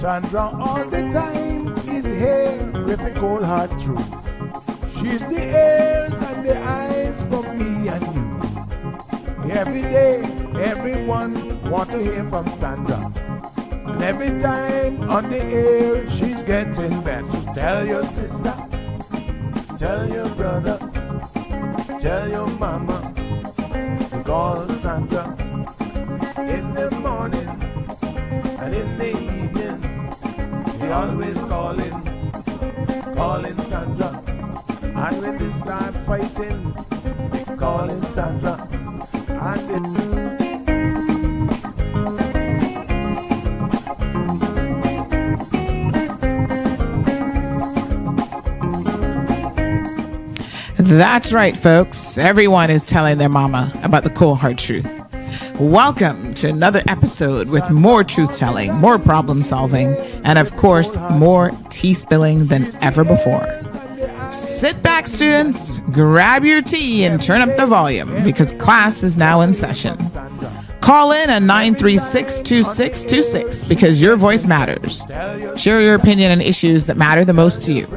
Sandra all the time is here with the cold hard truth. She's the ears and the eyes for me and you. Every day, everyone want to hear from Sandra. And every time on the air, she's getting better. So tell your sister, tell your brother, tell your mama to call Sandra in the morning and in the evening. They always calling Sandra. And when they start fighting, they calling Sandra. And That's right, folks. Everyone is telling their mama about the cold hard truth. Welcome to another episode with more truth-telling, more problem-solving, and of course, more tea spilling than ever before. Sit back, students, grab your tea and turn up the volume because class is now in session. Call in at 936-2626 because your voice matters. Share your opinion on issues that matter the most to you.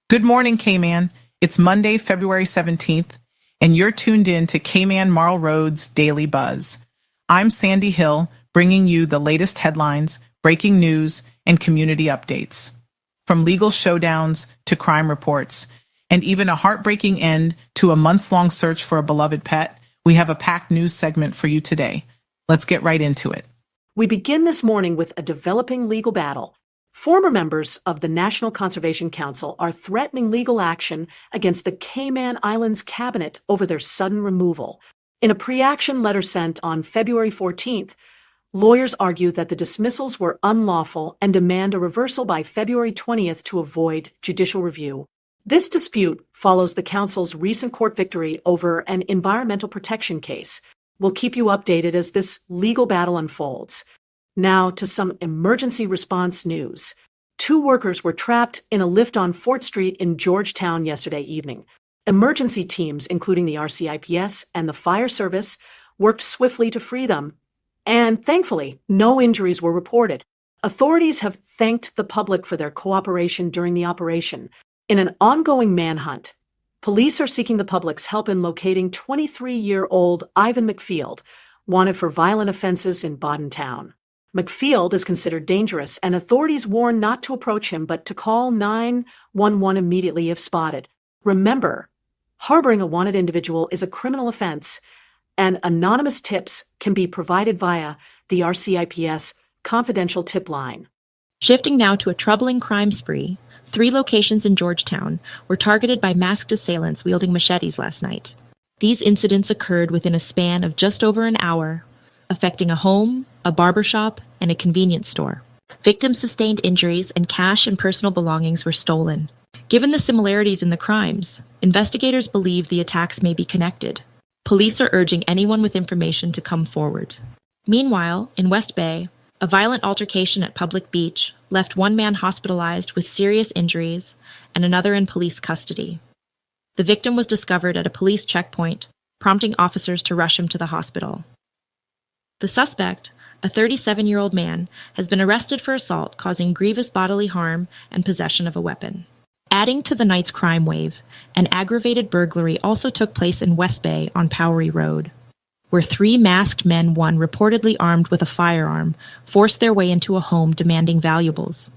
Good morning, K-Man. It's Monday, February 17th, and you're tuned in to K-Man Marl Road's Daily Buzz. I'm Sandy Hill, bringing you the latest headlines, breaking news, and community updates. From legal showdowns to crime reports, and even a heartbreaking end to a months-long search for a beloved pet, we have a packed news segment for you today. Let's get right into it. We begin this morning with a developing legal battle. Former members of the National Conservation Council are threatening legal action against the Cayman Islands cabinet over their sudden removal. In a pre-action letter sent on February 14th, lawyers argue that the dismissals were unlawful and demand a reversal by February 20th to avoid judicial review. This dispute follows the council's recent court victory over an environmental protection case. We'll keep you updated as this legal battle unfolds. Now to some emergency response news. 2 workers were trapped in a lift on Fort Street in Georgetown yesterday evening. Emergency teams, including the RCIPS and the fire service, worked swiftly to free them. And thankfully, no injuries were reported. Authorities have thanked the public for their cooperation during the operation. In an ongoing manhunt, police are seeking the public's help in locating 23-year-old Ivan McField, wanted for violent offenses in Bodden Town. McField is considered dangerous, and authorities warn not to approach him but to call 911 immediately if spotted. Remember, harboring a wanted individual is a criminal offense, and anonymous tips can be provided via the RCIPS confidential tip line. Shifting now to a troubling crime spree, 3 locations in Georgetown were targeted by masked assailants wielding machetes last night. These incidents occurred within a span of just over an hour, affecting a home, a barbershop, and a convenience store. Victims sustained injuries and cash and personal belongings were stolen. Given the similarities in the crimes, investigators believe the attacks may be connected. Police are urging anyone with information to come forward. Meanwhile, in West Bay, a violent altercation at Public Beach left 1 man hospitalized with serious injuries and another in police custody. The victim was discovered at a police checkpoint, prompting officers to rush him to the hospital. The suspect, a 37-year-old man, has been arrested for assault causing grievous bodily harm and possession of a weapon. Adding to the night's crime wave, an aggravated burglary also took place in West Bay on Powery Road, where 3 masked men, one reportedly armed with a firearm, forced their way into a home demanding valuables.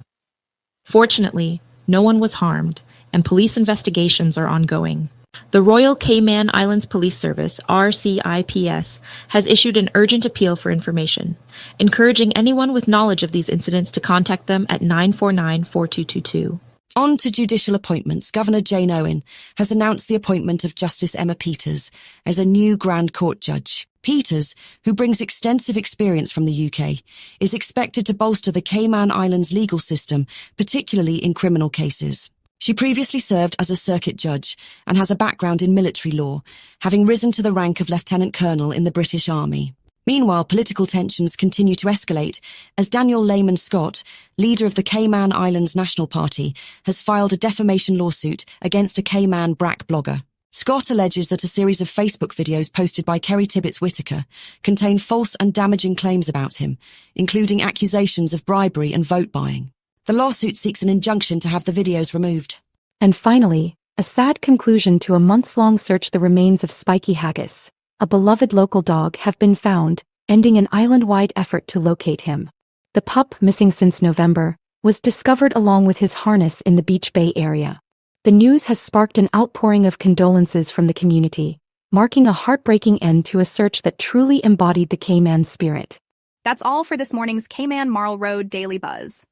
Fortunately, no one was harmed, and police investigations are ongoing. The Royal Cayman Islands Police Service, RCIPS, has issued an urgent appeal for information, encouraging anyone with knowledge of these incidents to contact them at 949-4222. On to judicial appointments. Governor Jane Owen has announced the appointment of Justice Emma Peters as a new Grand Court judge. Peters, who brings extensive experience from the UK, is expected to bolster the Cayman Islands legal system, particularly in criminal cases. She previously served as a circuit judge and has a background in military law, having risen to the rank of Lieutenant Colonel in the British Army. Meanwhile, political tensions continue to escalate as Daniel Lehman Scott, leader of the Cayman Islands National Party, has filed a defamation lawsuit against a Cayman BRAC blogger. Scott alleges that a series of Facebook videos posted by Kerry Tibbets-Whittaker contain false and damaging claims about him, including accusations of bribery and vote buying. The lawsuit seeks an injunction to have the videos removed. And finally, a sad conclusion to a months-long search. The remains of Spiky Haggis, a beloved local dog, have been found, ending an island-wide effort to locate him. The pup, missing since November, was discovered along with his harness in the Beach Bay area. The news has sparked an outpouring of condolences from the community, marking a heartbreaking end to a search that truly embodied the Cayman spirit. That's all for this morning's Cayman Marl Road Daily Buzz.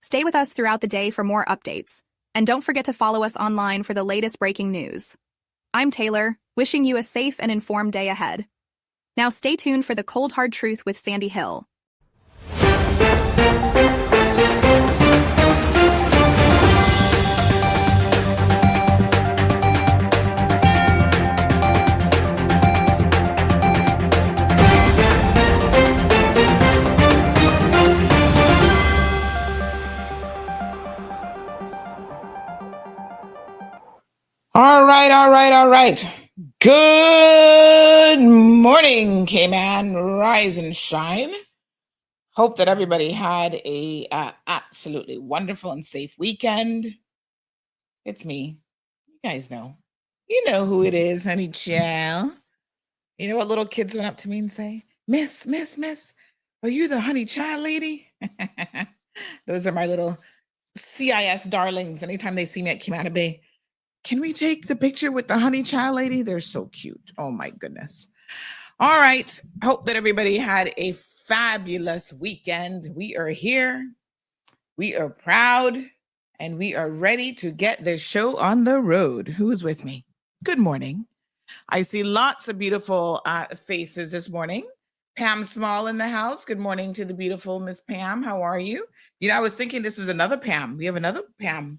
Stay with us throughout the day for more updates, and don't forget to follow us online for the latest breaking news. I'm Taylor, wishing you a safe and informed day ahead. Now stay tuned for the Cold Hard Truth with Sandy Hill. All right. Good morning, Cayman. Rise and shine. Hope that everybody had a absolutely wonderful and safe weekend. It's me. You guys know. You know who it is, honey child. You know what little kids went up to me and say? Miss, are you the honey child lady? Those are my little CIS darlings. Anytime they see me at Cayman Bay, can we take the picture with the honey child lady? They're so cute. Oh my goodness. All right. Hope that everybody had a fabulous weekend. We are here. We are proud. And we are ready to get this show on the road. Who is with me? Good morning. I see lots of beautiful faces this morning. Pam Small in the house. Good morning to the beautiful Miss Pam. How are you? You know, I was thinking this was another Pam. We have another Pam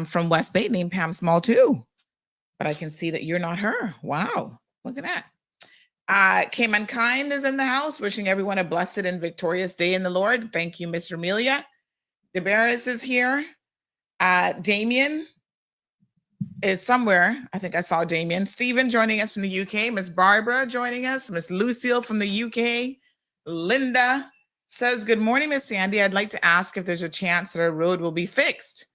from West Bay named Pam Small too. But I can see that you're not her. Wow. Look at that. Cayman Kind is in the house, wishing everyone a blessed and victorious day in the Lord. Thank you, Miss Amelia. DeBarris is here. Damien is somewhere. I think I saw Damien. Stephen joining us from the UK. Miss Barbara joining us. Miss Lucille from the UK. Linda says, good morning, Miss Sandy. I'd like to ask if there's a chance that our road will be fixed.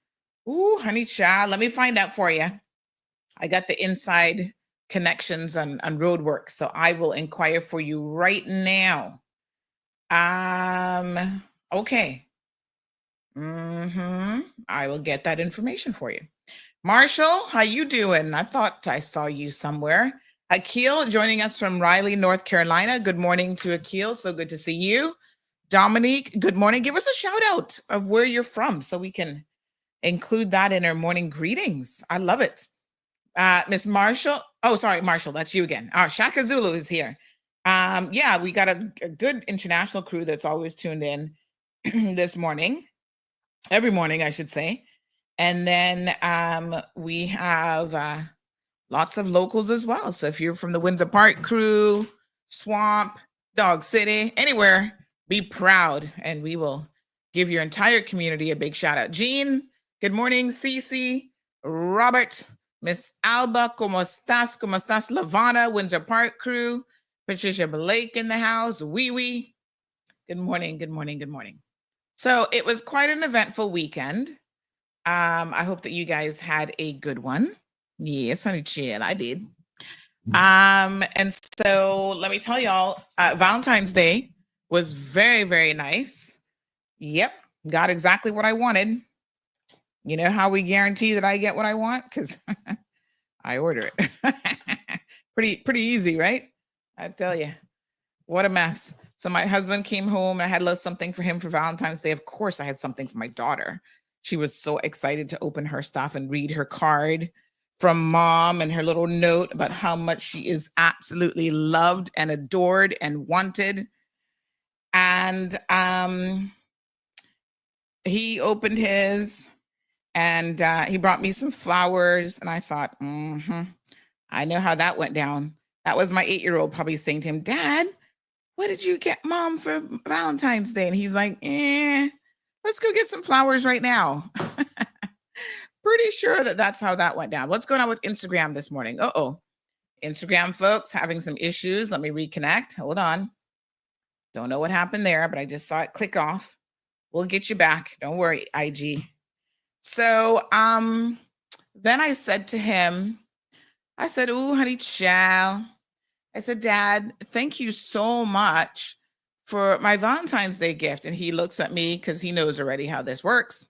Ooh, honey child, let me find out for you. I got the inside connections on road work, so I will inquire for you right now. Okay. I will get that information for you. Marshall, how you doing? I thought I saw you somewhere. Akil joining us from Raleigh, North Carolina. Good morning to Akil. So good to see you. Dominique, good morning. Give us a shout out of where you're from so we can include that in our morning greetings. I love it. Miss Marshall. Oh, sorry, Marshall, that's you again. Shaka Zulu is here. Yeah, we got a good international crew that's always tuned in this morning. Every morning, I should say. And then we have lots of locals as well. So if you're from the Windsor Park crew, Swamp, Dog City, anywhere, be proud. And we will give your entire community a big shout out. Jean, good morning. Cece, Robert, Miss Alba, como estás? Como estás? Lavana, Windsor Park crew, Patricia Blake in the house, Wee Wee. Good morning, good morning, good morning. So it was quite an eventful weekend. I hope that you guys had a good one. Yes, honey chill, I did. And so let me tell y'all, Valentine's Day was very, very nice. Yep, got exactly what I wanted. You know how we guarantee that I get what I want? Because I order it. Pretty easy, right? I tell you, what a mess. So my husband came home and I had a little something for him for Valentine's Day. Of course, I had something for my daughter. She was so excited to open her stuff and read her card from mom and her little note about how much she is absolutely loved and adored and wanted. And he opened his And he brought me some flowers, and I thought, I know how that went down. That was my 8-year-old probably saying to him, Dad, what did you get Mom for Valentine's Day? And he's like, let's go get some flowers right now. Pretty sure that that's how that went down. What's going on with Instagram this morning? Instagram folks having some issues. Let me reconnect. Hold on. Don't know what happened there, but I just saw it click off. We'll get you back. Don't worry, IG. So then I said to him, ooh, honey child. I said, Dad, thank you so much for my Valentine's Day gift. And he looks at me because he knows already how this works.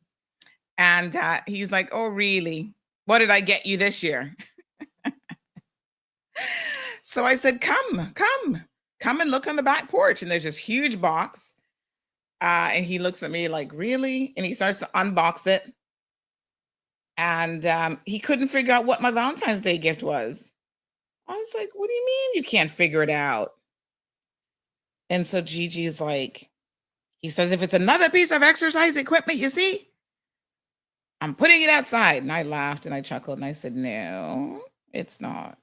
And he's like, oh, really? What did I get you this year? So I said, come and look on the back porch. And there's this huge box. And he looks at me like, really? And he starts to unbox it. And he couldn't figure out what my Valentine's Day gift was. I was like, what do you mean you can't figure it out? And so Gigi is like, he says, if it's another piece of exercise equipment, you see, I'm putting it outside. And I laughed and I chuckled and I said, no, it's not.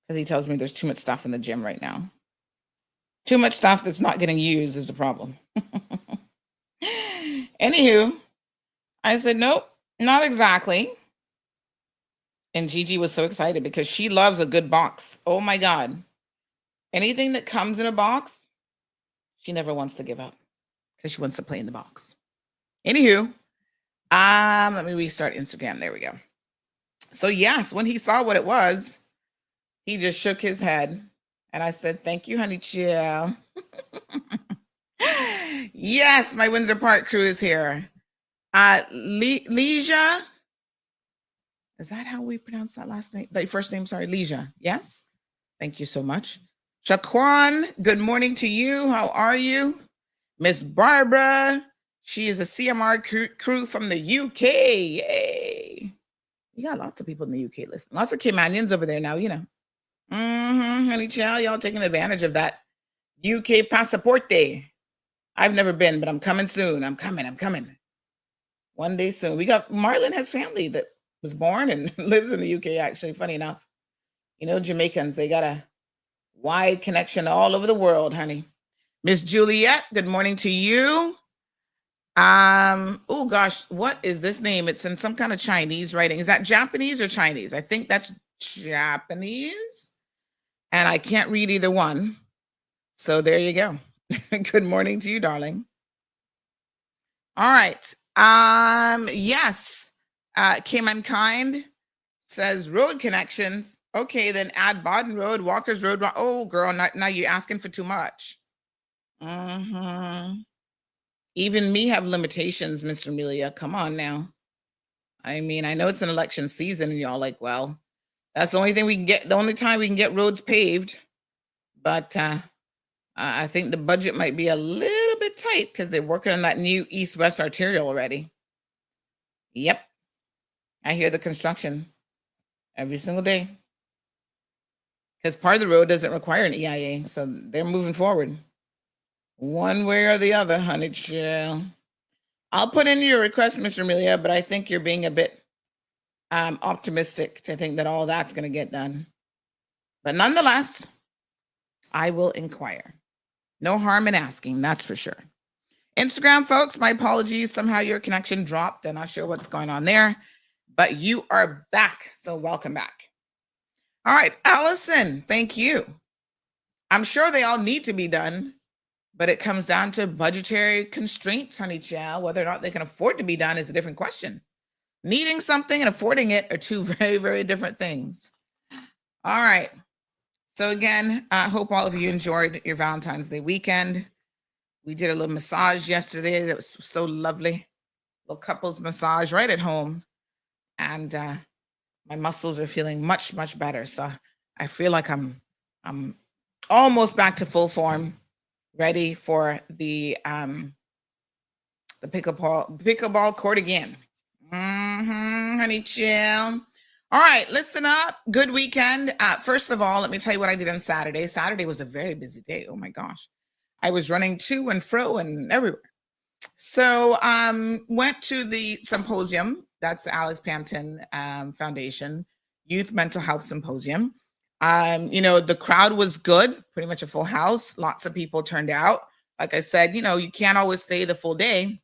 Because he tells me there's too much stuff in the gym right now. Too much stuff that's not getting used is the problem. Anywho, I said, nope, not exactly. And Gigi was so excited because she loves a good box. Oh my God. Anything that comes in a box, she never wants to give up because she wants to play in the box. Anywho, let me restart Instagram. There we go. So yes, when he saw what it was, he just shook his head. And I said, thank you, honey chill. Yes, my Windsor Park crew is here. Leisha. Is that how we pronounce that last name? The first name, sorry, Leisha. Yes. Thank you so much. Shaquan, good morning to you. How are you? Miss Barbara. She is a CMR crew from the UK. Yay. You got lots of people in the UK listening. Lots of Caymanians over there now, you know. Honey child, y'all taking advantage of that UK passport day. I've never been, but I'm coming soon. I'm coming. One day soon. We got Marlon has family that was born and lives in the UK, actually, funny enough. You know, Jamaicans, they got a wide connection all over the world, honey. Miss Juliet, good morning to you. Oh gosh, what is this name? It's in some kind of Chinese writing. Is that Japanese or Chinese? I think that's Japanese. And I can't read either one. So there you go. Good morning to you, darling. All right. Yes. Cayman Kind says road connections. Okay, then add Baden Road, Walker's Road. Oh, girl, now you're asking for too much. Even me have limitations, Mr. Amelia. Come on now. I mean, I know it's an election season and y'all like, well, that's the only thing we can get, the only time we can get roads paved. But I think the budget might be a little bit tight because they're working on that new east-west arterial already. Yep. I hear the construction every single day. Because part of the road doesn't require an EIA, so they're moving forward. One way or the other, honey chill. I'll put in your request, Mr. Amelia, but I think you're being a bit optimistic to think that all that's going to get done. But nonetheless, I will inquire. No harm in asking, that's for sure. Instagram, folks, my apologies. Somehow your connection dropped. I'm not sure what's going on there, but you are back, so welcome back. All right, Allison, thank you. I'm sure they all need to be done, but it comes down to budgetary constraints, honey child. Whether or not they can afford to be done is a different question. Needing something and affording it are two very, very different things. All right. So again, I hope all of you enjoyed your Valentine's Day weekend. We did a little massage yesterday. That was so lovely. A little couples massage right at home. And my muscles are feeling much, much better. So I feel like I'm almost back to full form, ready for the pickleball court again. Honey chill. All right, listen up. Good weekend. First of all, let me tell you what I did on Saturday. Saturday was a very busy day. Oh my gosh. I was running to and fro and everywhere. So went to the Symposium That's the Alex Panton Foundation Youth Mental Health Symposium. The crowd was good, pretty much a full house. Lots of people turned out. Like I said, you can't always stay the full day,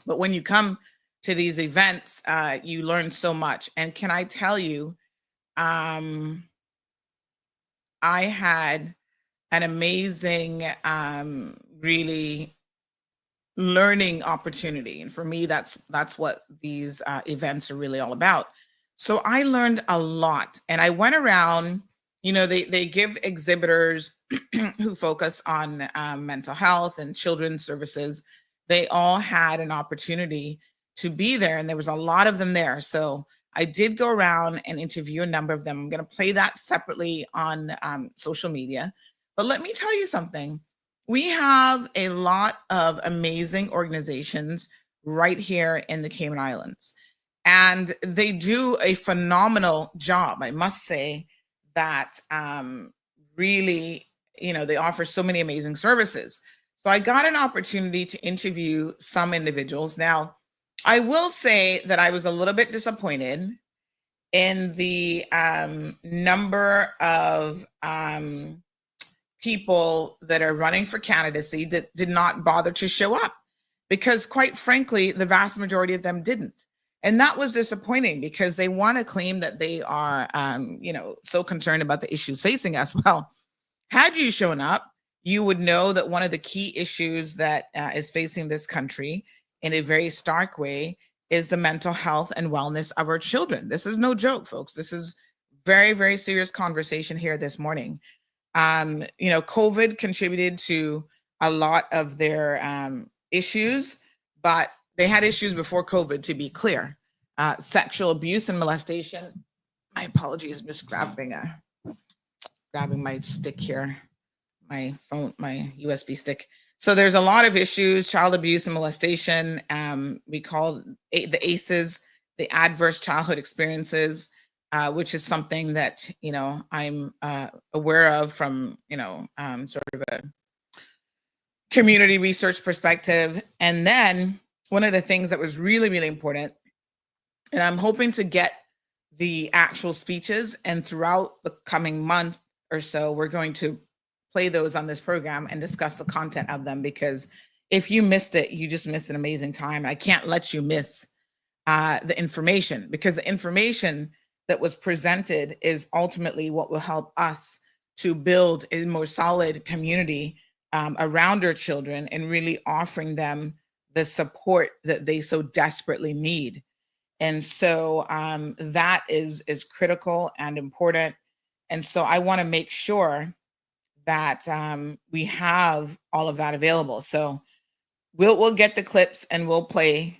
but when you come to these events, you learn so much. And can I tell you, I had an amazing, really learning opportunity. And for me, that's what these events are really all about. So I learned a lot, and I went around. They give exhibitors who focus on mental health and children's services. They all had an opportunity to be there, and there was a lot of them there. So I did go around and interview a number of them. I'm going to play that separately on social media. But let me tell you something. We have a lot of amazing organizations right here in the Cayman Islands, and they do a phenomenal job. I must say that really, they offer so many amazing services. So I got an opportunity to interview some individuals. Now, I will say that I was a little bit disappointed in the number of people that are running for candidacy that did not bother to show up, because quite frankly, the vast majority of them didn't. And that was disappointing, because they want to claim that they are, so concerned about the issues facing us. Well, had you shown up, you would know that one of the key issues that is facing this country in a very stark way is the mental health and wellness of our children. This is no joke, folks. This is very, very serious conversation here this morning. COVID contributed to a lot of their issues, but they had issues before COVID, to be clear. Sexual abuse and molestation. My apologies, just grabbing my stick here, my phone, my USB stick. So there's a lot of issues: child abuse and molestation. We call the ACEs, the adverse childhood experiences, which is something that I'm aware of from sort of a community research perspective. And then one of the things that was really, really important, and I'm hoping to get the actual speeches, and throughout the coming month or so, we're going to play those on this program and discuss the content of them, because if you missed it, you just missed an amazing time. I can't let you miss the information, because the information that was presented is ultimately what will help us to build a more solid community around our children, and really offering them the support that they so desperately need. And so that is critical and important. And so I want to make sure that we have all of that available. So we'll get the clips, and we'll play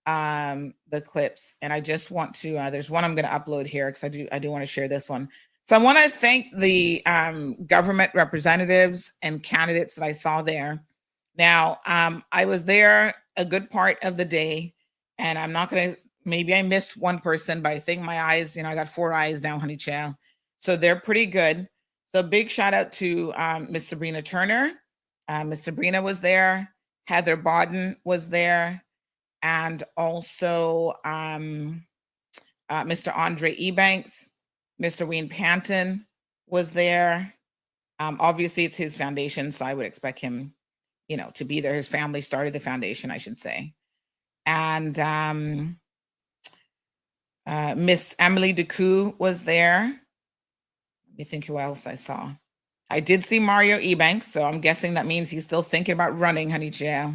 the clips. And I just want to, there's one I'm going to upload here, because I do want to share this one. So I want to thank the government representatives and candidates that I saw there. Now, I was there a good part of the day, and I'm not going to, maybe I missed one person, but I think my eyes, I got 4 eyes now, honey child. So they're pretty good. So big shout out to Miss Sabrina Turner. Miss Sabrina was there. Heather Bodden was there. And also Mr. Andre Ebanks, Mr. Wayne Panton was there. Obviously, it's his foundation, so I would expect him, to be there. His family started the foundation, I should say. And Miss Emily Decoux was there. Let me think who else I saw. I did see Mario Ebanks, so I'm guessing that means he's still thinking about running, honey child.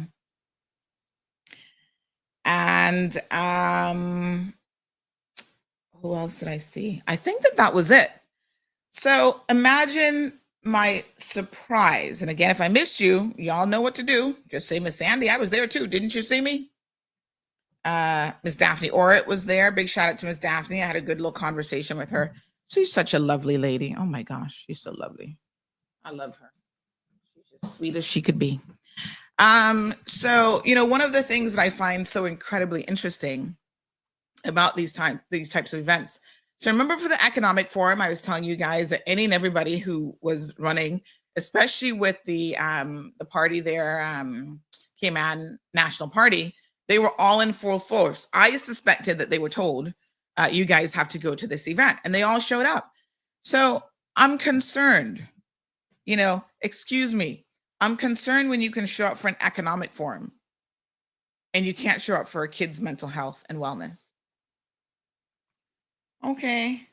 And who else did I see? I think that was it. So imagine my surprise. And again, if I missed you, y'all know what to do. Just say, Miss Sandy, I was there too. Didn't you see me? Miss Daphne Orrit was there. Big shout out to Miss Daphne. I had a good little conversation with her. She's such a lovely lady. Oh my gosh, she's so lovely. I love her. She's as sweet as she could be. So, one of the things that I find so incredibly interesting about these types of events. So remember, for the Economic Forum, I was telling you guys that any and everybody who was running, especially with the party there, Cayman National Party, They were all in full force. I suspected that they were told, you guys have to go to this event, and they all showed up. So I'm concerned, excuse me, I'm concerned when you can show up for an economic forum and you can't show up for a kid's mental health and wellness. Okay,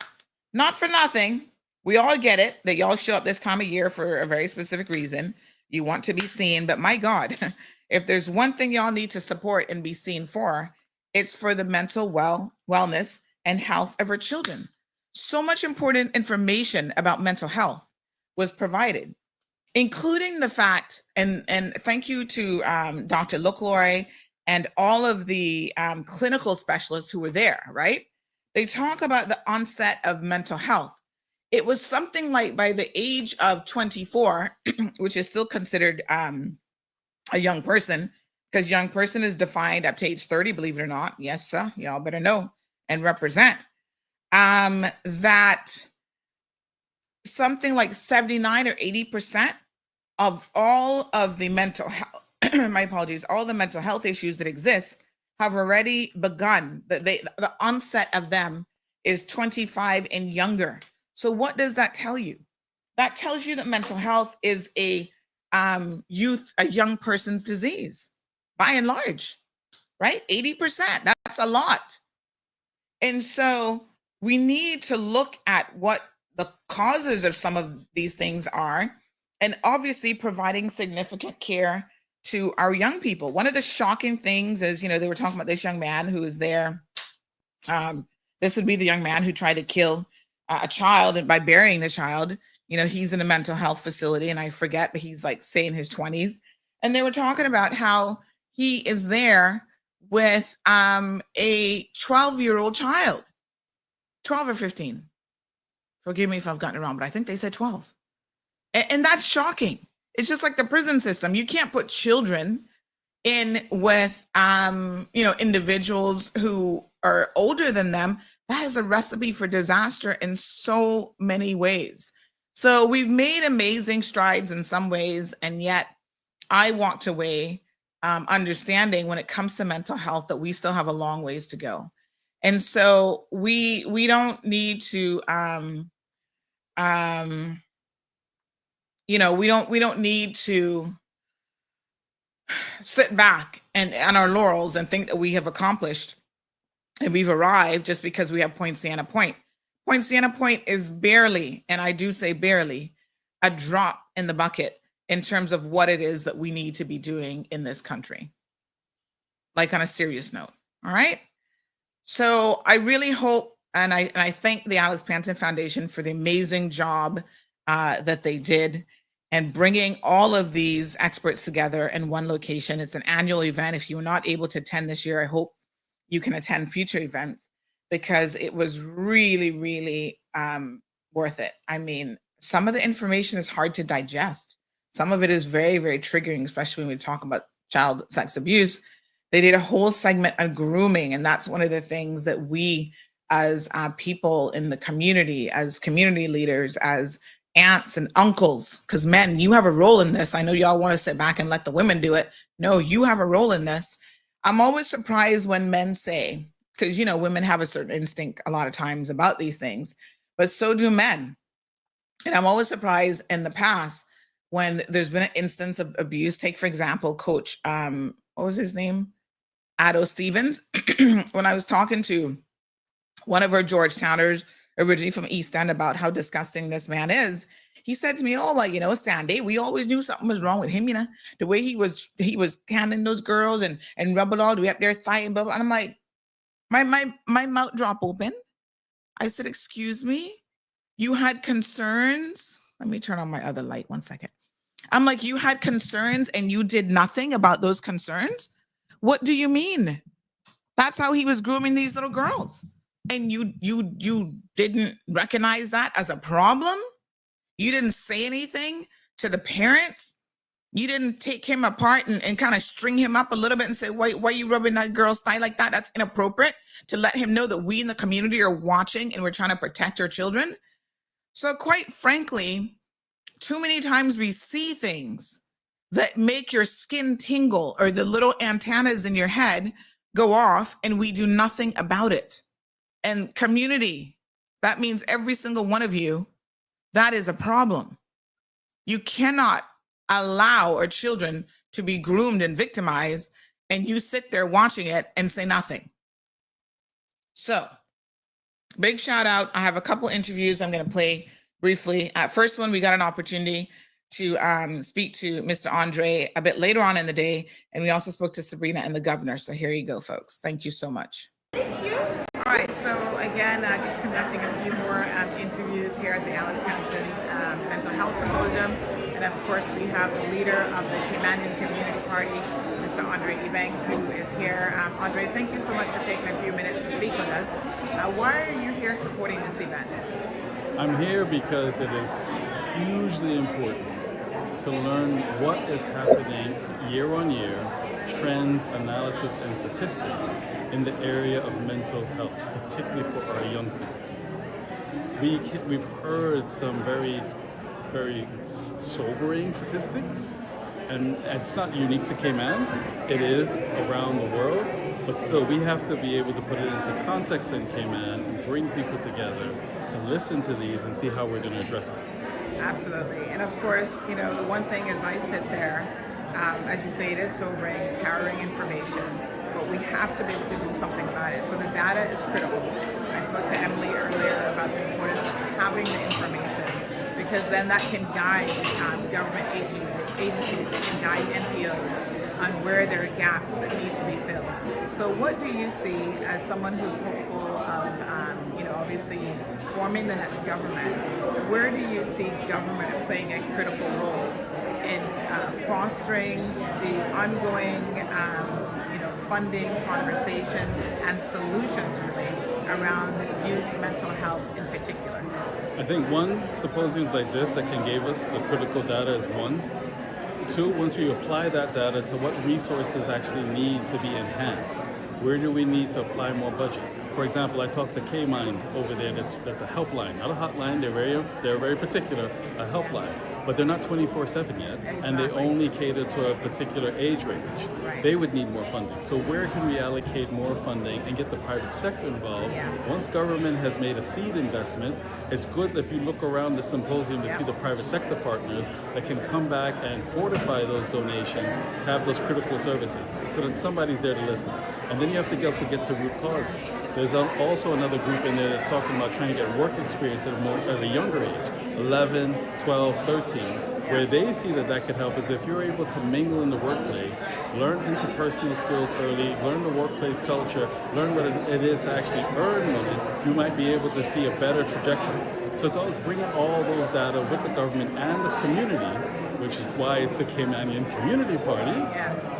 not for nothing. We all get it that y'all show up this time of year for a very specific reason. You want to be seen, but my God, if there's one thing y'all need to support and be seen for, it's for the mental wellness and health of our children. So much important information about mental health was provided, including the fact, and thank you to Dr. Locroy and all of the clinical specialists who were there, right? They talk about the onset of mental health. It was something like by the age of 24, which is still considered a young person, because young person is defined up to age 30, believe it or not. Yes, sir. Y'all better know and represent. That something like 79 or 80% of all of the mental health, my apologies, all the mental health issues that exist have already begun. The onset of them is 25 and younger. So what does that tell you? That tells you that mental health is a young person's disease, by and large, right? 80%, that's a lot. And so we need to look at what the causes of some of these things are, and obviously providing significant care to our young people. One of the shocking things is, they were talking about this young man who was there. This would be the young man who tried to kill a child, and by burying the child, he's in a mental health facility, and I forget, but he's like, say, in his 20s. And they were talking about how he is there with a 12-year-old child, 12 or 15. Forgive me if I've gotten it wrong, but I think they said 12. And that's shocking. It's just like the prison system. You can't put children in with, individuals who are older than them. That is a recipe for disaster in so many ways. So we've made amazing strides in some ways, and yet I walked away understanding when it comes to mental health that we still have a long ways to go. And so we don't need to, we don't need to sit back and on our laurels and think that we have accomplished and we've arrived just because we have Point Siena Point. Point Siena Point is barely, and I do say barely, a drop in the bucket in terms of what it is that we need to be doing in this country. Like, on a serious note, all right? So I really hope, and I thank the Alex Panton Foundation for the amazing job that they did and bringing all of these experts together in one location. It's an annual event. If you were not able to attend this year, I hope you can attend future events, because it was really, really worth it. I mean, some of the information is hard to digest. Some of it is very, very triggering, especially when we talk about child sex abuse. They did a whole segment on grooming, and that's one of the things that we, as people in the community, as community leaders, as aunts and uncles, because men, you have a role in this. I know y'all want to sit back and let the women do it. No, you have a role in this. I'm always surprised when men say, because, women have a certain instinct a lot of times about these things, but so do men. And I'm always surprised in the past when there's been an instance of abuse. Take, for example, Coach, what was his name? Addo Stevens. When I was talking to one of our Georgetowners, originally from East End, about how disgusting this man is, he said to me, "Oh, well, Sandy, we always knew something was wrong with him, the way he was handling those girls and rubbing all the way up their thigh and blah, blah." And I'm like, my mouth dropped open. I said, "Excuse me, you had concerns?" Let me turn on my other light 1 second. I'm like, "You had concerns and you did nothing about those concerns? What do you mean?" That's how he was grooming these little girls. And you didn't recognize that as a problem? You didn't say anything to the parents? You didn't take him apart and kind of string him up a little bit and say, why are you rubbing that girl's thigh like that? That's inappropriate, to let him know that we in the community are watching and we're trying to protect our children. So quite frankly, too many times we see things that make your skin tingle or the little antennas in your head go off, and we do nothing about it. And community, that means every single one of you, that is a problem. You cannot allow our children to be groomed and victimized, and you sit there watching it and say nothing. So, big shout out. I have a couple interviews I'm going to play briefly. First one, we got an opportunity to speak to Mr. Andre a bit later on in the day, and we also spoke to Sabrina and the governor. So here you go, folks. Thank you so much. Thank you. All right, so again, just conducting a few more interviews here at the Alice County Mental Health Symposium. And of course, we have the leader of the Caymanian Community Party, Mr. Andre Ebanks, who is here. Andre, thank you so much for taking a few minutes to speak with us. Why are you here supporting this event? I'm here because it is hugely important to learn what is happening year on year, trends, analysis, and statistics in the area of mental health, particularly for our young people. We've heard some very sobering statistics, and it's not unique to Cayman. It is around the world, but still we have to be able to put it into context in Cayman and bring people together to listen to these and see how we're going to address it. Absolutely. And of course, you know, the one thing is I sit there, as you say, it is sobering, it's harrowing information, but we have to be able to do something about it. So the data is critical. I spoke to Emily earlier about the importance of having the information, because then that can guide government agencies, it can guide NPOs on where there are gaps that need to be filled. So what do you see as someone who's hopeful of, obviously forming the next government? Where do you see government playing a critical role in fostering the ongoing, funding, conversation, and solutions really around youth mental health in particular? I think one, symposiums like this that can give us the critical data is one. Two, once we apply that data to what resources actually need to be enhanced, where do we need to apply more budget? For example, I talked to K-Mind over there. That's a helpline, not a hotline. They're very particular, a helpline, but they're not 24/7 yet, and they only cater to a particular age range. They would need more funding. So where can we allocate more funding and get the private sector involved? Once government has made a seed investment, it's good if you look around the symposium to see the private sector partners that can come back and fortify those donations, have those critical services, so that somebody's there to listen. And then you have to also get to root causes. There's also another group in there that's talking about trying to get work experience at a younger age, 11, 12, 13, where they see that could help is if you're able to mingle in the workplace, learn interpersonal skills early, learn the workplace culture, learn what it is to actually earn money, you might be able to see a better trajectory. So it's all bringing all those data with the government and the community, which is why it's the Caymanian Community Party,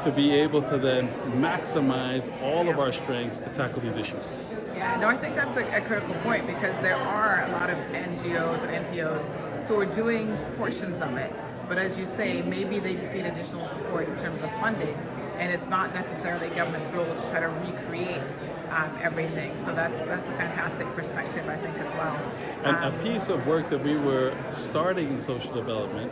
to be able to then maximize all of our strengths to tackle these issues. Yeah, no, I think that's a critical point, because there are a lot of NGOs and NPOs who are doing portions of it, but as you say, maybe they just need additional support in terms of funding, and it's not necessarily government's role to try to recreate everything. So that's a fantastic perspective, I think, as well. And a piece of work that we were starting in social development,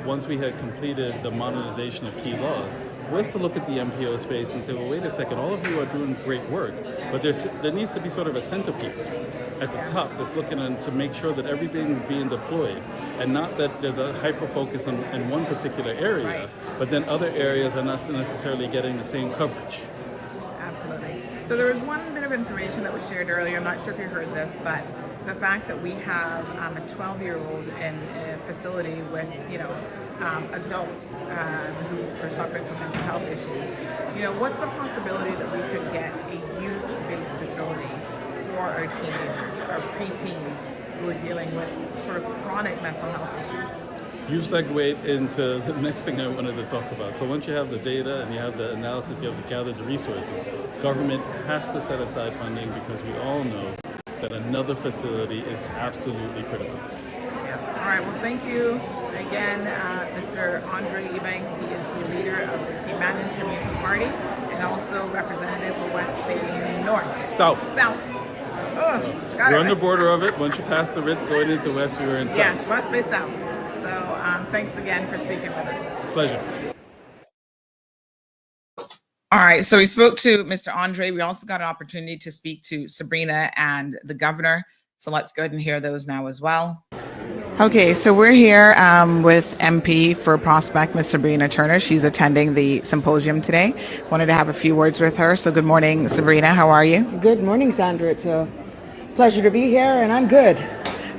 once we had completed the modernization of key laws, was to look at the MPO space and say, well, wait a second, all of you are doing great work, but there needs to be sort of a centerpiece at the top that's looking to make sure that everything is being deployed, and not that there's a hyper focus in one particular area, but then other areas are not necessarily getting the same coverage. Absolutely. So there was one bit of information that was shared earlier, I'm not sure if you heard this, but the fact that we have a 12-year-old in a facility with, adults who are suffering from mental health issues. What's the possibility that we could get a youth-based facility for our teenagers, our preteens who are dealing with sort of chronic mental health issues? You've segued into the next thing I wanted to talk about. So once you have the data and you have the analysis, you have to gather the resources, government has to set aside funding, because we all know that another facility is absolutely critical. Yeah. All right, well, thank you again, Mr. Andre Ebanks. He is the leader of the Caymanian Community Party and also representative for West Bay North. South. We're on the border of it. Once you pass the Ritz going into West, we were in South. Yes, West Bay South. So thanks again for speaking with us. Pleasure. All right, so we spoke to Mr. Andre. We also got an opportunity to speak to Sabrina and the governor. So let's go ahead and hear those now as well. Okay, so we're here with MP for Prospect, Ms. Sabrina Turner. She's attending the symposium today. Wanted to have a few words with her. So good morning, Sabrina. How are you? Good morning, Sandra. It's a pleasure to be here, and I'm good.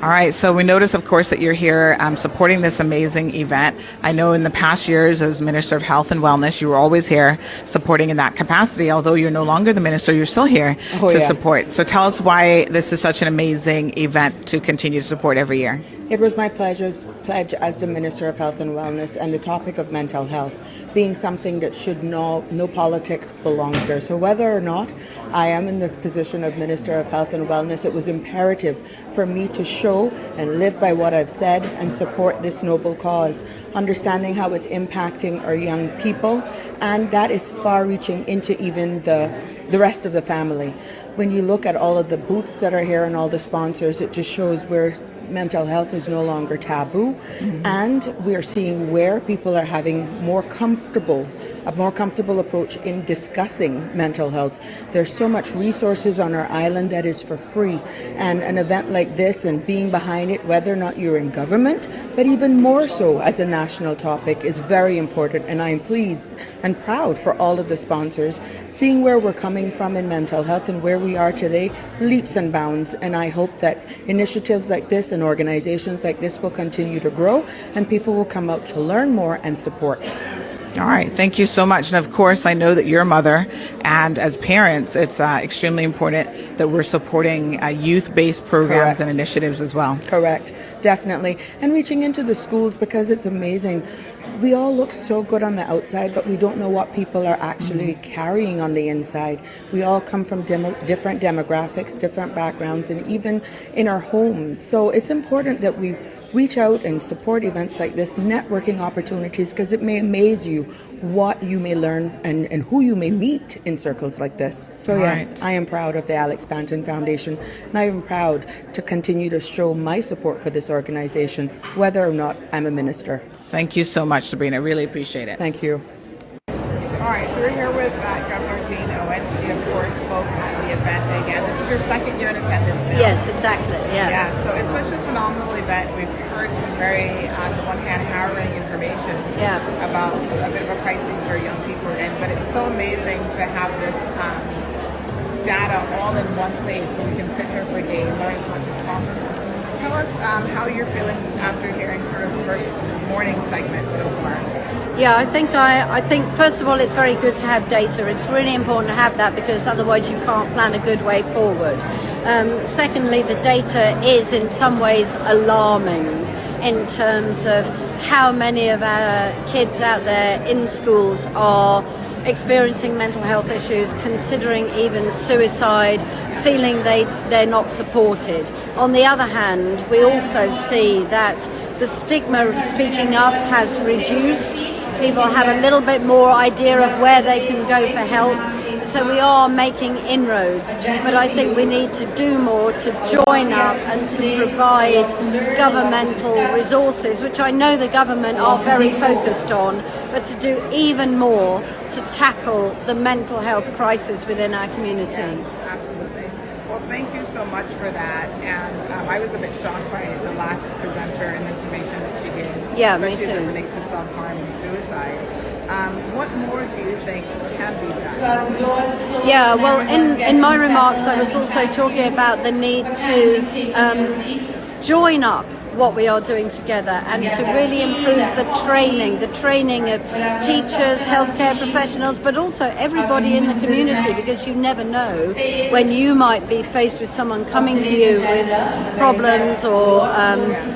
All right, so we notice, of course, that you're here supporting this amazing event. I know in the past years as Minister of Health and Wellness, you were always here supporting in that capacity. Although you're no longer the minister, you're still here to support. So tell us why this is such an amazing event to continue to support every year. It was my pledge as the Minister of Health and Wellness, and the topic of mental health being something that should no politics belongs there. So whether or not I am in the position of Minister of Health and Wellness, it was imperative for me to show and live by what I've said and support this noble cause, understanding how it's impacting our young people, and that is far-reaching into even the rest of the family. When you look at all of the booths that are here and all the sponsors, it just shows where mental health is no longer taboo, and we're seeing where people are having a more comfortable approach in discussing mental health. There's so much resources on our island that is for free, and an event like this and being behind it, whether or not you're in government, but even more so as a national topic, is very important. And I am pleased and proud for all of the sponsors, seeing where we're coming from in mental health and where we are today, leaps and bounds. And I hope that initiatives like this and organizations like this will continue to grow, and people will come out to learn more and support. All right. Thank you so much. And of course, I know that you're a mother, and as parents, it's extremely important that we're supporting youth-based programs and initiatives as well. Correct. Definitely. And reaching into the schools, because it's amazing. We all look so good on the outside, but we don't know what people are actually carrying on the inside. We all come from different demographics, different backgrounds, and even in our homes. So it's important that we reach out and support events like this, networking opportunities, because it may amaze you what you may learn and who you may meet in circles like this. So yes, I am proud of the Alex Banton Foundation, and I am proud to continue to show my support for this organization, whether or not I'm a minister. Thank you so much, Sabrina. I really appreciate it. Thank you. All right, so we're here with Governor Jane Owen. She, of course, spoke at the event again. This is your second year in attendance now. Yes, exactly. Yeah, so it's such a phenomenal event. We've heard some very, on the one hand, harrowing information about a bit of a crisis where young people are in, but it's so amazing to have this data all in one place where we can sit here for a day and learn as much as possible. Tell us how you're feeling after hearing sort of the first morning segment so far. Yeah, I think first of all it's very good to have data. It's really important to have that, because otherwise you can't plan a good way forward. Secondly, the data is in some ways alarming in terms of how many of our kids out there in schools are experiencing mental health issues, considering even suicide, feeling they're not supported. On the other hand, we also see that the stigma of speaking up has reduced. People have a little bit more idea of where they can go for help. So we are making inroads, but I think we need to do more to join up and to provide governmental resources, which I know the government are very focused on, but to do even more to tackle the mental health crisis within our community. Yes, absolutely. Well, thank you so much for that. And I was a bit shocked by the last presenter and the information that she gave. Yeah, me especially too. as it relates to self-harm and suicide. What more do you think can be done? Yeah, well, in my remarks, I was also talking about the need to join up what we are doing together and to really improve the training of teachers, healthcare professionals, but also everybody in the community, because you never know when you might be faced with someone coming to you with problems or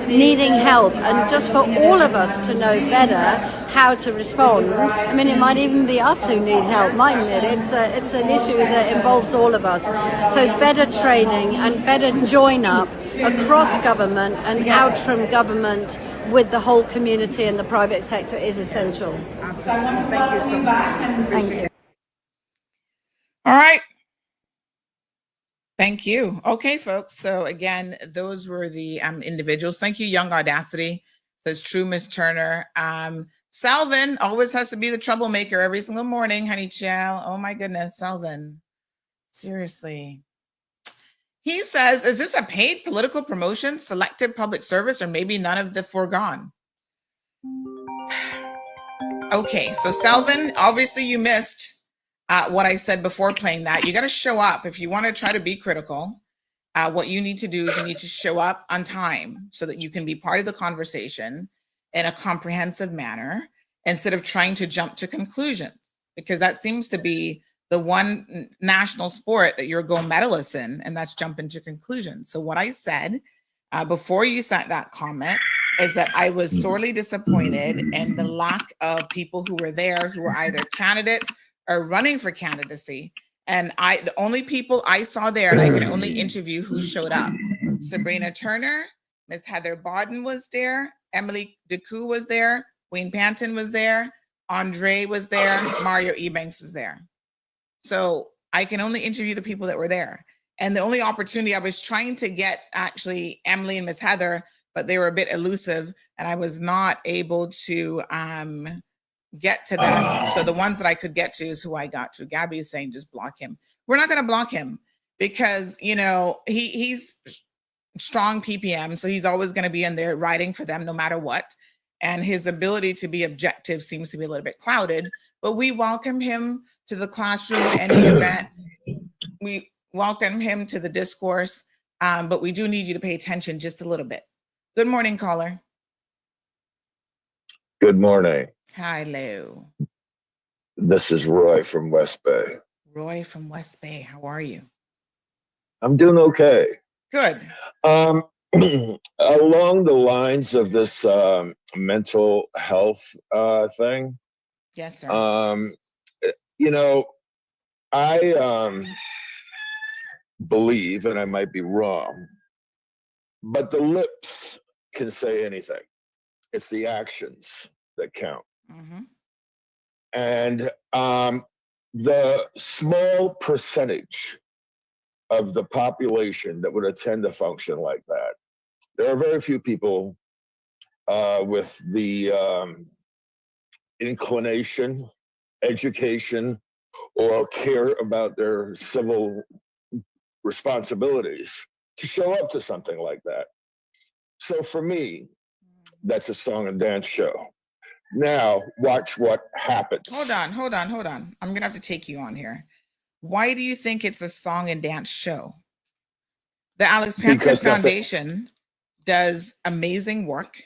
needing help, and just for all of us to know better how to respond. I mean, it might even be us who need help, mightn't it? It's an issue that involves all of us. So better training and better join up across government and out from government with the whole community and the private sector is essential. Absolutely. Thank you so much. Thank you. All right. Thank you. Okay, folks. So again, those were the individuals. Thank you, Young Audacity. Says true, Miss Turner. Salvin always has to be the troublemaker every single morning, honey chow. Oh my goodness, Salvin. Seriously. He says, is this a paid political promotion, selective public service, or maybe none of the foregone? Okay, so Salvin, obviously you missed what I said before playing that. You got to show up. If you want to try to be critical, what you need to do is you need to show up on time so that you can be part of the conversation in a comprehensive manner instead of trying to jump to conclusions, because that seems to be the one national sport that you're a gold medalist in, and that's jumping to conclusions. So what I said before you sent that comment is that I was sorely disappointed in the lack of people who were there who were either candidates or running for candidacy. And the only people I saw there, and I can only interview who showed up. Sabrina Turner, Miss Heather Bodden was there, Emily Decoux was there, Wayne Panton was there, Andre was there, Mario Ebanks was there. So I can only interview the people that were there. And the only opportunity I was trying to get actually Emily and Miss Heather, but they were a bit elusive and I was not able to get to them. So the ones that I could get to is who I got to. Gabby is saying, just block him. We're not going to block him because, you know, he's strong PPM. So he's always going to be in there writing for them no matter what. And his ability to be objective seems to be a little bit clouded, but we welcome him to the classroom at any event. We welcome him to the discourse, but we do need you to pay attention just a little bit. Good morning, caller. Good morning. Hello. This is Roy from West Bay. Roy from West Bay, how are you? I'm doing okay. Good. Along the lines of this mental health thing. Yes, sir. You know, I believe, and I might be wrong, but the lips can say anything. It's the actions that count. Mm-hmm. And the small percentage of the population that would attend a function like that, there are very few people with the inclination, education, or care about their civil responsibilities to show up to something like that. So for me, that's a song and dance show. Now, watch what happens. Hold on. I'm going to have to take you on here. Why do you think it's a song and dance show? The Alex Panton Foundation does amazing work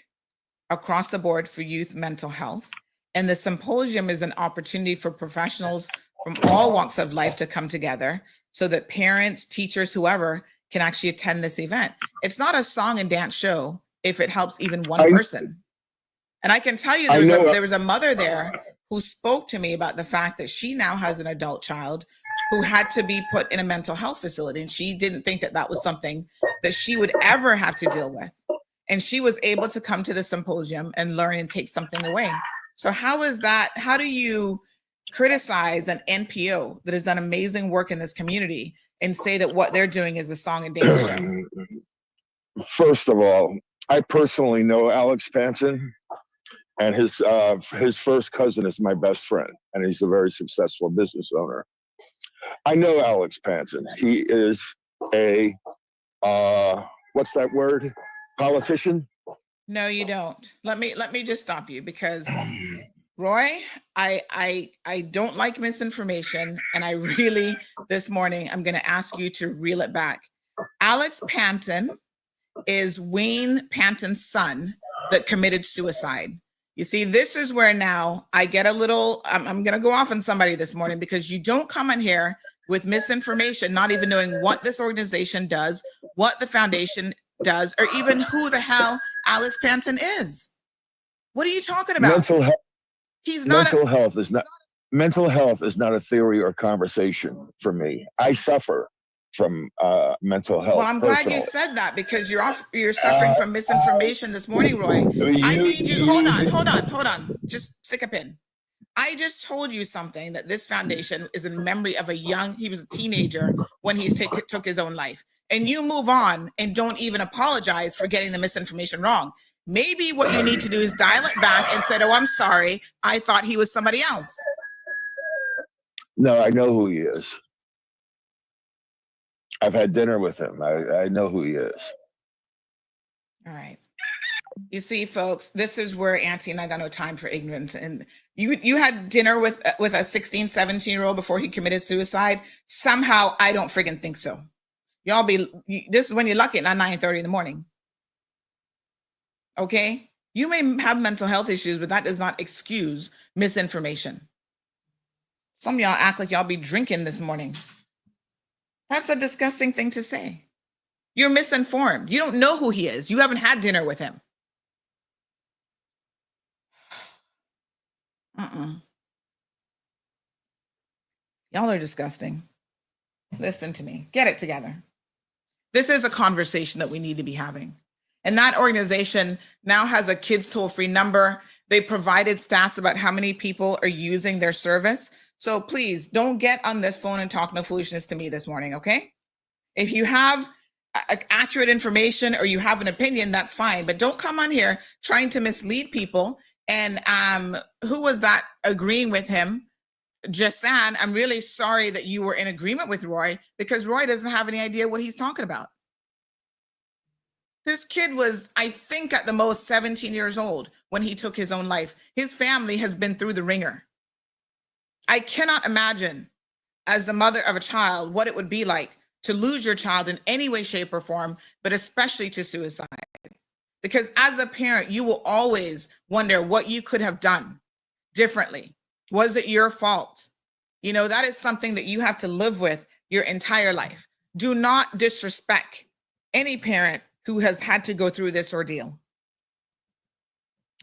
across the board for youth mental health. And the symposium is an opportunity for professionals from all walks of life to come together so that parents, teachers, whoever can actually attend this event. It's not a song and dance show if it helps even one person. And I can tell you there was a mother there who spoke to me about the fact that she now has an adult child who had to be put in a mental health facility. And she didn't think that that was something that she would ever have to deal with. And she was able to come to the symposium and learn and take something away. So how is that? How do you criticize an NPO that has done amazing work in this community and say that what they're doing is a song and dance show? First of all, I personally know Alex Panton, and his first cousin is my best friend, and he's a very successful business owner. I know Alex Panton. He is a what's that word? Politician? No, you don't. Let me just stop you because Roy, I don't like misinformation, and I really this morning I'm going to ask you to reel it back. Alex Panton is Wayne Panton's son that committed suicide. You see, this is where now I get a little, I'm going to go off on somebody this morning because you don't come in here with misinformation, not even knowing what this organization does, what the foundation does, or even who the hell Alex Panton is. What are you talking about? Mental health is not a theory or conversation for me. I suffer from mental health. Well, I'm glad you said that because you're suffering from misinformation this morning, Roy. I need you. Hold on. Just stick a pin. I just told you something that this foundation is in memory of he was a teenager when he took his own life. And you move on and don't even apologize for getting the misinformation wrong. Maybe what you need to do is dial it back and say, oh, I'm sorry. I thought he was somebody else. No, I know who he is. I've had dinner with him. I know who he is. All right. You see, folks, this is where Auntie and I got no time for ignorance. And you had dinner with a 16, 17-year-old before he committed suicide. Somehow, I don't friggin' think so. This is when you're lucky at 9:30 in the morning. Okay? You may have mental health issues, but that does not excuse misinformation. Some of y'all act like y'all be drinking this morning. That's a disgusting thing to say. You're misinformed. You don't know who he is. You haven't had dinner with him. Y'all are disgusting. Listen to me. Get it together. This is a conversation that we need to be having. And that organization now has a kids toll-free number. They provided stats about how many people are using their service. So please don't get on this phone and talk no foolishness to me this morning, okay? If you have accurate information or you have an opinion, that's fine. But don't come on here trying to mislead people. And who was that agreeing with him? Jasan, I'm really sorry that you were in agreement with Roy, because Roy doesn't have any idea what he's talking about. This kid was, I think, at the most 17 years old when he took his own life. His family has been through the ringer. I cannot imagine, as the mother of a child, what it would be like to lose your child in any way, shape, or form, but especially to suicide. Because as a parent, you will always wonder what you could have done differently. Was it your fault? You know, that is something that you have to live with your entire life. Do not disrespect any parent who has had to go through this ordeal.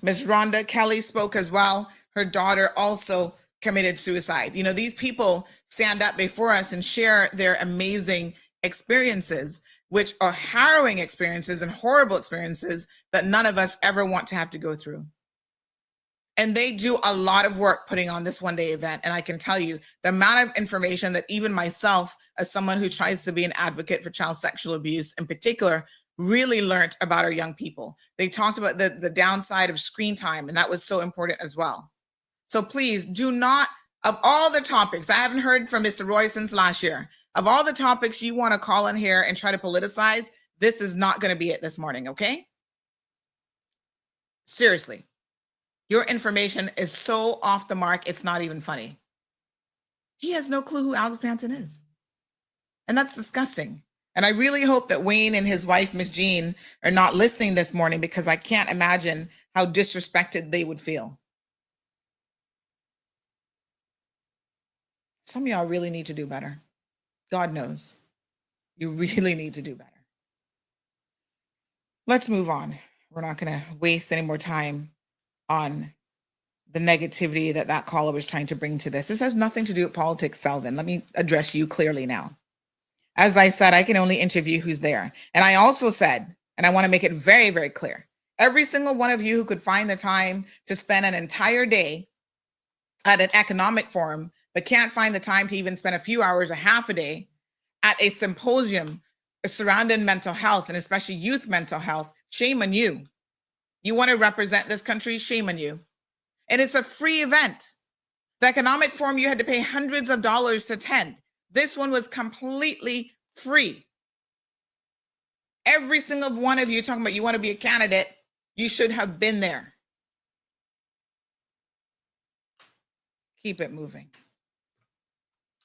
Ms. Rhonda Kelly spoke as well. Her daughter also committed suicide. You know, these people stand up before us and share their amazing experiences, which are harrowing experiences and horrible experiences that none of us ever want to have to go through. And they do a lot of work putting on this one-day event. And I can tell you the amount of information that even myself, as someone who tries to be an advocate for child sexual abuse in particular, really learned about our young people. They talked about the downside of screen time, and that was so important as well. So please do not, of all the topics, I haven't heard from Mr. Roy since last year, of all the topics you want to call in here and try to politicize, this is not going to be it this morning, okay? Seriously. Your information is so off the mark, it's not even funny. He has no clue who Alex Panton is. And that's disgusting. And I really hope that Wayne and his wife, Miss Jean, are not listening this morning, because I can't imagine how disrespected they would feel. Some of y'all really need to do better. God knows. You really need to do better. Let's move on. We're not going to waste any more time on the negativity that caller was trying to bring to this. This has nothing to do with politics, Selvin. Let me address you clearly now. As I said, I can only interview who's there. And I also said, and I want to make it very, very clear, every single one of you who could find the time to spend an entire day at an economic forum, but can't find the time to even spend a few hours, a half a day, at a symposium surrounding mental health, and especially youth mental health, shame on you. You want to represent this country? Shame on you. And it's a free event. The economic forum, you had to pay hundreds of dollars to attend. This one was completely free. Every single one of you talking about you want to be a candidate, you should have been there. Keep it moving.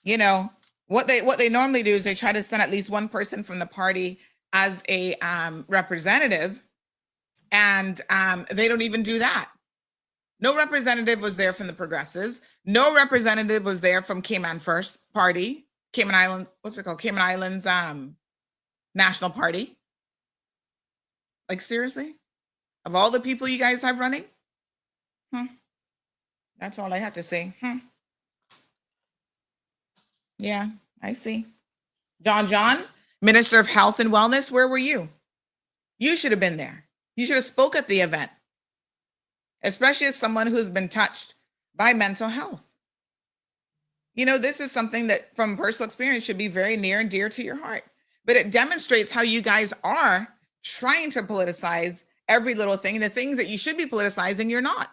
You know, what they normally do is they try to send at least one person from the party as a representative, and they don't even do that. No representative was there from the Progressives. No representative was there from Cayman First Party, Cayman Islands, what's it called? Cayman Islands National Party. Like, seriously? Of all the people you guys have running? That's all I have to say. Yeah, I see. John, Minister of Health and Wellness, where were you? You should have been there. You should have spoke at the event, especially as someone who's been touched by mental health. You know, this is something that from personal experience should be very near and dear to your heart, but it demonstrates how you guys are trying to politicize every little thing. The things that you should be politicizing, you're not.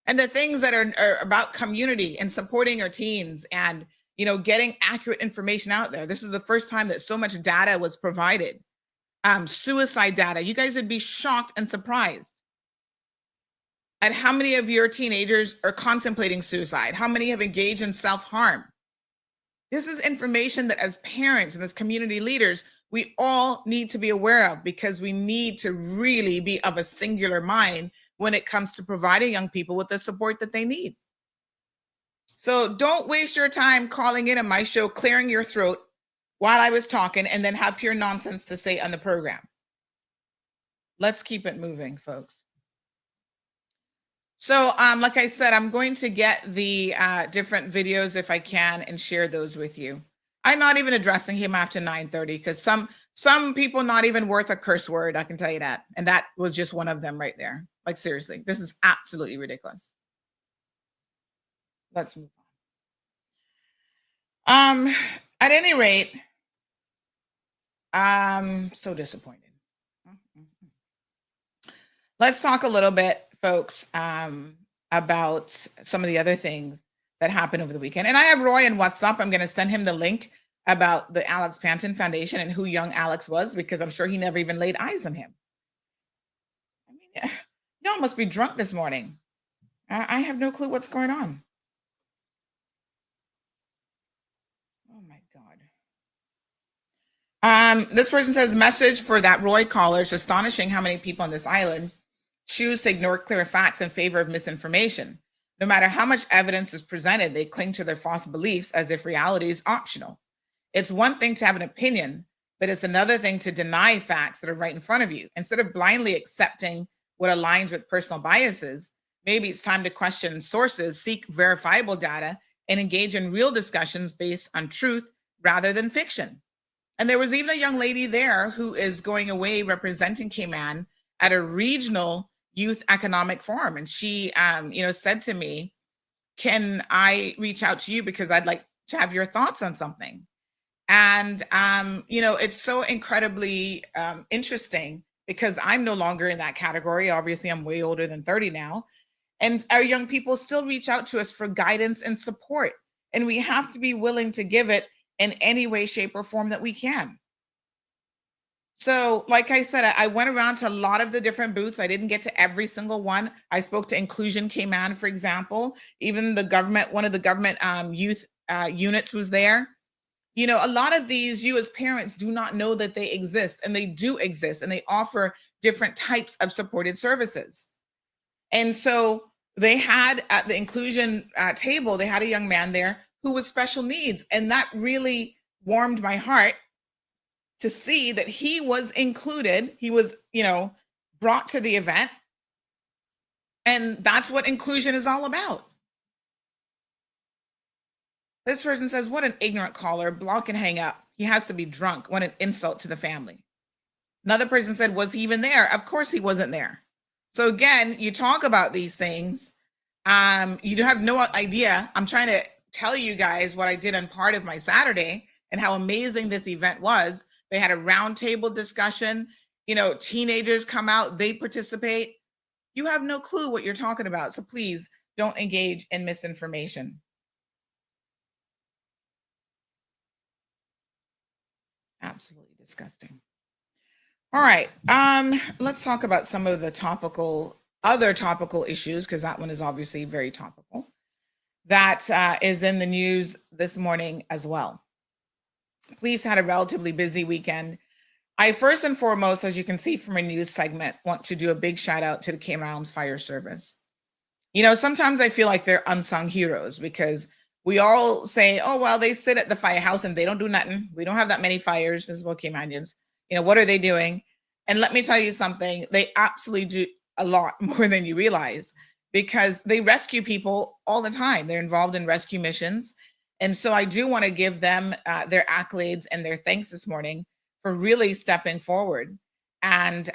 And the things that are about community and supporting our teens and, getting accurate information out there. This is the first time that so much data was provided. Suicide data. You guys would be shocked and surprised at how many of your teenagers are contemplating suicide, how many have engaged in self-harm. This is information that as parents and as community leaders, we all need to be aware of, because we need to really be of a singular mind when it comes to providing young people with the support that they need. So don't waste your time calling in on my show, clearing your throat while I was talking, and then have pure nonsense to say on the program. Let's keep it moving, folks. So like I said, I'm going to get the different videos if I can and share those with you. I'm not even addressing him after 9:30 because some people not even worth a curse word, I can tell you that. And that was just one of them right there. Like, seriously, this is absolutely ridiculous. Let's move on. At any rate, I'm so disappointed. Let's talk a little bit, folks, about some of the other things that happened over the weekend. And I have Roy in WhatsApp. I'm going to send him the link about the Alex Panton Foundation and who young Alex was, because I'm sure he never even laid eyes on him. I mean, y'all must be drunk this morning. I have no clue what's going on. Oh my God. This person says, message for that Roy caller. It's astonishing how many people on this island choose to ignore clear facts in favor of misinformation. No matter how much evidence is presented, they cling to their false beliefs as if reality is optional. It's one thing to have an opinion, but it's another thing to deny facts that are right in front of you. Instead of blindly accepting what aligns with personal biases, maybe it's time to question sources, seek verifiable data, and engage in real discussions based on truth rather than fiction. And there was even a young lady there who is going away representing Cayman at a regional youth economic forum. And she, said to me, can I reach out to you because I'd like to have your thoughts on something? And, it's so incredibly interesting because I'm no longer in that category. Obviously, I'm way older than 30 now. And our young people still reach out to us for guidance and support. And we have to be willing to give it in any way, shape, or form that we can. So, like I said, I went around to a lot of the different booths. I didn't get to every single one. I spoke to Inclusion Cayman, for example. Even the government, one of the government youth units was there. A lot of these, you as parents do not know that they exist, and they do exist, and they offer different types of supported services. And so they had at the inclusion table, they had a young man there who was special needs. And that really warmed my heart to see that he was included. He was, brought to the event. And that's what inclusion is all about. This person says, what an ignorant caller, block and hang up. He has to be drunk. What an insult to the family. Another person said, was he even there? Of course he wasn't there. So again, you talk about these things. You have no idea. I'm trying to tell you guys what I did on part of my Saturday and how amazing this event was. They had a roundtable discussion. Teenagers come out, they participate. You have no clue what you're talking about. So please don't engage in misinformation. Absolutely disgusting. All right. Let's talk about some of the other topical issues, because that one is obviously very topical. That is in the news this morning as well. Police had a relatively busy weekend. I first and foremost, as you can see from a news segment, want to do a big shout out to the Cayman Islands Fire Service. Sometimes I feel like they're unsung heroes because we all say, oh, well, they sit at the firehouse and they don't do nothing. We don't have that many fires as well, Caymanians. What are they doing? And let me tell you something, they absolutely do a lot more than you realize because they rescue people all the time. They're involved in rescue missions. And so I do want to give them their accolades and their thanks this morning for really stepping forward and,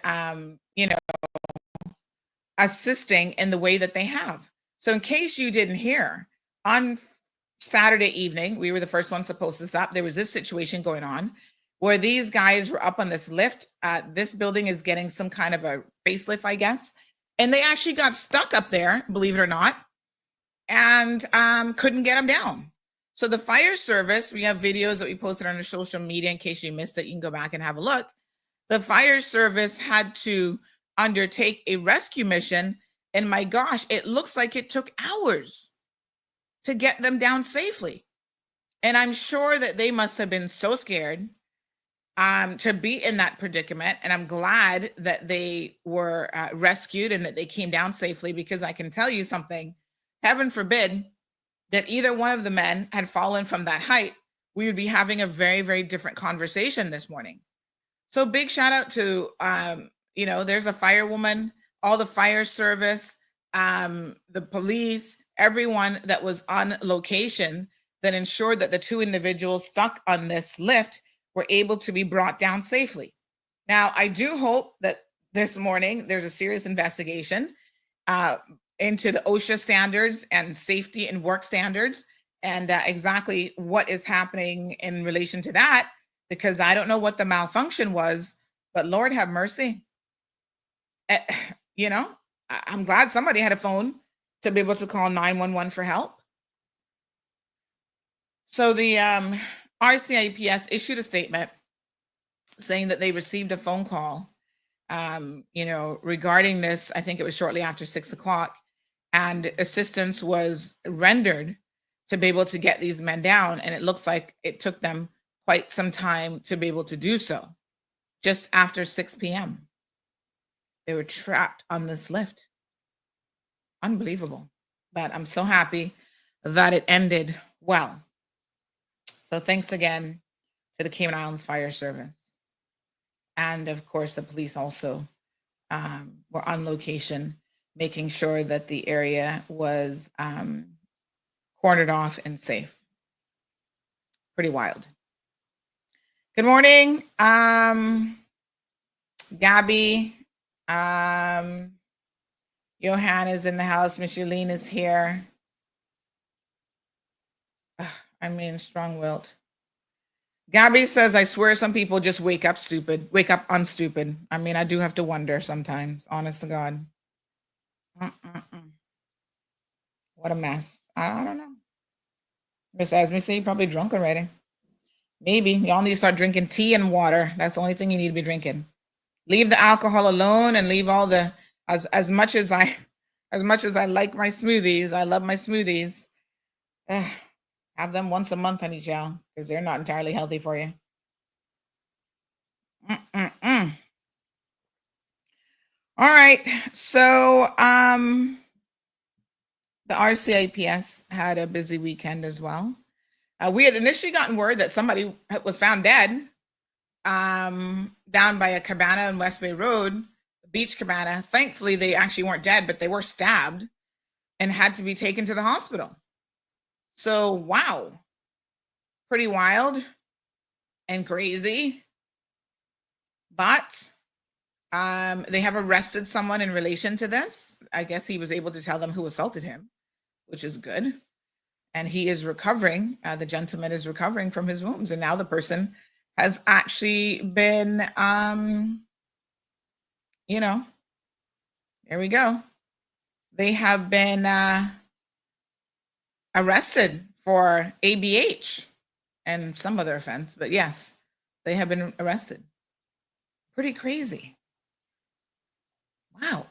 assisting in the way that they have. So in case you didn't hear, on Saturday evening, we were the first ones to post this up. There was this situation going on where these guys were up on this lift. This building is getting some kind of a facelift, I guess. And they actually got stuck up there, believe it or not, and couldn't get them down. So the fire service, we have videos that we posted on our social media. In case you missed it, you can go back and have a look. The fire service had to undertake a rescue mission. And my gosh, it looks like it took hours to get them down safely. And I'm sure that they must have been so scared to be in that predicament. And I'm glad that they were rescued and that they came down safely, because I can tell you something, heaven forbid that either one of the men had fallen from that height, we would be having a very, very different conversation this morning. So big shout out to, there's a firewoman, all the fire service, the police, everyone that was on location that ensured that the two individuals stuck on this lift were able to be brought down safely. Now, I do hope that this morning there's a serious investigation into the OSHA standards and safety and work standards, and exactly what is happening in relation to that, because I don't know what the malfunction was, but Lord have mercy. I'm glad somebody had a phone to be able to call 911 for help. So the RCIPS issued a statement saying that they received a phone call, regarding this. I think it was shortly after 6 o'clock, and assistance was rendered to be able to get these men down. And it looks like it took them quite some time to be able to do so. Just after 6 p.m., they were trapped on this lift. Unbelievable. But I'm so happy that it ended well. So thanks again to the Cayman Islands Fire Service. And of course, the police also were on location, making sure that the area was cornered off and safe. Pretty wild. Good morning, Gabby. Johan is in the house. Miss Yolene is here. Strong-willed. Gabby says, I swear some people just wake up unstupid. I do have to wonder sometimes, honest to God. What a mess. I don't know. Miss Esme say, probably drunk already. Maybe. Y'all need to start drinking tea and water. That's the only thing you need to be drinking. Leave the alcohol alone and leave all the, as much as I like my smoothies, I love my smoothies. Have them once a month, honey child, because they're not entirely healthy for you. All right. So the RCIPS had a busy weekend as well. We had initially gotten word that somebody was found dead down by a cabana on West Bay Road, beach cabana. Thankfully, they actually weren't dead, but they were stabbed and had to be taken to the hospital. So, wow, pretty wild and crazy. But they have arrested someone in relation to this. I guess he was able to tell them who assaulted him, which is good. And he is recovering. The gentleman is recovering from his wounds. And now the person has actually been, there we go. They have been arrested for ABH and some other offense. But yes, they have been arrested. Pretty crazy. Wow.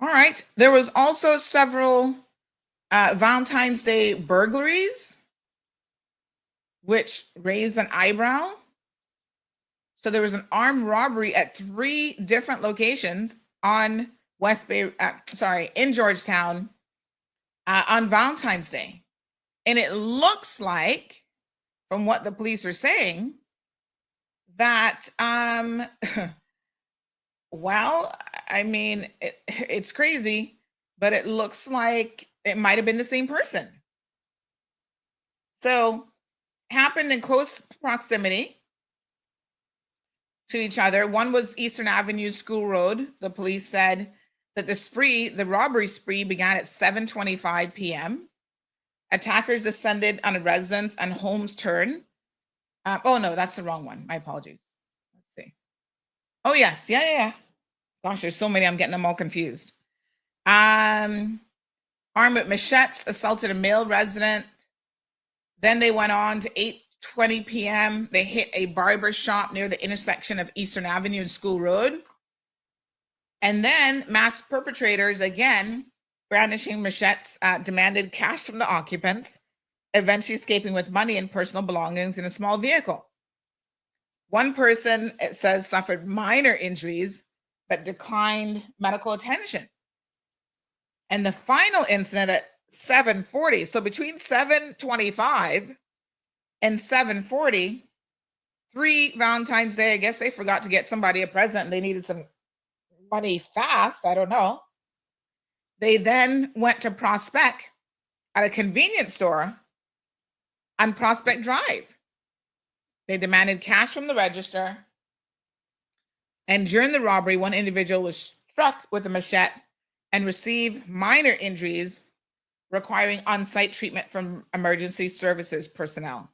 All right. There was also several Valentine's Day burglaries, which raised an eyebrow. So there was an armed robbery at 3 different locations on in Georgetown on Valentine's Day. And it looks like, from what the police are saying, that, it's crazy, but it looks like it might have been the same person. So, happened in close proximity to each other. One was Eastern Avenue, School Road. The police said that the robbery spree began at 7:25 p.m. Attackers descended on a residence on Holmes Turn Oh no, that's the wrong one. My apologies. Let's see. Oh yes, yeah. Gosh, there's so many. I'm getting them all confused. Armed with machetes, assaulted a male resident. Then they went on to 8:20 p.m. They hit a barber shop near the intersection of Eastern Avenue and School Road. And then masked perpetrators, again, brandishing machetes, demanded cash from the occupants, eventually escaping with money and personal belongings in a small vehicle. One person, it says, suffered minor injuries but declined medical attention. And the final incident at 7:40, so between 7:25 and 7:40, 3 Valentine's Day, I guess they forgot to get somebody a present and they needed some money fast. I don't know. They then went to Prospect at a convenience store on Prospect Drive. They demanded cash from the register. And during the robbery, one individual was struck with a machete and received minor injuries requiring on-site treatment from emergency services personnel.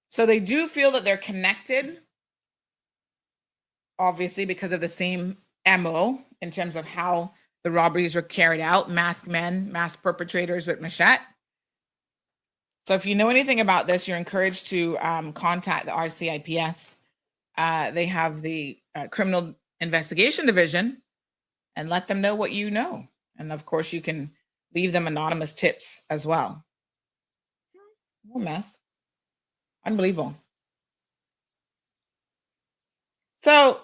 So they do feel that they're connected, obviously because of the same MO in terms of how the robberies were carried out, masked men, masked perpetrators with machete. So if you know anything about this, you're encouraged to contact the RCIPS. They have the Criminal Investigation Division and let them know what you know. And of course, you can leave them anonymous tips as well. What a mess. Unbelievable. So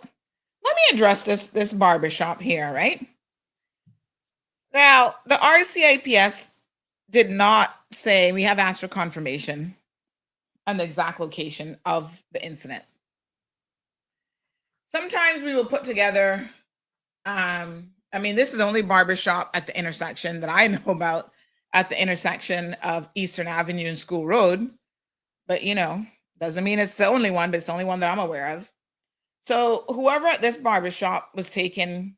let me address this barbershop here, right? Now, the RCIPS did not say, we have asked for confirmation on the exact location of the incident. Sometimes we will put together, this is the only barbershop at the intersection that I know about at the intersection of Eastern Avenue and School Road. But, doesn't mean it's the only one, but it's the only one that I'm aware of. So whoever at this barbershop was taking,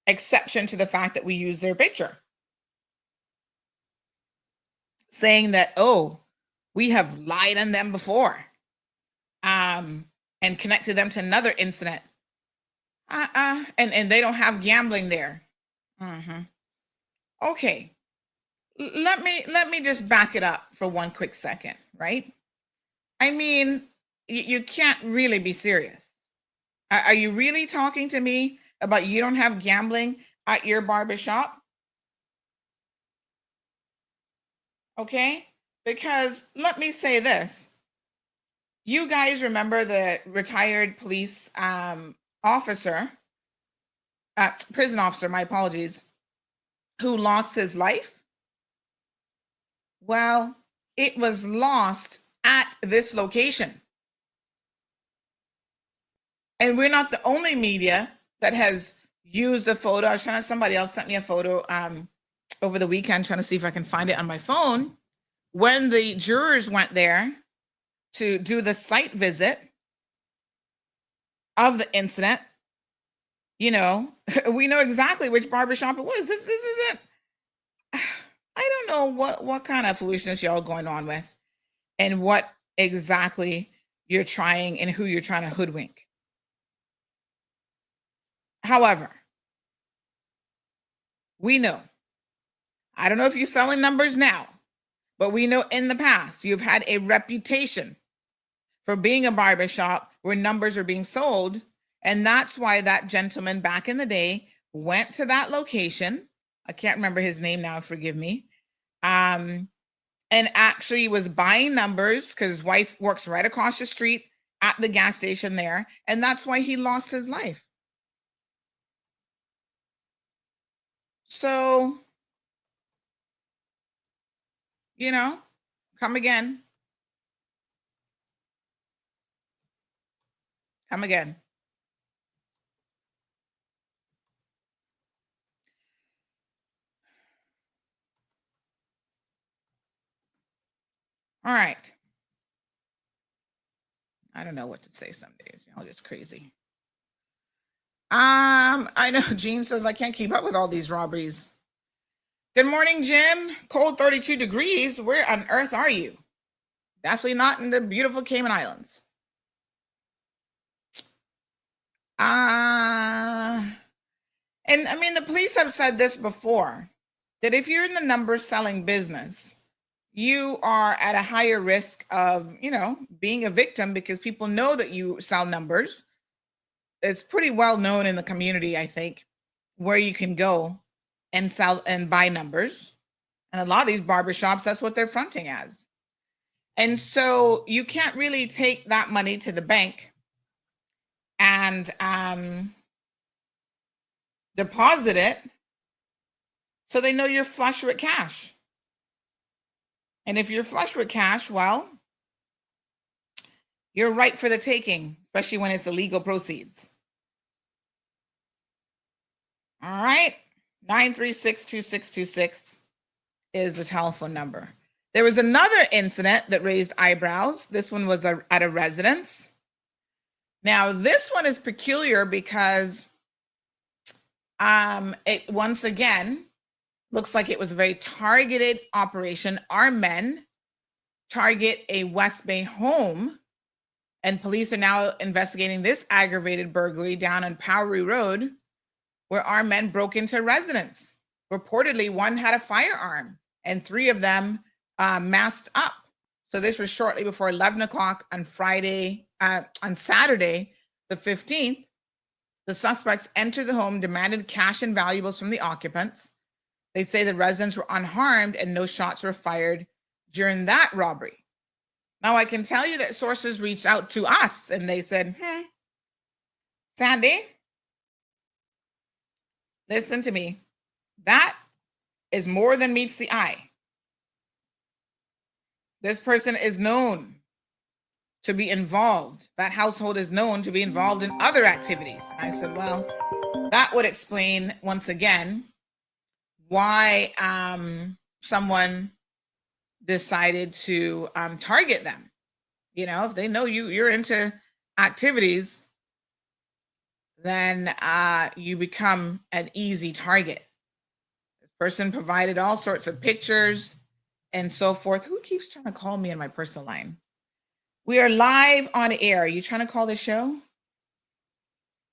exception to the fact that we use their picture, saying that, oh, we have lied on them before, and connected them to another incident. And they don't have gambling there. Okay. Let me just back it up for one quick second, right? I mean, you can't really be serious. Are you really talking to me about you don't have gambling at your barbershop? Okay? Because let me say this. You guys remember the retired police officer, prison officer, my apologies, who lost his life? Well, it was lost at this location. And we're not the only media that has used a photo. Somebody else sent me a photo over the weekend, trying to see if I can find it on my phone. When the jurors went there to do the site visit of the incident, we know exactly which barbershop it was. This isn't, I don't know what kind of foolishness y'all going on with and what exactly you're trying and who you're trying to hoodwink. However, we know, I don't know if you're selling numbers now, but we know in the past you've had a reputation for being a barbershop where numbers are being sold. And that's why that gentleman back in the day went to that location. I can't remember his name now, forgive me. And actually was buying numbers because his wife works right across the street at the gas station there. And that's why he lost his life. So, come again. Come again. All right. I don't know what to say some days. Y'all just crazy. I know Jean says I can't keep up with all these robberies. Good morning, Jim. Cold 32 degrees. Where on earth are you? Definitely not in the beautiful Cayman Islands. And I mean, the police have said this before, that if you're in the number selling business, you are at a higher risk of, being a victim because people know that you sell numbers. It's pretty well known in the community, I think, where you can go and sell and buy numbers. And a lot of these barbershops, that's what they're fronting as. And so you can't really take that money to the bank and deposit it so they know you're flush with cash. And if you're flush with cash, well, you're right for the taking, especially when it's illegal proceeds. All right, 936-2626 is the telephone number. There was another incident that raised eyebrows. This one was at a residence. Now, this one is peculiar because it once again looks like it was a very targeted operation. Armed men target a West Bay home, and police are now investigating this aggravated burglary down on Powery Road, where armed men broke into a residence. Reportedly, one had a firearm, and 3 of them masked up. So this was shortly before 11 o'clock on Saturday, the 15th. The suspects entered the home, demanded cash and valuables from the occupants. They say the residents were unharmed and no shots were fired during that robbery. Now, I can tell you that sources reached out to us and they said, Sandy, listen to me. That is more than meets the eye. This person is known to be involved. That household is known to be involved in other activities. I said, well, that would explain once again why someone decided to target them. If they know you're into activities, then you become an easy target. This person provided all sorts of pictures and so forth. Who keeps trying to call me on my personal line? We are live on air. Are you trying to call the show?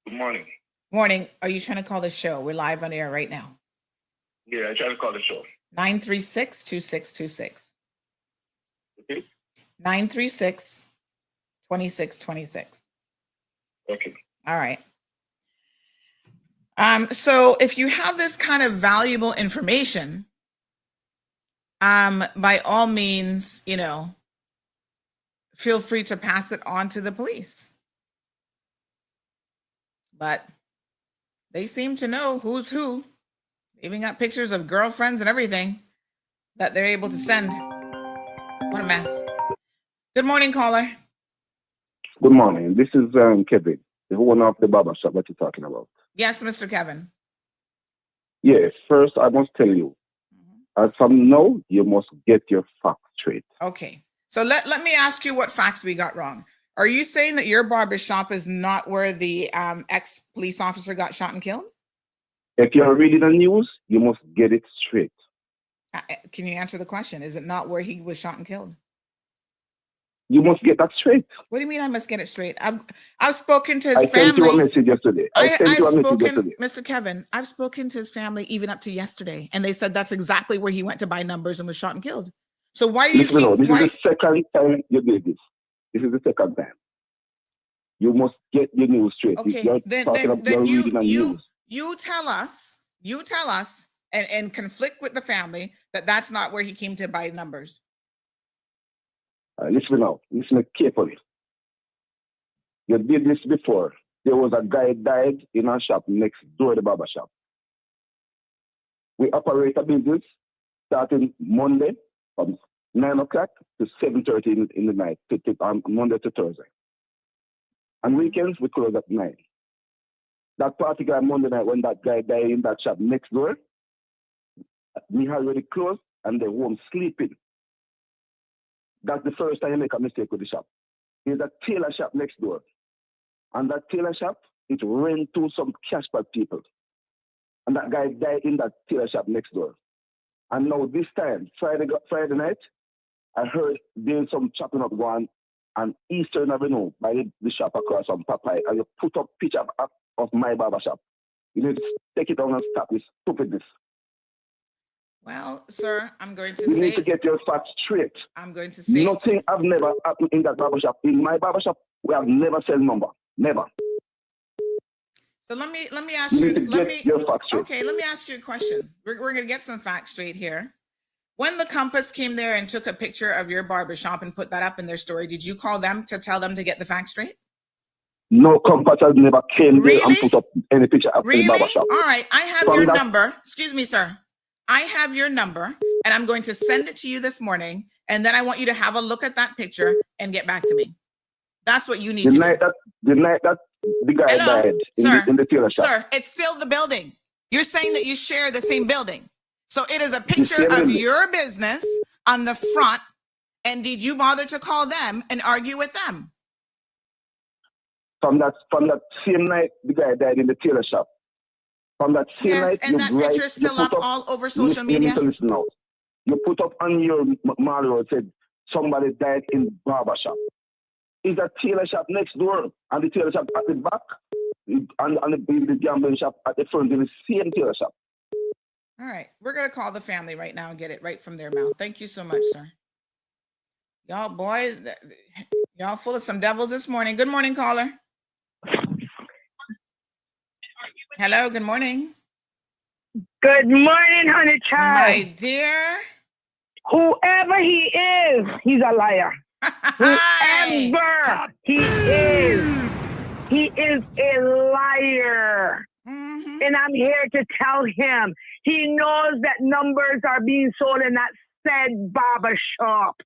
Good morning. Morning. Are you trying to call the show? We're live on air right now. Yeah, I tried to call the show. 936-2626. Okay. 936-2626. Okay. All right. So if you have this kind of valuable information, by all means, feel free to pass it on to the police. But they seem to know who's who. They even got pictures of girlfriends and everything that they're able to send. What a mess. Good morning, caller. Good morning. This is Kevin, the owner of the barber shop that you're talking about. Yes, Mr. Kevin. Yes, first I must tell you, as from now, you must get your facts straight. Okay. So let me ask you what facts we got wrong. Are you saying that your barber shop is not where the ex-police officer got shot and killed? If you're reading the news, you must get it straight. Can you answer the question? Is it not where he was shot and killed? You must get that straight. What do you mean I must get it straight? I've spoken to his family. I sent you a message yesterday. Mr. Kevin, I've spoken to his family even up to yesterday, and they said that's exactly where he went to buy numbers and was shot and killed. So why are you This is the second time you did this. This is the second time. You must get your news straight. Okay, then you tell us and conflict with the family that that's not where he came to buy numbers. Listen carefully. You did this before. There was a guy died in our shop next door to the barber shop. We operate a business starting Monday from 9 o'clock to 7:30 in the night, on Monday to Thursday. On weekends, we close at 9. That particular Monday night when that guy died in that shop next door, we had already closed and they're home sleeping. That's the first time you make a mistake with the shop. There's a tailor shop next door. And that tailor shop, it rent to some cash bag people. And that guy died in that tailor shop next door. And now this time, Friday night, I heard there's some chopping up going on Eastern Avenue by the shop across from Popeye, and you put up picture of my barber shop. You need to take it down and stop this stupidness. Well, sir, I'm going to You say... need to get your facts straight. I'm going to say... Nothing have never happened in that barber shop. In my barber shop, we have never sell number. Never. So let me ask you... your facts straight. Okay, let me ask you a question. We're going to get some facts straight here. When the Compass came there and took a picture of your barbershop and put that up in their story, did you call them to tell them to get the facts straight? No Compass has never came there and put up any picture of the barbershop. All right, I have your number. Excuse me, sir. I have your number, and I'm going to send it to you this morning, and then I want you to have a look at that picture and get back to me. That's what you need to do. The night that the guy died in the tailor shop. Sir, it's still the building. You're saying that you share the same building. So it is a picture of your business on the front, and did you bother to call them and argue with them? From that same night, the guy died in the tailor shop. From that same night, and that picture is still up all over social media. Listen now. You put up on your Mario said somebody died in barber shop. Is a tailor shop next door, and the tailor shop at the back, and the gambling shop at the front in the same tailor shop. All right, we're gonna call the family right now and get it right from their mouth. Thank you so much, sir. Y'all boys, y'all full of some devils this morning. Good morning, caller. Hello, good morning. Good morning, honey child. My dear. Whoever he is, he's a liar. Whoever he is a liar. Mm-hmm. And I'm here to tell him he knows that numbers are being sold in that said barber shop.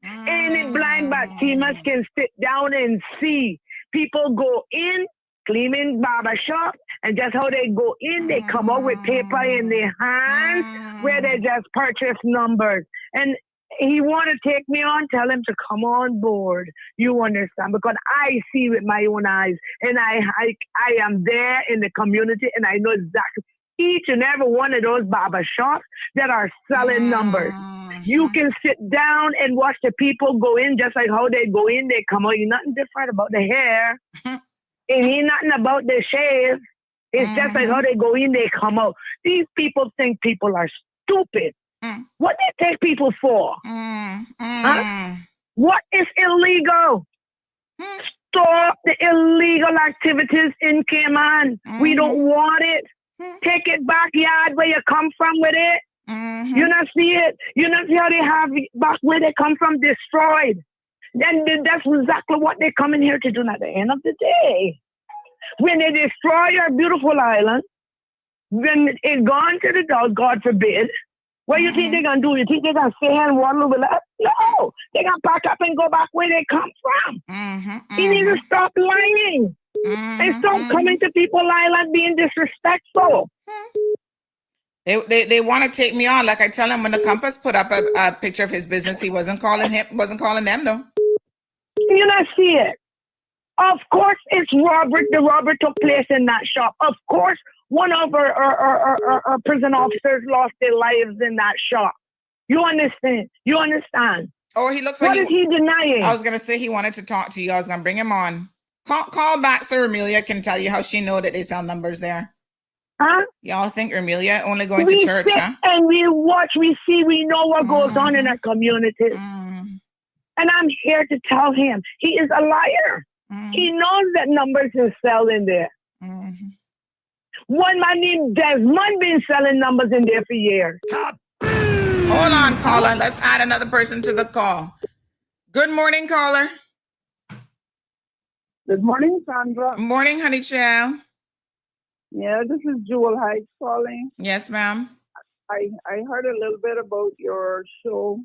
Any blind Batimas can sit down and see people go in, cleaning barber shop, and just how they go in, they come out with paper in their hands where they just purchase numbers. And he want to take me on, tell him to come on board. You understand? Because I see with my own eyes, and I am there in the community, and I know exactly each and every one of those barber shops that are selling numbers. You can sit down and watch the people go in just like how they go in, they come out. You're nothing different about the hair. And ain't nothing about the shave. It's just like how they go in, they come out. These people think people are stupid. What they take people for? Huh? What is illegal? Stop the illegal activities in Cayman. We don't want it. Take it backyard where you come from with it. You not see it. You not see how they have back where they come from destroyed. Then that's exactly what they're coming here to do at the end of the day. When they destroy your beautiful island, when it gone to the dog, God forbid, what you think they're going to do? You think they're going to stay here and waddle with us? No. They're going to pack up and go back where they come from. You need to stop lying. And stop coming to people's island being disrespectful. They want to take me on. Like I tell him when the Compass put up a picture of his business, he wasn't calling them though. You not see it. Of course it's robbery. The robbery took place in that shop. Of course one of our prison officers lost their lives in that shop. You understand? You understand? Oh, he looks like what is he denying? I was gonna say he wanted to talk to you. I was gonna bring him on. Call back so Amelia can tell you how she know that they sell numbers there. Huh? Y'all think Amelia only going to church, sit huh? And we watch, we see, we know what goes on in our community. And I'm here to tell him he is a liar. He knows that numbers is selling there. One man named Desmond been selling numbers in there for years. Hold on, caller. Let's add another person to the call. Good morning, caller. Good morning, Sandra. Morning, honey child. Yeah, this is Jewel Heights calling. Yes, ma'am. I heard a little bit about your show.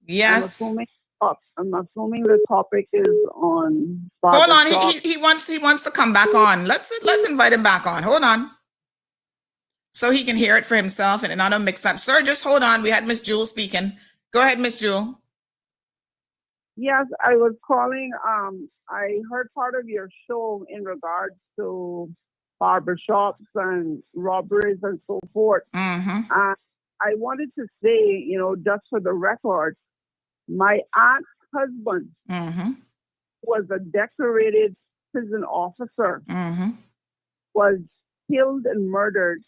Yes. I'm assuming the topic is on. Hold on, he wants to come back on. Let's invite him back on. Hold on, so he can hear it for himself and not a mix up. Sir, just hold on. We had Miss Jewel speaking. Go ahead, Miss Jewel. Yes, I was calling. I heard part of your show in regards to barbershops and robberies and so forth. I wanted to say, just for the record, My aunt's husband was a decorated prison officer, was killed and murdered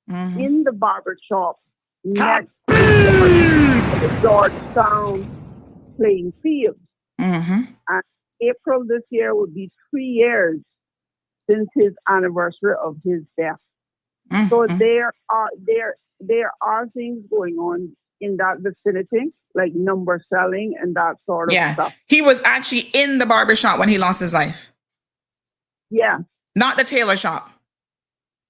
in the barber shop next to the Georgetown playing field. And April this year would be 3 years since his anniversary of his death. So there are things going on in that vicinity, like number selling and that sort of stuff. He was actually in the barber shop when he lost his life. Yeah. Not the tailor shop.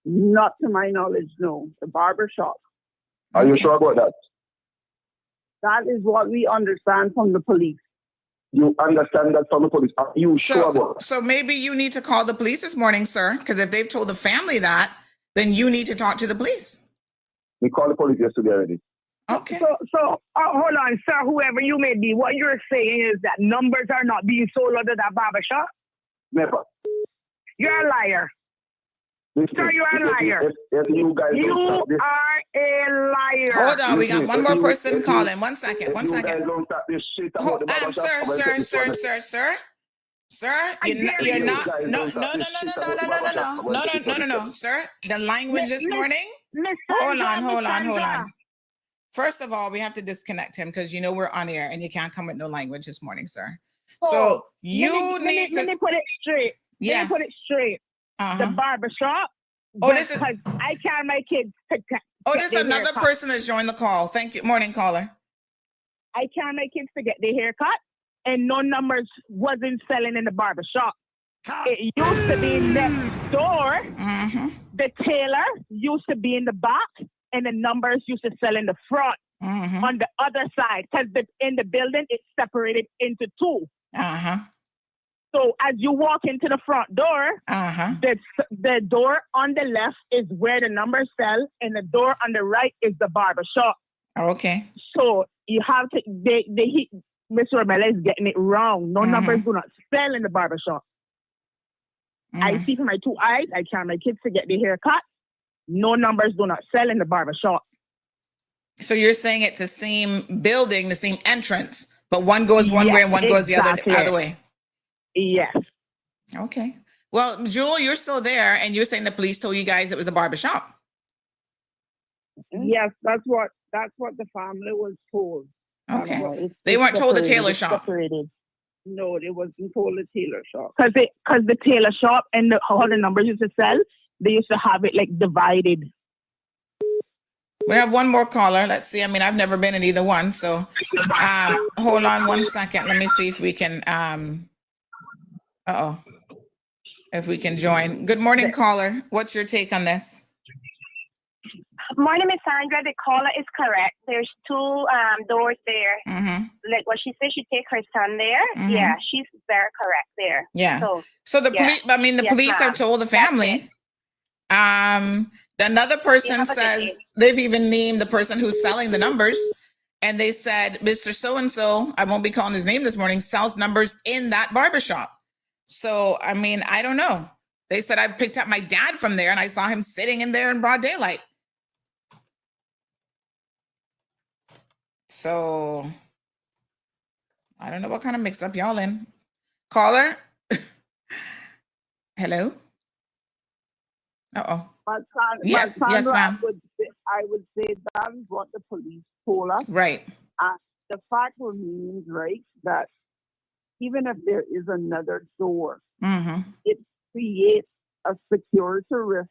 Not to my knowledge, no. The barber shop. Are you sure about that? That is what we understand from the police. You understand that from the police? Are you sure about that? So maybe you need to call the police this morning, sir, because if they've told the family that, then you need to talk to the police. We called the police yesterday already. Okay. So hold on, sir, whoever you may be, what you're saying is that numbers are not being sold under that barber shop? Never. You're a liar. Listen, sir, you're a liar. If you guys you are a liar. Hold on, we got one more person calling. 1 second, 1 You second. guys don't stop this shit about the barber shop, I'm gonna take this one. Sir, you're not. No, sir. The language this morning. Hold on. First of all, we have to disconnect him because we're on air and you can't come with no language this morning, sir. So you need to. Let me put it straight. Yes. Let me put it straight. The barbershop. This is. I carry my kids to. There's another person that's joined the call. Thank you. Morning caller. I carry my kids to get their hair cut, and no numbers wasn't selling in the barbershop. It used to be next door. The tailor used to be in the back, and the numbers used to sell in the front on the other side, because in the building it's separated into two. So as you walk into the front door, the door on the left is where the numbers sell, and the door on the right is the barber shop. Okay. So you have to, Mr. Romella is getting it wrong. No numbers do not sell in the barber shop. I see from my 2 eyes, I carry my kids to get their hair cut. No numbers do not sell in the barber shop. So you're saying it's the same building, the same entrance, but one goes one way and one goes the other way. Yes. Okay. Well, Jewel, you're still there, and you're saying the police told you guys it was a barber shop. Yes, that's what the family was told. Okay. They weren't told the tailor shop. Separated. No, they wasn't told the tailor shop. Because the tailor shop and all the numbers used to sell, they used to have it like divided. We have one more caller. Let's see. I mean, I've never been in either one. So hold on 1 second. Let me see if we can if we can join. Good morning, caller. What's your take on this? Morning, Miss Sandra. The caller is correct. There's two doors there. Like what she said, she take her son there. Yeah, she's very correct there. Yeah. So the police. I mean, the police have told the family. Another person says they've even named the person who's selling the numbers, and they said, Mr. So-and-so, I won't be calling his name this morning, sells numbers in that barbershop. So, I mean, I don't know. They said I picked up my dad from there and I saw him sitting in there in broad daylight. So, I don't know what kind of mix up y'all in. Caller? Hello? Yes, ma'am. I would say that is what the police told us. Right. The fact remains, right, that even if there is another door, it creates a security risk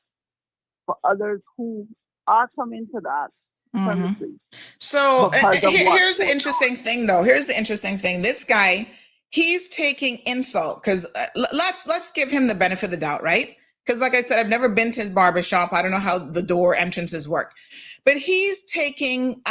for others who are coming to that premises. So here's the interesting thing, though. Here's the interesting thing. This guy, he's taking insult because let's give him the benefit of the doubt, right? Because like I said, I've never been to his barbershop. I don't know how the door entrances work. But he's taking,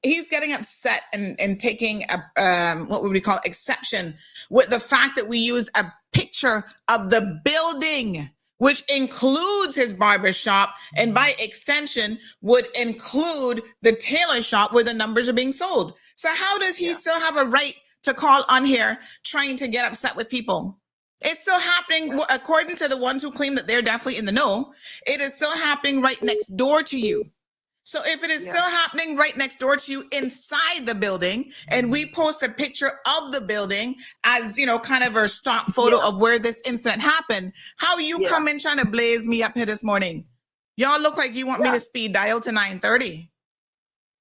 he's getting upset and taking what would we call exception with the fact that we use a picture of the building, which includes his barbershop, and by extension would include the tailor shop where the numbers are being sold. So how does he still have a right to call on here trying to get upset with people? It's still happening, according to the ones who claim that they're definitely in the know. It is still happening right next door to you. So if it is still happening right next door to you inside the building, and we post a picture of the building as, you know, kind of a stock photo of where this incident happened, how you come in trying to blaze me up here this morning? Y'all look like you want me to speed dial to 9:30.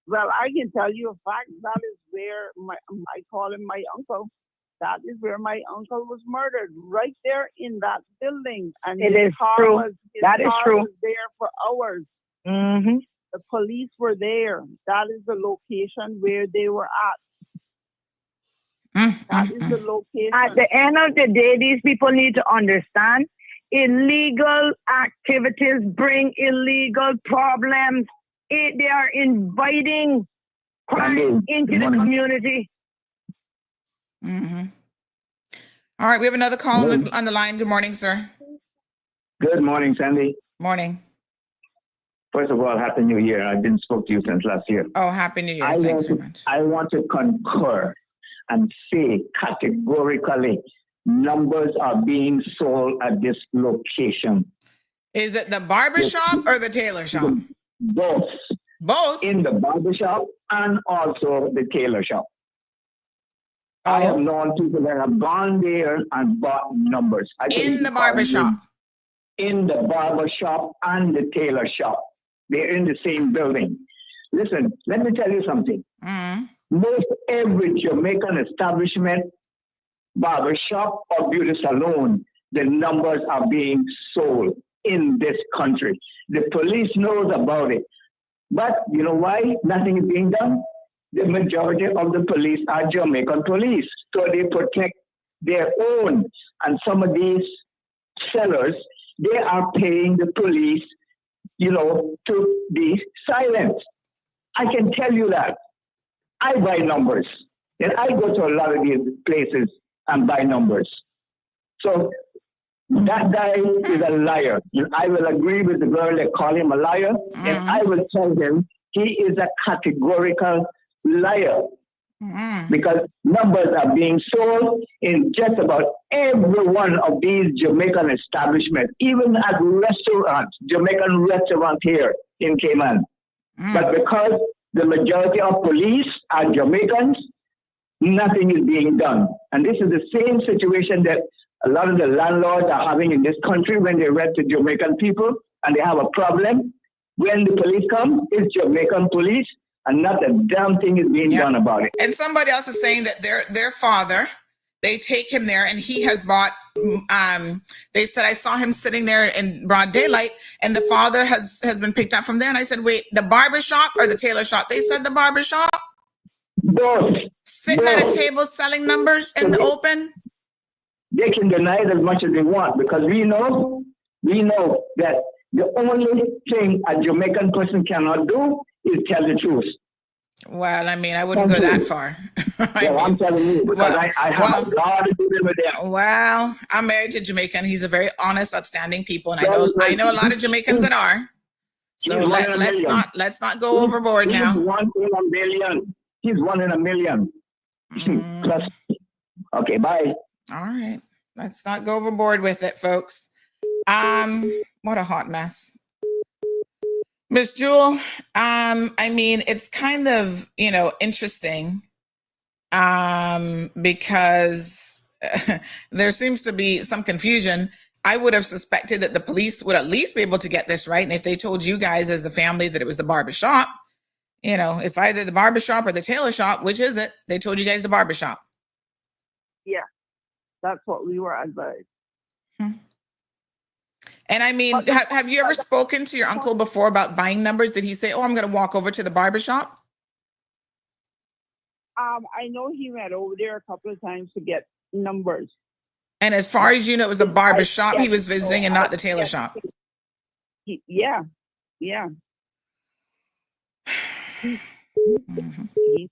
Well, I can tell you a fact. That is where I call him my uncle. That is where my uncle was murdered, right there in that building. And it is true. That is true. Was there for hours. Mm-hmm. The police were there. That is the location where they were at. That is the location. At the end of the day, these people need to understand illegal activities bring illegal problems. They are inviting crime into the community. Mm-hmm. All right, we have another call on the line. Good morning, sir. Good morning, Sandy. Morning. First of all, Happy New Year. I've been spoke to you since last year. Oh, Happy New Year. Thanks very much. I want to concur and say categorically, numbers are being sold at this location. Is it the barber shop or the tailor shop? Both. Both? In the barber shop and also the tailor shop. I have known people that have gone there and bought numbers. In the barber shop? In the barber shop and the tailor shop. They're in the same building. Listen, let me tell you something. Most every Jamaican establishment, barber shop or beauty salon, the numbers are being sold in this country. The police knows about it. But you know why nothing is being done? The majority of the police are Jamaican police. So they protect their own. And some of these sellers, they are paying the police, you know, to be silent. I can tell you that. I buy numbers. And I go to a lot of these places and buy numbers. So that guy is a liar. I will agree with the girl that call him a liar. And I will tell him he is a categorical liar. Because numbers are being sold in just about every one of these Jamaican establishments, even at restaurants, Jamaican restaurants here in Cayman. But because the majority of police are Jamaicans, nothing is being done. And this is the same situation that a lot of the landlords are having in this country when they rent to Jamaican people and they have a problem. When the police come, it's Jamaican police. And not a damn thing is being done about it. And somebody else is saying that their father, they take him there and he has bought, they said, I saw him sitting there in broad daylight and the father has been picked up from there. And I said, wait, the barber shop or the tailor shop? They said the barber shop? Both. Sitting at a table selling numbers in the open? They can deny it as much as they want because we know that the only thing a Jamaican person cannot do is tell the truth. Well, I mean, I wouldn't go that far. I'm telling you, because I have a lot of dealing with them. Well, I'm married to a Jamaican. He's a very honest, upstanding people, and I know a lot of Jamaicans that are. So let's not go overboard now. He's 1 in a million. He's 1 in a million. Plus, okay, bye. All right, let's not go overboard with it, folks. What a hot mess. Miss Jewel, I mean, it's kind of, interesting because there seems to be some confusion. I would have suspected that the police would at least be able to get this right. And if they told you guys as the family that it was the barbershop, it's either the barbershop or the tailor shop. Which is it? They told you guys the barbershop. Yeah, that's what we were advised. And I mean, have you ever spoken to your uncle before about buying numbers? Did he say, oh, I'm going to walk over to the barbershop? I know he went over there a couple of times to get numbers. And as far as you know, it was the barbershop he was visiting and not the tailor shop. Yeah. He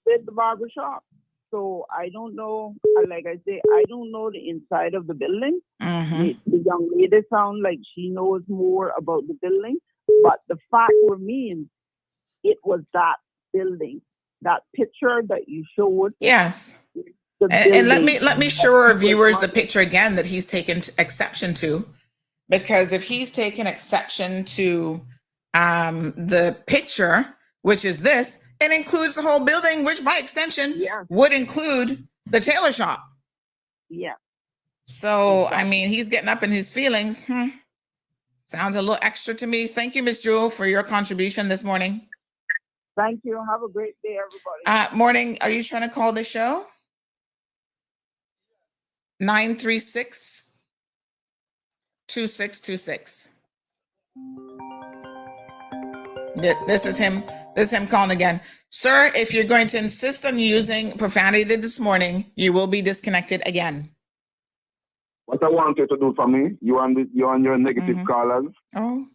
said the barbershop. So I don't know, like I say, I don't know the inside of the building. The young lady sounds like she knows more about the building, but the fact remains, it was that building, that picture that you showed. Yes. And let me show our viewers the picture again that he's taken exception to, because if he's taken exception to the picture, which is this, it includes the whole building, which by extension would include the tailor shop. Yeah. So, I mean, he's getting up in his feelings. Sounds a little extra to me. Thank you, Miss Jewel, for your contribution this morning. Thank you. Have a great day, everybody. Morning. Are you trying to call the show? 936-2626. This is him. This is him calling again. Sir, if you're going to insist on using profanity this morning, you will be disconnected again. What I want you to do for me, you on your negative callers. Oh.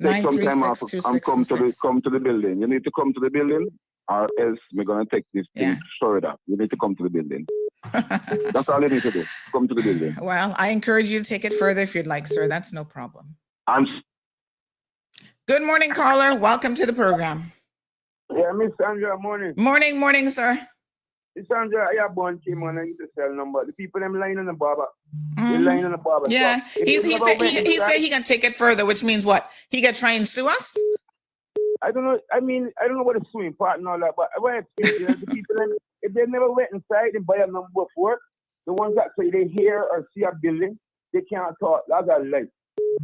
Take some time off and come to the building. You need to come to the building, or else we're gonna take this thing further. You need to come to the building. That's all you need to do. Come to the building. Well, I encourage you to take it further if you'd like, sir. That's no problem. Good morning, caller. Welcome to the program. Yeah, Miss Sandra, morning. Morning, sir. Miss Sandra, I have one team on the cell number. The people them lying on the barber. They're lying on the barber. Yeah, he said he can take it further, which means what? He can try and sue us? I don't know. I mean, I don't know what the suing part and all that, but I want to say, the people them, if they never went inside and buy a number before, the ones that say they hear or see a building, they can't talk. That's a lie.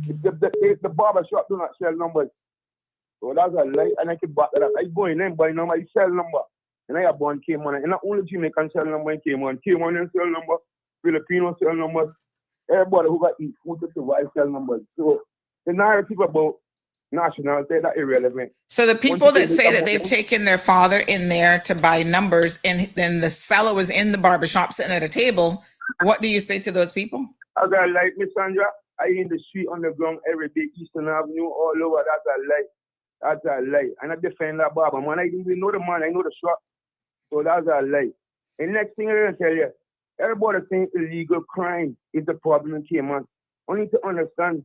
The barber shop do not sell numbers. So that's a lie, and I can back that up. I go in and buy number, I sell number. And I have one K1, and not only Jamaican sell number in K1 and sell number, Filipino sell numbers, everybody who got eat food to survive sell numbers. So the narrative about nationality, that irrelevant. So the people that say that they've taken their father in there to buy numbers, and then the seller was in the barbershop sitting at a table, what do you say to those people? I got like Miss Sandra, I in the street on the ground every day, Eastern Avenue, all over. That's a lie. That's a lie. And I defend that barber. Man, I didn't even know the man, I know the shop. So that's a lie. And next thing I'm going to tell you, everybody saying illegal crime is the problem in Cayman. I need to understand,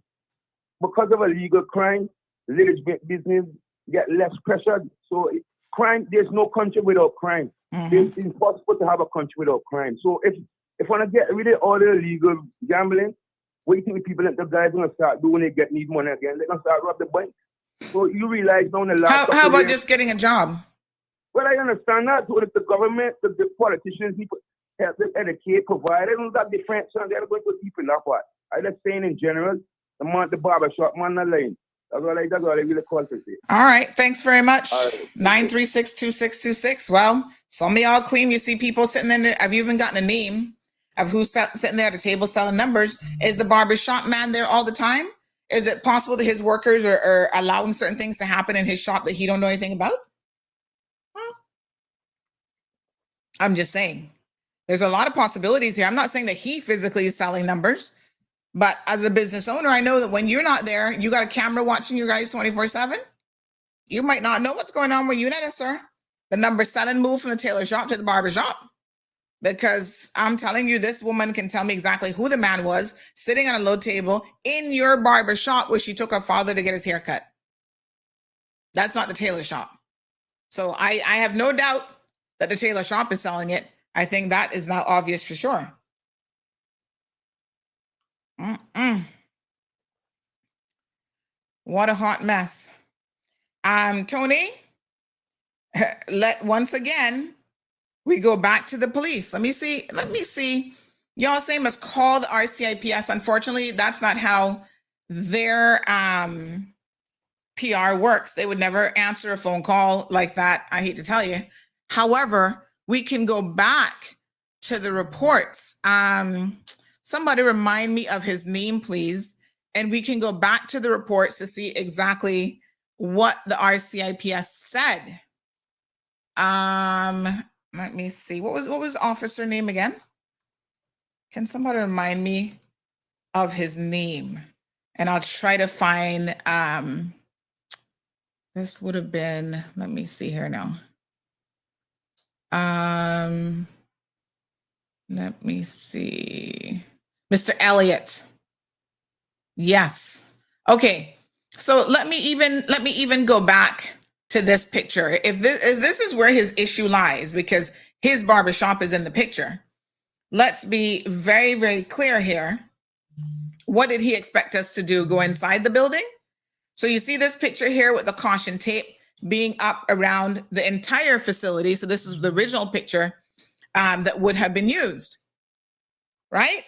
because of illegal crime, village business get less pressured. So crime, there's no country without crime. It's impossible to have a country without crime. So if I want to get rid of all the illegal gambling, what do you think the people, the guys going to start doing when they need money again? They're going to start rob the bank. So you realize down the last How about just getting a job? Well, I understand that. So if the government, the politicians, people have to educate, provide, they don't got different, so they're going to deep in that part. I'm just saying in general, the barbershop, man, not lying. That's what I really call to say. All right. Thanks very much. 936-2626. Well, some of y'all claim you see people sitting there. Have you even gotten a name of who's sitting there at the table selling numbers? Is the barbershop man there all the time? Is it possible that his workers are allowing certain things to happen in his shop that he don't know anything about? I'm just saying. There's a lot of possibilities here. I'm not saying that he physically is selling numbers, but as a business owner, I know that when you're not there, you got a camera watching you guys 24/7. You might not know what's going on where you're at, sir. The number selling move from the tailor shop to the barber shop. Because I'm telling you, this woman can tell me exactly who the man was sitting on a low table in your barber shop where she took her father to get his hair cut. That's not the tailor shop. So I have no doubt that the tailor shop is selling it. I think that is now obvious for sure. What a hot mess. Tony, once again, we go back to the police. Let me see. Y'all say must call the RCIPS. Unfortunately, that's not how their PR works. They would never answer a phone call like that. I hate to tell you. However, we can go back to the reports. Somebody remind me of his name, please. And we can go back to the reports to see exactly what the RCIPS said. Let me see. What was officer name again? Can somebody remind me of his name? And I'll try to find, this would have been, let me see here now. Let me see. Mr. Elliott. Yes. Okay. So let me even go back to this picture. If this is where his issue lies, because his barbershop is in the picture. Let's be very, very clear here. What did he expect us to do? Go inside the building? So you see this picture here with the caution tape. being up around the entire facility. So this is the original picture that would have been used, right?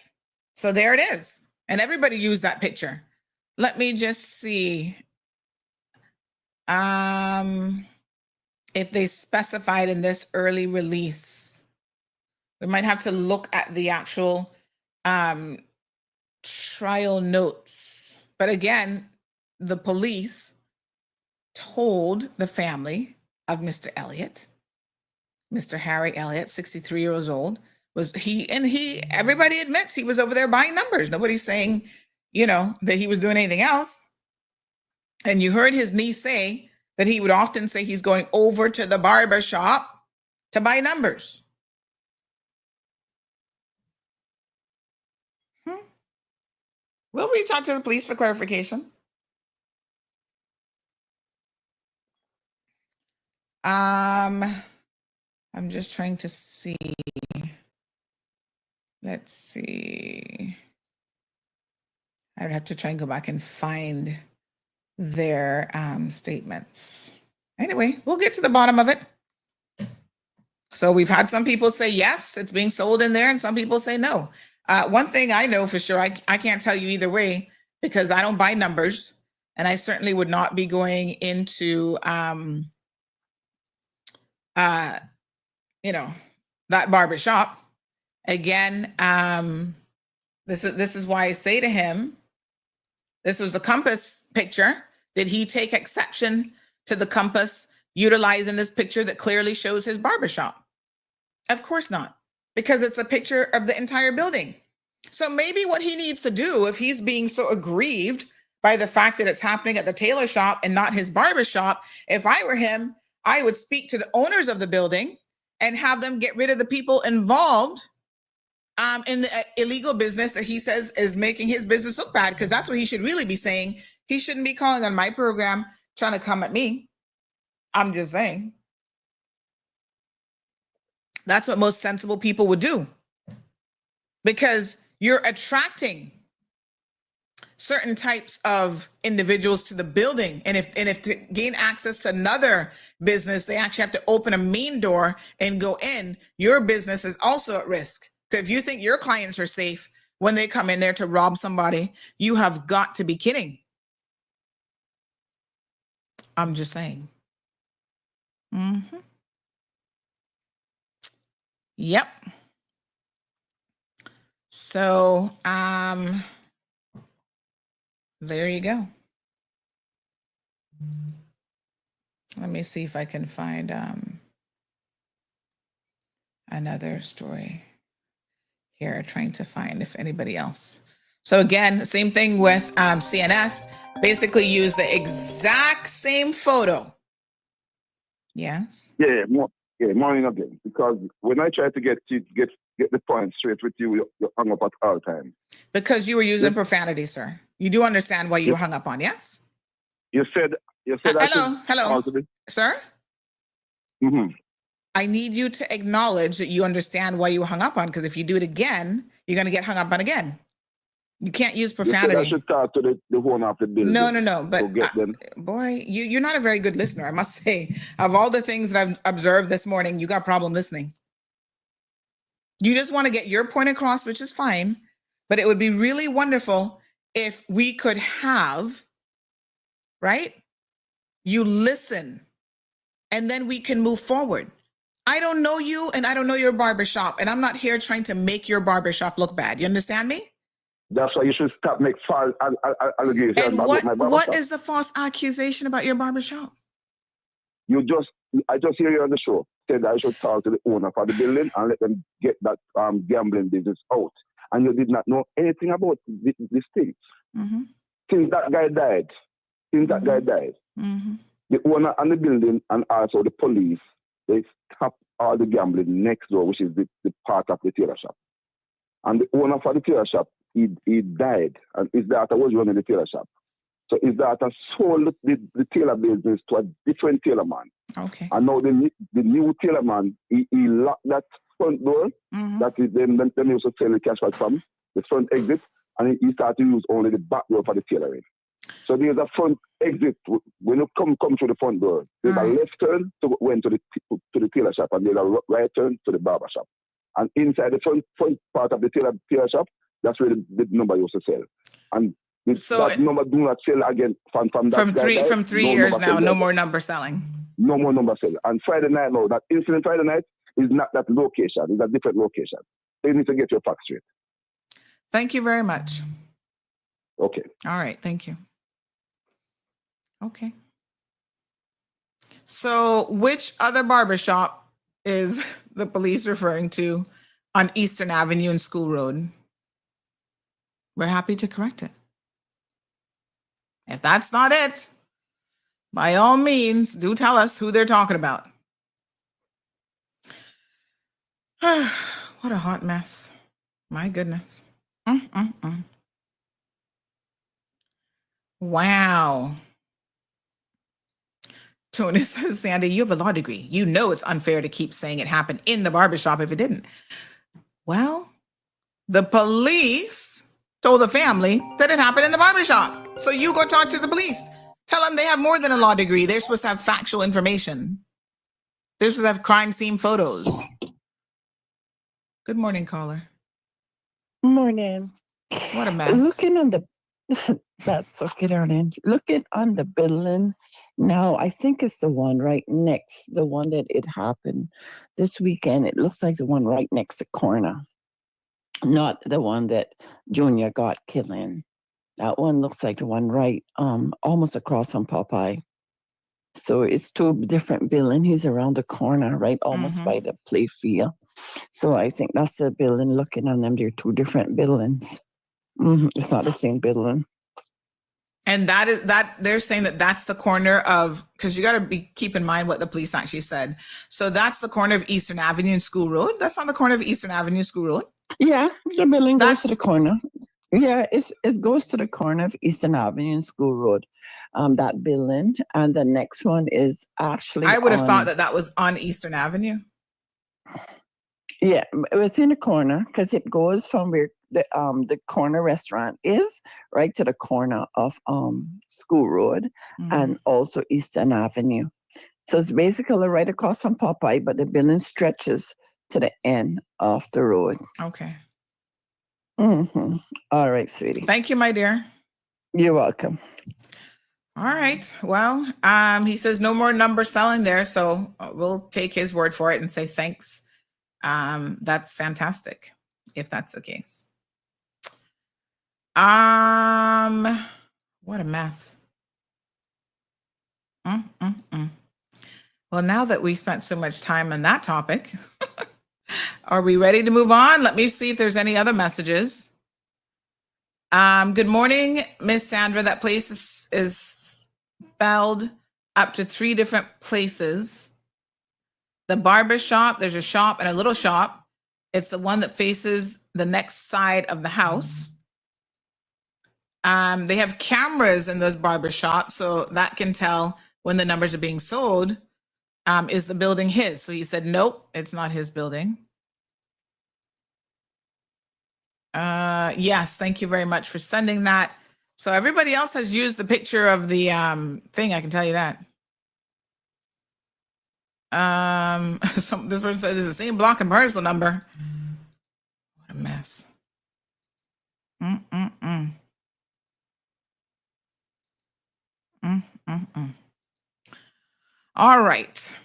So there it is. And everybody used that picture. Let me just see if they specified in this early release. We might have to look at the actual trial notes. But again, the police told the family of Mr. Elliott, Mr. Harry Elliott, 63 years old, everybody admits he was over there buying numbers. Nobody's saying, that he was doing anything else. And you heard his niece say that he would often say he's going over to the barber shop to buy numbers. We'll reach out to the police for clarification. I'm just trying to see. Let's see. I would have to try and go back and find their statements. Anyway, we'll get to the bottom of it. So we've had some people say yes, it's being sold in there, and some people say no. One thing I know for sure, I can't tell you either way because I don't buy numbers, and I certainly would not be going into that barber shop. Again, this is why I say to him, this was the compass picture. Did he take exception to the compass utilizing this picture that clearly shows his barbershop? Of course not, because it's a picture of the entire building. So maybe what he needs to do, if he's being so aggrieved by the fact that it's happening at the tailor shop and not his barbershop, if I were him, I would speak to the owners of the building and have them get rid of the people involved in the illegal business that he says is making his business look bad, because that's what he should really be saying. He shouldn't be calling on my program trying to come at me. I'm just saying. That's what most sensible people would do, because you're attracting certain types of individuals to the building. And if to gain access to another business, they actually have to open a main door and go in, your business is also at risk. If you think your clients are safe when they come in there to rob somebody, you have got to be kidding. I'm just saying. Yep. So, there you go. Let me see if I can find another story here, trying to find if anybody else. So again, same thing with CNS, basically use the exact same photo. Yes. Morning again. Because when I try to get the point straight with you, you're hung up at all times. Because you were using profanity, sir. You do understand why you were hung up on, yes? You said. Hello, sir. I need you to acknowledge that you understand why you were hung up on, because if you do it again, you're going to get hung up on again. You can't use profanity. You said I should talk to the owner of the building. No. But boy, you're not a very good listener, I must say. Of all the things that I've observed this morning, you got a problem listening. You just want to get your point across, which is fine. But it would be really wonderful if we could have, right? You listen, and then we can move forward. I don't know you, and I don't know your barbershop, and I'm not here trying to make your barbershop look bad. You understand me? That's why you should stop making false allegations. And what is the false accusation about your barbershop? I just hear you on the show. Said I should talk to the owner for the building and let them get that gambling business out. And you did not know anything about this thing. Since that guy died, the owner and the building and also the police, they stopped all the gambling next door, which is the part of the tailor shop. And the owner for the tailor shop, he died, and his daughter was running the tailor shop. So his daughter sold the tailor business to a different tailor man. Okay. And now the new tailor man, he locked that front door, that is them used to sell the cash from, the front exit, and he started to use only the back door for the tailoring. So there's a front exit when you come through the front door. There's a left turn to went to the tailor shop, and there's a right turn to the barber shop. And inside the front part of the tailor shop, that's where the number used to sell. And that number do not sell again from that from 3 years now. No more number selling. No more number selling. And Friday night, no, that incident Friday night is not that location. It's a different location. So you need to get your facts straight. Thank you very much. Okay. All right. Thank you. Okay. So which other barbershop is the police referring to on Eastern Avenue and School Road? We're happy to correct it. If that's not it, by all means, do tell us who they're talking about. What a hot mess. My goodness. Wow. Tony says, Sandy, you have a law degree. You know it's unfair to keep saying it happened in the barbershop if it didn't. Well, the police told the family that it happened in the barbershop. So you go talk to the police. Tell them they have more than a law degree. They're supposed to have factual information. They're supposed to have crime scene photos. Good morning, caller. Morning. What a mess. Looking on the that's okay, darling. Looking on the building now, I think it's the one right next, the one that it happened this weekend. It looks like the one right next to corner, not the one that Junior got killed in. That one looks like the one right, almost across from Popeye. So it's two different buildings. He's around the corner, right, almost by the play field. So I think that's the building. Looking on them, they're two different buildings. It's not the same building. And that is that they're saying that that's the corner of, because you got to keep in mind what the police actually said. So that's the corner of Eastern Avenue and School Road. That's on the corner of Eastern Avenue, School Road. Yeah, the building goes to the corner. Yeah, it goes to the corner of Eastern Avenue and School Road. That building, and the next one is actually. I would have thought that was on Eastern Avenue. Yeah, it's in the corner because it goes from where the corner restaurant is right to the corner of School Road and also Eastern Avenue. So it's basically right across from Popeye, but the building stretches to the end of the road. Okay. All right, sweetie. Thank you, my dear. You're welcome. All right. Well, he says no more number selling there, so we'll take his word for it and say thanks. That's fantastic if that's the case. What a mess. Well, now that we spent so much time on that topic, are we ready to move on? Let me see if there's any other messages. Good morning, Miss Sandra. That place is spelled up to 3 different places. The barber shop, there's a shop and a little shop. It's the one that faces the next side of the house. They have cameras in those barber shops, so that can tell when the numbers are being sold. Is the building his? So he said, nope, it's not his building. Yes, thank you very much for sending that. So everybody else has used the picture of the thing, I can tell you that. This person says it's the same block and parcel number. What a mess. All right.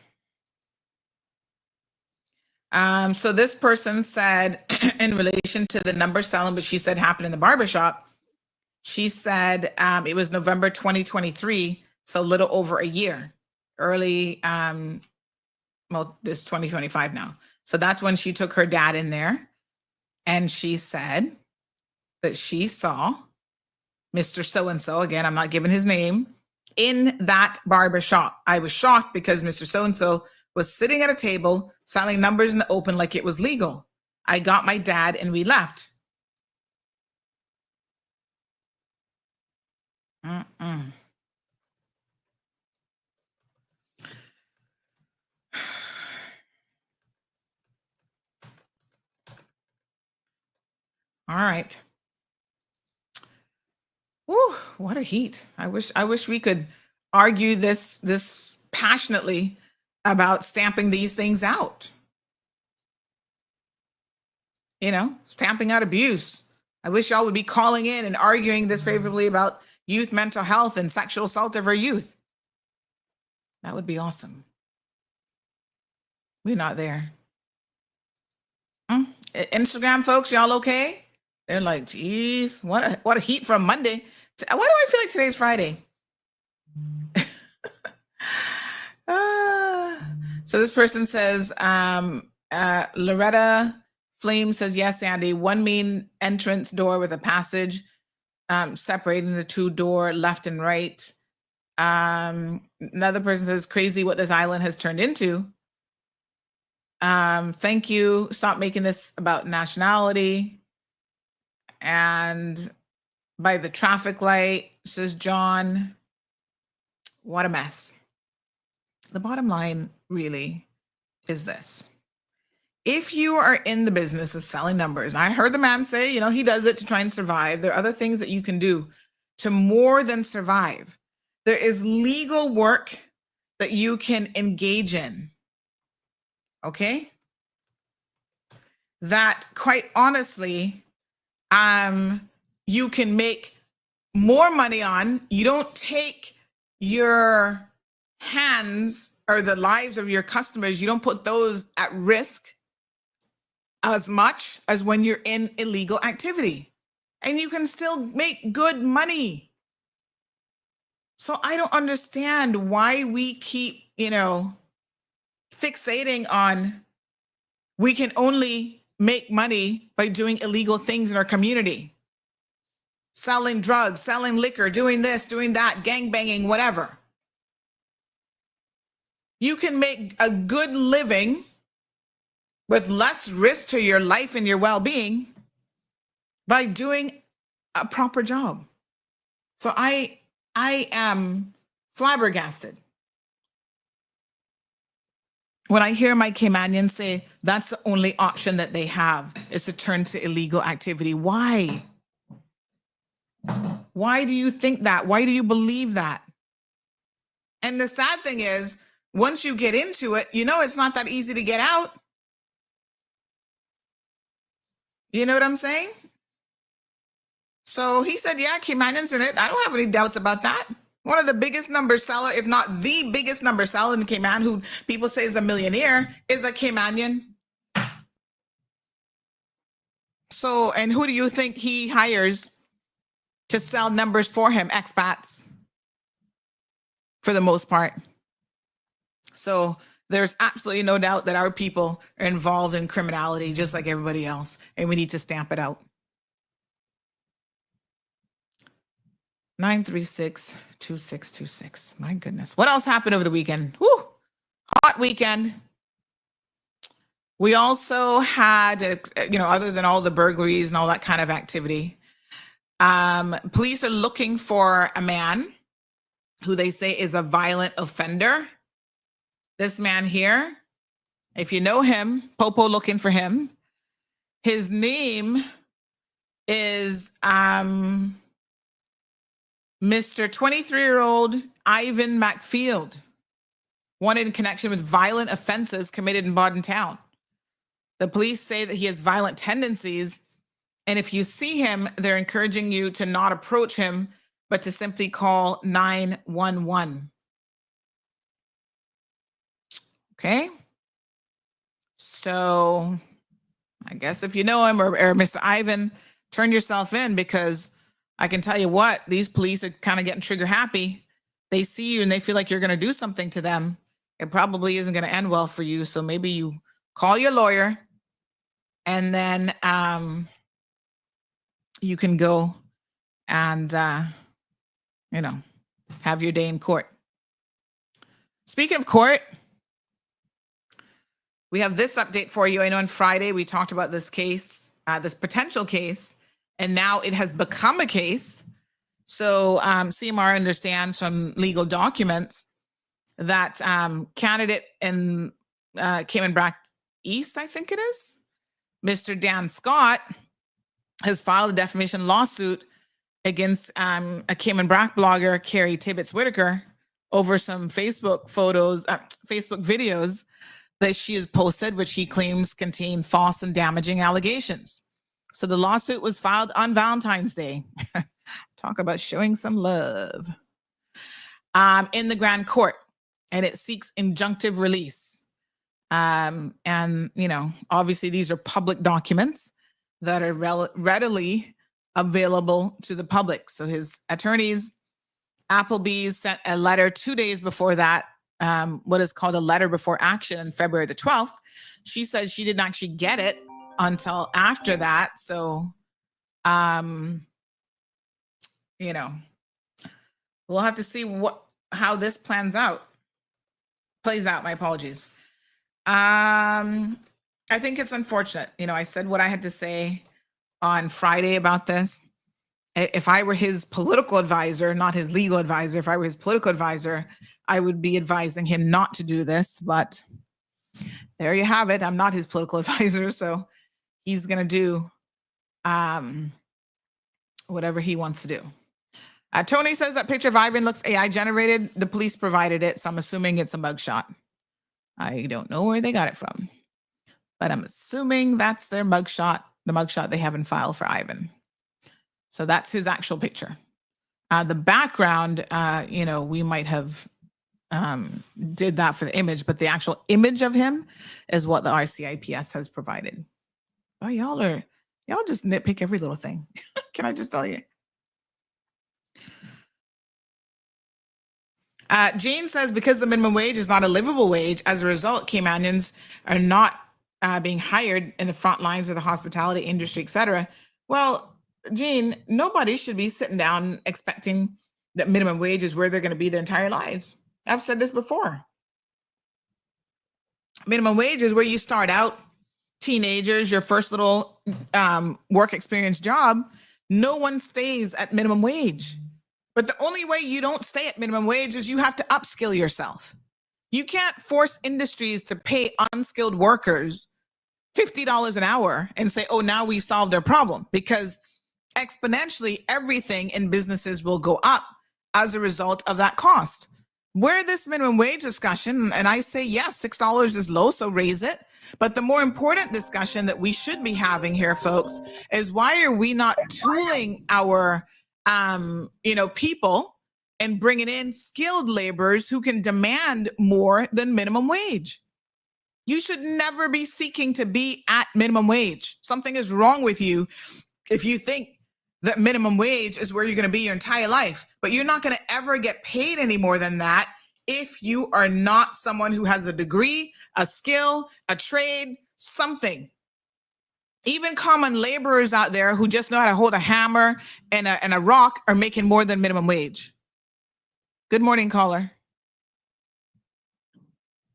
So this person said in relation to the number selling, but she said happened in the barbershop. She said it was November 2023, so a little over a year. Early, well, this 2025 now. So that's when she took her dad in there. And she said that she saw Mr. So-and-so, again, I'm not giving his name, in that barber shop. I was shocked because Mr. So-and-so was sitting at a table selling numbers in the open like it was legal. I got my dad and we left. All right. Whew, what a heat. I wish we could argue this passionately about stamping these things out. Stamping out abuse. I wish y'all would be calling in and arguing this favorably about youth mental health and sexual assault of our youth. That would be awesome. We're not there. Instagram folks, y'all okay? They're like, geez, what a heat from Monday. Why do I feel like today's Friday? So this person says, Loretta Flame says, yes, Andy, one main entrance door with a passage separating the two door left and right. Another person says, crazy what this island has turned into. Thank you. Stop making this about nationality. And by the traffic light, says John. What a mess. The bottom line really is this. If you are in the business of selling numbers, I heard the man say, he does it to try and survive. There are other things that you can do to more than survive. There is legal work that you can engage in. Okay? That quite honestly, you can make more money on. You don't take your hands or the lives of your customers, you don't put those at risk as much as when you're in illegal activity. And you can still make good money. So I don't understand why we keep, fixating on we can only make money by doing illegal things in our community. Selling drugs, selling liquor, doing this, doing that, gangbanging, whatever. You can make a good living with less risk to your life and your well-being by doing a proper job. So I am flabbergasted when I hear my Caymanians say that's the only option that they have is to turn to illegal activity. Why? Why do you think that? Why do you believe that? And the sad thing is, once you get into it, it's not that easy to get out. You know what I'm saying? So he said, yeah, Caymanians in it. I don't have any doubts about that. One of the biggest number seller, if not the biggest number seller in Cayman, who people say is a millionaire, is a Caymanian. So, and who do you think he hires to sell numbers for him? Expats, for the most part. So there's absolutely no doubt that our people are involved in criminality just like everybody else, and we need to stamp it out. 936-2626. My goodness. What else happened over the weekend? Whew. Hot weekend. We also had, other than all the burglaries and all that kind of activity, police are looking for a man who they say is a violent offender. This man here, if you know him, Popo looking for him. His name is Mr. 23-year-old Ivan McField, wanted in connection with violent offenses committed in Bodden Town. The police say that he has violent tendencies, and if you see him, they're encouraging you to not approach him, but to simply call 911. Okay? So I guess if you know him or Mr. Ivan, turn yourself in, because I can tell you what, these police are kind of getting trigger happy. They see you and they feel like you're going to do something to them. It probably isn't going to end well for you. So maybe you call your lawyer and then you can go and, have your day in court. Speaking of court, we have this update for you. I know on Friday we talked about this case, this potential case, and now it has become a case. So CMR understands from legal documents that candidate in Cayman Brac East, I think it is, Mr. Dan Scott, has filed a defamation lawsuit against a Cayman Brac blogger, Carrie Tibbetts Whitaker, over some Facebook photos, Facebook videos that she has posted, which he claims contain false and damaging allegations. So the lawsuit was filed on Valentine's Day. Talk about showing some love. In the Grand Court, and it seeks injunctive release. And, you know, obviously these are public documents that are readily available to the public. So his attorneys, Applebee's, sent a letter 2 days before that, what is called a letter before action on February the 12th. She said she didn't actually get it until after that. So, you know, we'll have to see how this plays out. My apologies. I think it's unfortunate. You know, I said what I had to say on Friday about this. If I were his political advisor, not his legal advisor, if I were his political advisor, I would be advising him not to do this. But there you have it. I'm not his political advisor, so he's going to do whatever he wants to do. Tony says that picture of Ivan looks AI generated. The police provided it, so I'm assuming it's a mugshot. I don't know where they got it from, but I'm assuming that's their mugshot, the mugshot they have in file for Ivan. So that's his actual picture. The background, you know, we might have did that for the image, but the actual image of him is what the RCIPS has provided. Oh, y'all just nitpick every little thing. Can I just tell you? Jane says, because the minimum wage is not a livable wage, as a result, Caymanians are not being hired in the front lines of the hospitality industry, etc. Well, Jane, nobody should be sitting down expecting that minimum wage is where they're going to be their entire lives. I've said this before. Minimum wage is where you start out, teenagers, your first little work experience job. No one stays at minimum wage. But the only way you don't stay at minimum wage is you have to upskill yourself. You can't force industries to pay unskilled workers $50 an hour and say, oh, now we solved our problem, because exponentially everything in businesses will go up as a result of that cost. Where this minimum wage discussion, and I say, yes, $6 is low, so raise it. But the more important discussion that we should be having here, folks, is why are we not tooling our people and bringing in skilled laborers who can demand more than minimum wage? You should never be seeking to be at minimum wage. Something is wrong with you if you think that minimum wage is where you're going to be your entire life, but you're not going to ever get paid any more than that if you are not someone who has a degree, a skill, a trade, something. Even common laborers out there who just know how to hold a hammer and a rock are making more than minimum wage. Good morning, caller.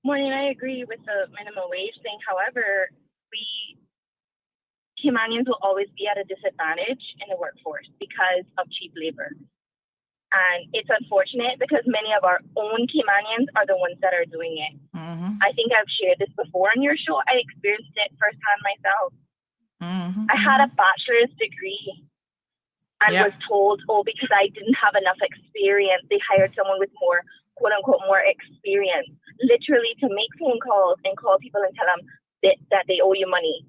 Morning, I agree with the minimum wage thing. However, we Caymanians will always be at a disadvantage in the workforce because of cheap labor. And it's unfortunate because many of our own Caymanians are the ones that are doing it. Mm-hmm. I think I've shared this before on your show. I experienced it firsthand myself. Mm-hmm. I had a bachelor's degree and was told, because I didn't have enough experience, they hired someone with more, quote unquote, more experience, literally to make phone calls and call people and tell them that they owe you money.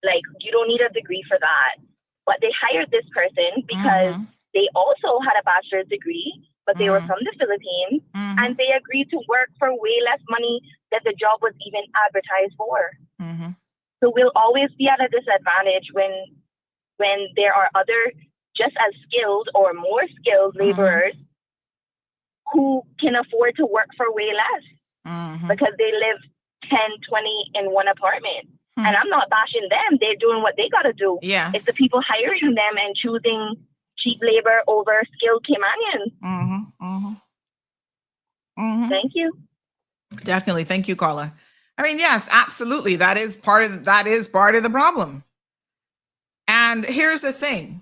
Like, you don't need a degree for that. But they hired this person because they also had a bachelor's degree, but they were from the Philippines, and they agreed to work for way less money that the job was even advertised for. So we'll always be at a disadvantage when there are other just as skilled or more skilled laborers who can afford to work for way less because they live 10, 20 in one apartment. And I'm not bashing them. They're doing what they got to do. Yes. It's the people hiring them and choosing cheap labor over skilled Caymanians. Thank you. Definitely. Thank you, caller. I mean, yes, absolutely. That is part of the problem. And here's the thing.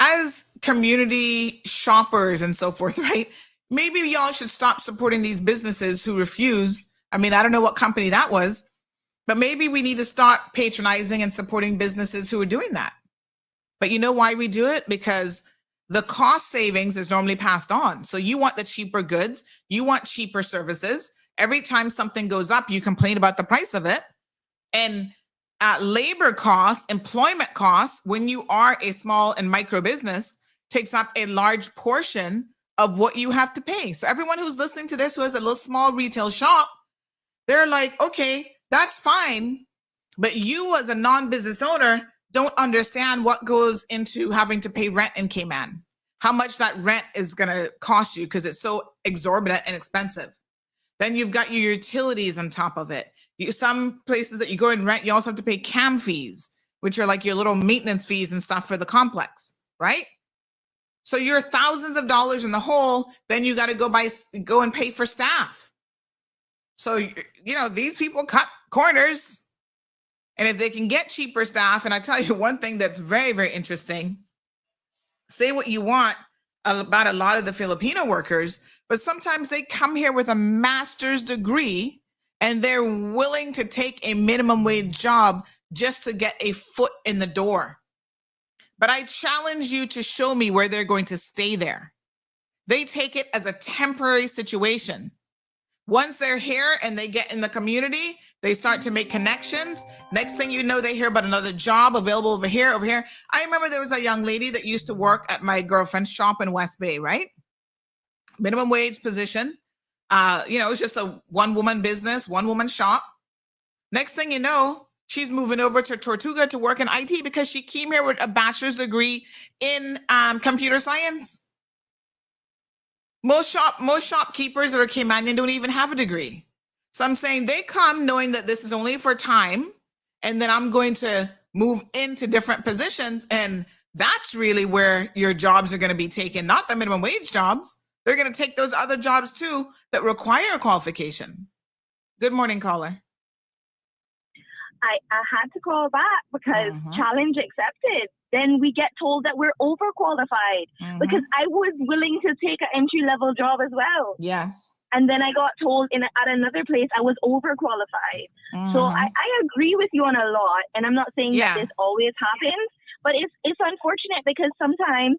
As community shoppers and so forth, right? Maybe y'all should stop supporting these businesses who refuse. I mean, I don't know what company that was, but maybe we need to start patronizing and supporting businesses who are doing that. But you know why we do it? Because the cost savings is normally passed on. So you want the cheaper goods, you want cheaper services. Every time something goes up, you complain about the price of it. And labor costs, employment costs, when you are a small and micro business, takes up a large portion of what you have to pay. So everyone who's listening to this who has a little small retail shop, they're like, okay, that's fine. But you as a non-business owner don't understand what goes into having to pay rent in Cayman, how much that rent is going to cost you because it's so exorbitant and expensive. Then you've got your utilities on top of it. Some places that you go and rent, you also have to pay CAM fees, which are like your little maintenance fees and stuff for the complex, right? So you're thousands of dollars in the hole. Then you got to go and pay for staff. So, you know, these people cut corners. And if they can get cheaper staff, and I tell you one thing that's very, very interesting, say what you want about a lot of the Filipino workers, but sometimes they come here with a master's degree and they're willing to take a minimum wage job just to get a foot in the door. But I challenge you to show me where they're going to stay there. They take it as a temporary situation. Once they're here and they get in the community, they start to make connections. Next thing you know, they hear about another job available over here. I remember there was a young lady that used to work at my girlfriend's shop in West Bay, right? Minimum wage position. It's just a one-woman business, one-woman shop. Next thing you know, she's moving over to Tortuga to work in IT because she came here with a bachelor's degree in computer science. Most shopkeepers that are Caymanian don't even have a degree. So I'm saying they come knowing that this is only for time, and then I'm going to move into different positions, and that's really where your jobs are going to be taken, not the minimum wage jobs. They're going to take those other jobs too that require a qualification. Good morning, caller. I had to call back because challenge accepted. Then we get told that we're overqualified because I was willing to take an entry-level job as well. Yes. And then I got told at another place I was overqualified. So I agree with you on a lot. And I'm not saying that this always happens, but it's unfortunate because sometimes,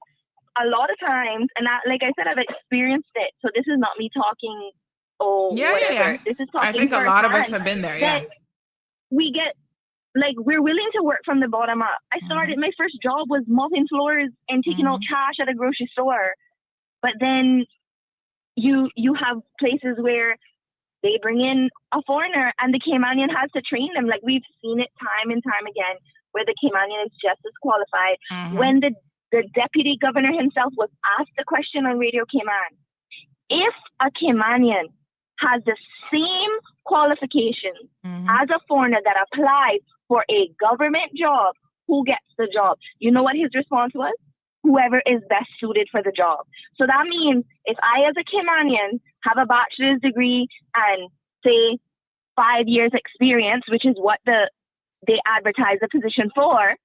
a lot of times, and like I said, I've experienced it. So this is not me talking, whatever. This is talking I think a lot of us have been there, yeah. We get, we're willing to work from the bottom up. I started, my first job was mopping floors and taking out trash at a grocery store. But then you have places where they bring in a foreigner and the Caymanian has to train them. Like we've seen it time and time again where the Caymanian is just as qualified. When the deputy governor himself was asked the question on Radio Cayman, if a Caymanian has the same qualifications as a foreigner that applies for a government job, who gets the job? You know what his response was? Whoever is best suited for the job. So that means if I, as a Caymanian, have a bachelor's degree and say 5 years experience, which is what they advertise the position for,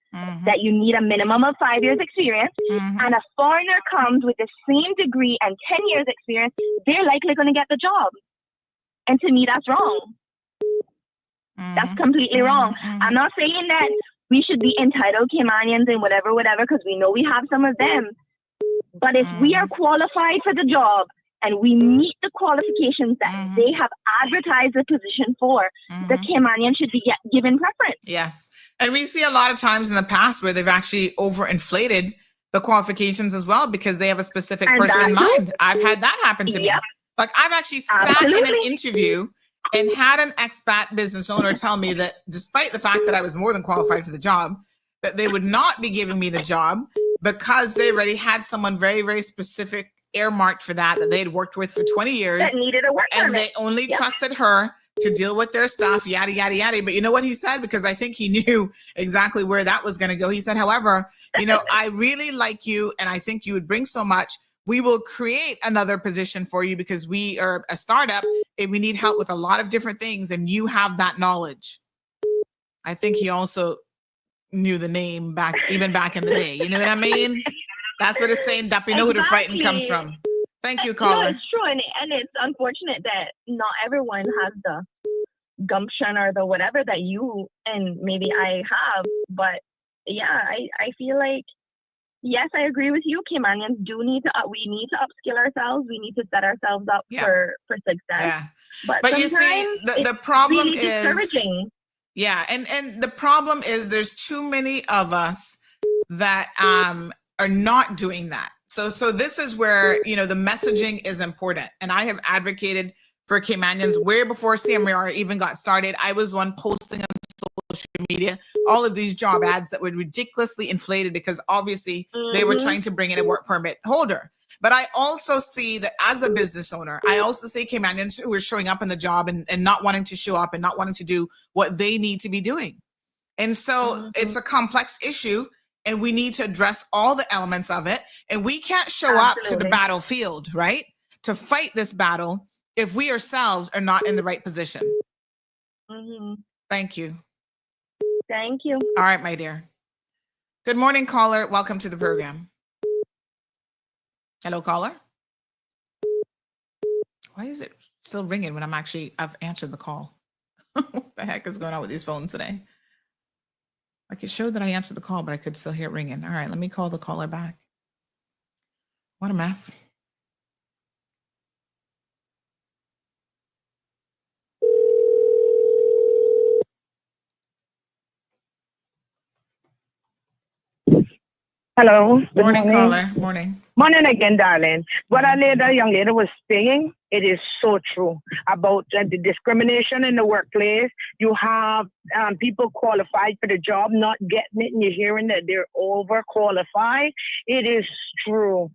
that you need a minimum of 5 years experience, and a foreigner comes with the same degree and 10 years experience, they're likely going to get the job. And to me, that's wrong. That's completely wrong. I'm not saying that we should be entitled Caymanians and whatever, because we know we have some of them. But if we are qualified for the job and we meet the qualifications that they have advertised the position for, the Caymanian should be given preference. Yes. And we see a lot of times in the past where they've actually overinflated the qualifications as well because they have a specific person in mind. I've had that happen to me. Like I've actually sat in an interview and had an expat business owner tell me that despite the fact that I was more than qualified for the job, that they would not be giving me the job because they already had someone very, very specific earmarked for that they had worked with for 20 years. That needed a work permit. And they only trusted her to deal with their stuff, yada, yada, yada. But you know what he said? Because I think he knew exactly where that was going to go. He said, however, I really like you and I think you would bring so much. We will create another position for you because we are a startup and we need help with a lot of different things. And you have that knowledge. I think he also knew the name back in the day. You know what I mean? That's what it's saying. That we know who the frightened comes from. Thank you, caller. No, it's true. And it's unfortunate that not everyone has the gumption or the whatever that you and maybe I have. But yeah, I feel like, yes, I agree with you. Caymanians do need to, we need to upskill ourselves. We need to set ourselves up for success. Yeah. But you see, the problem really is discouraging. Yeah, and the problem is there's too many of us that are not doing that. So this is where, you know, the messaging is important. And I have advocated for Caymanians way before CMR even got started. I was one posting on social media all of these job ads that were ridiculously inflated because obviously they were trying to bring in a work permit holder. But I also see that as a business owner, I also see Caymanians who are showing up in the job and not wanting to show up and not wanting to do what they need to be doing. And so it's a complex issue and we need to address all the elements of it. And we can't show up to the battlefield, right? To fight this battle if we ourselves are not in the right position. Thank you. Thank you. All right, my dear. Good morning, caller. Welcome to the program. Hello, caller. Why is it still ringing when I've answered the call? What the heck is going on with these phones today? Like it showed that I answered the call, but I could still hear it ringing. All right, let me call the caller back. What a mess. Hello. Good morning, caller. Morning. Morning again, darling. What the young lady was saying, it is so true about the discrimination in the workplace. You have people qualified for the job not getting it, and you're hearing that they're overqualified. It is true.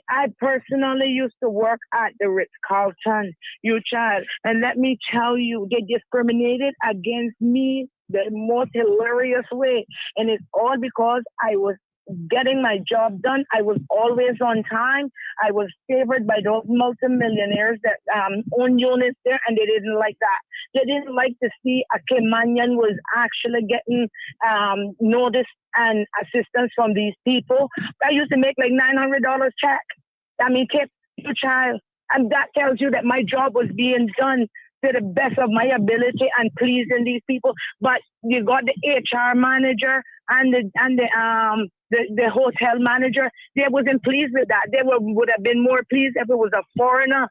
I personally used to work at the Ritz-Carlton, and let me tell you, they discriminated against me the most hilarious way, and it's all because I was getting my job done. I was always on time. I was favored by those multimillionaires that own units there, and they didn't like that. They didn't like to see a Caymanian was actually getting notice and assistance from these people. I used to make like $900 check. I mean, tip your child. And that tells you that my job was being done to the best of my ability and pleasing these people. But you got the HR manager and the hotel manager. They wasn't pleased with that. They would have been more pleased if it was a foreigner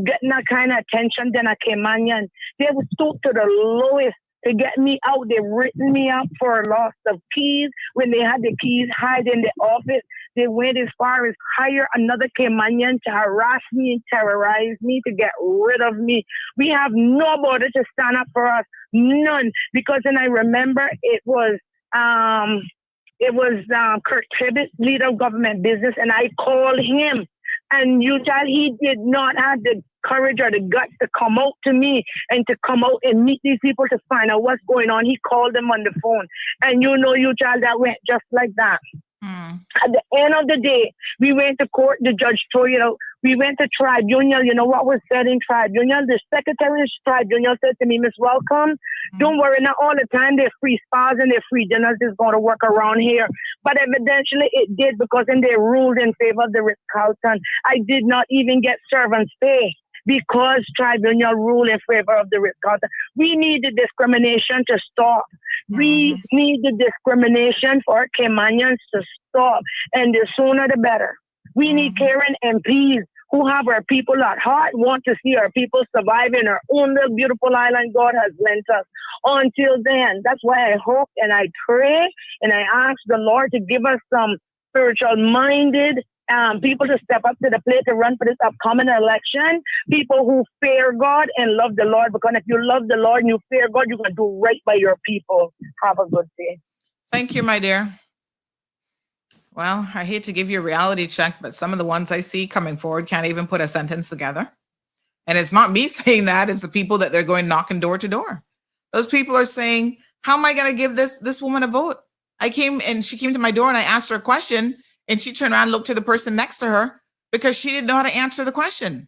getting that kind of attention than a Caymanian. They would stoop to the lowest to get me out. They've written me up for loss of keys. When they had the keys hide in the office, they went as far as hire another Caymanian to harass me and terrorize me to get rid of me. We have nobody to stand up for us. None. Because then I remember it was Kurt Tibbett, leader of government business, and I called him. And he did not have the courage or the guts to come out to me and to come out and meet these people to find out what's going on. He called them on the phone. And that went just like that. At the end of the day, we went to court. The judge told we went to tribunal. You know what was said in tribunal? The secretary of tribunal said to me, Miss Welcome, don't worry, not all the time their free spas and their free dinners is going to work around here. But evidently it did, because then they ruled in favor of the Ritz-Carlton. I did not even get servants pay because tribunal ruled in favor of the Ritz-Carlton. We need the discrimination to stop. We need the discrimination for Caymanians to stop, and the sooner the better. We need caring MPs who have our people at heart, want to see our people survive in our own little beautiful island God has lent us. Until then, that's why I hope and I pray and I ask the Lord to give us some spiritual-minded people to step up to the plate to run for this upcoming election. People who fear God and love the Lord. Because if you love the Lord and you fear God, you're going to do right by your people. Have a good day. Thank you, my dear. Well, I hate to give you a reality check, but some of the ones I see coming forward can't even put a sentence together. And it's not me saying that. It's the people that they're going knocking door to door. Those people are saying, how am I going to give this woman a vote? She came to my door and I asked her a question. And she turned around and looked to the person next to her because she didn't know how to answer the question.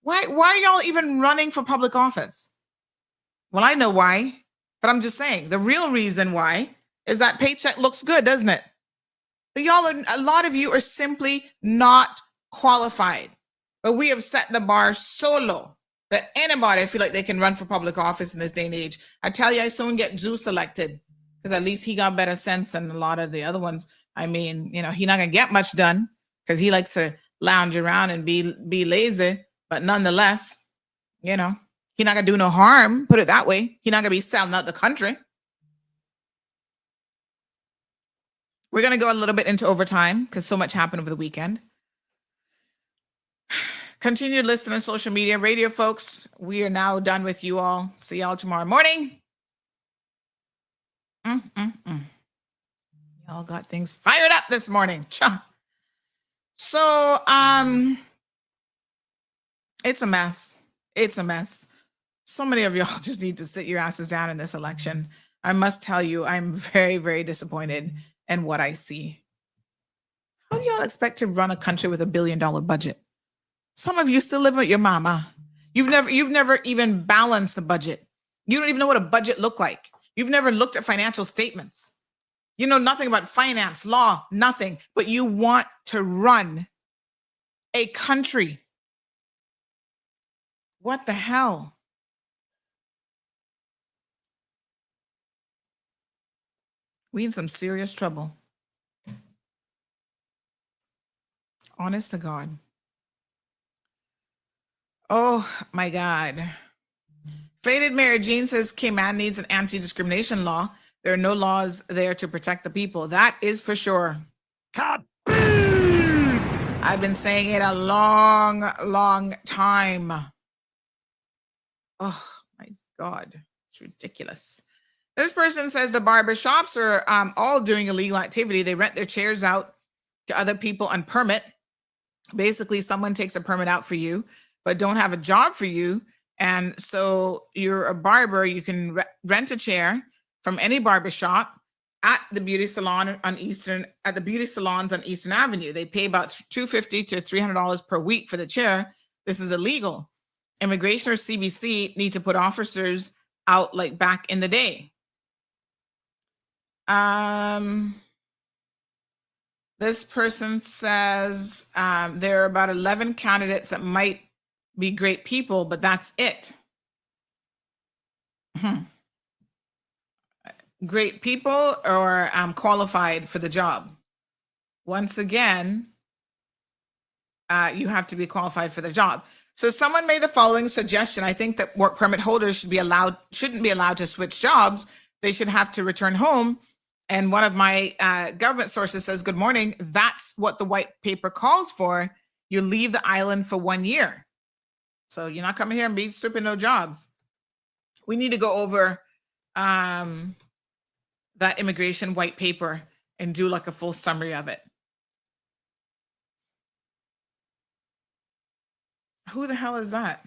Why are y'all even running for public office? Well, I know why, but I'm just saying the real reason why is that paycheck looks good, doesn't it? But a lot of you are simply not qualified. But we have set the bar so low that anybody feel like they can run for public office in this day and age. I tell you, I soon get Zeus elected because at least he got better sense than a lot of the other ones. I mean, he's not gonna get much done because he likes to lounge around and be lazy. But nonetheless, he's not gonna do no harm. Put it that way. He's not gonna be selling out the country. We're gonna go a little bit into overtime because so much happened over the weekend. Continue listening on social media, radio folks. We are now done with you all. See y'all tomorrow morning. Y'all got things fired up this morning. So, it's a mess. It's a mess. So many of y'all just need to sit your asses down in this election. I must tell you, I'm very, very disappointed in what I see. How do y'all expect to run a country with $1 billion budget? Some of you still live with your mama. You've never even balanced the budget. You don't even know what a budget look like. You've never looked at financial statements. You know nothing about finance, law, nothing. But you want to run a country. What the hell? We in some serious trouble. Honest to God. Oh my God. Faded Mary Jean says Cayman needs an anti-discrimination law. There are no laws there to protect the people. That is for sure. I've been saying it a long, long time. Oh my God. It's ridiculous. This person says the barber shops are all doing illegal activity. They rent their chairs out to other people on permit. Basically, someone takes a permit out for you, but don't have a job for you. And so you're a barber, you can rent a chair from any barber shop at the beauty salon on the beauty salons on Eastern Avenue. They pay about $250 to $300 per week for the chair. This is illegal. Immigration or CBC need to put officers out like back in the day. This person says there are about 11 candidates that might be great people, but that's it. Great people or qualified for the job. Once again, you have to be qualified for the job. So someone made the following suggestion. I think that work permit holders shouldn't be allowed to switch jobs. They should have to return home. And one of my government sources says, good morning. That's what the white paper calls for. You leave the island for 1 year. So you're not coming here and be stripping no jobs. We need to go over that immigration white paper and do like a full summary of it. Who the hell is that?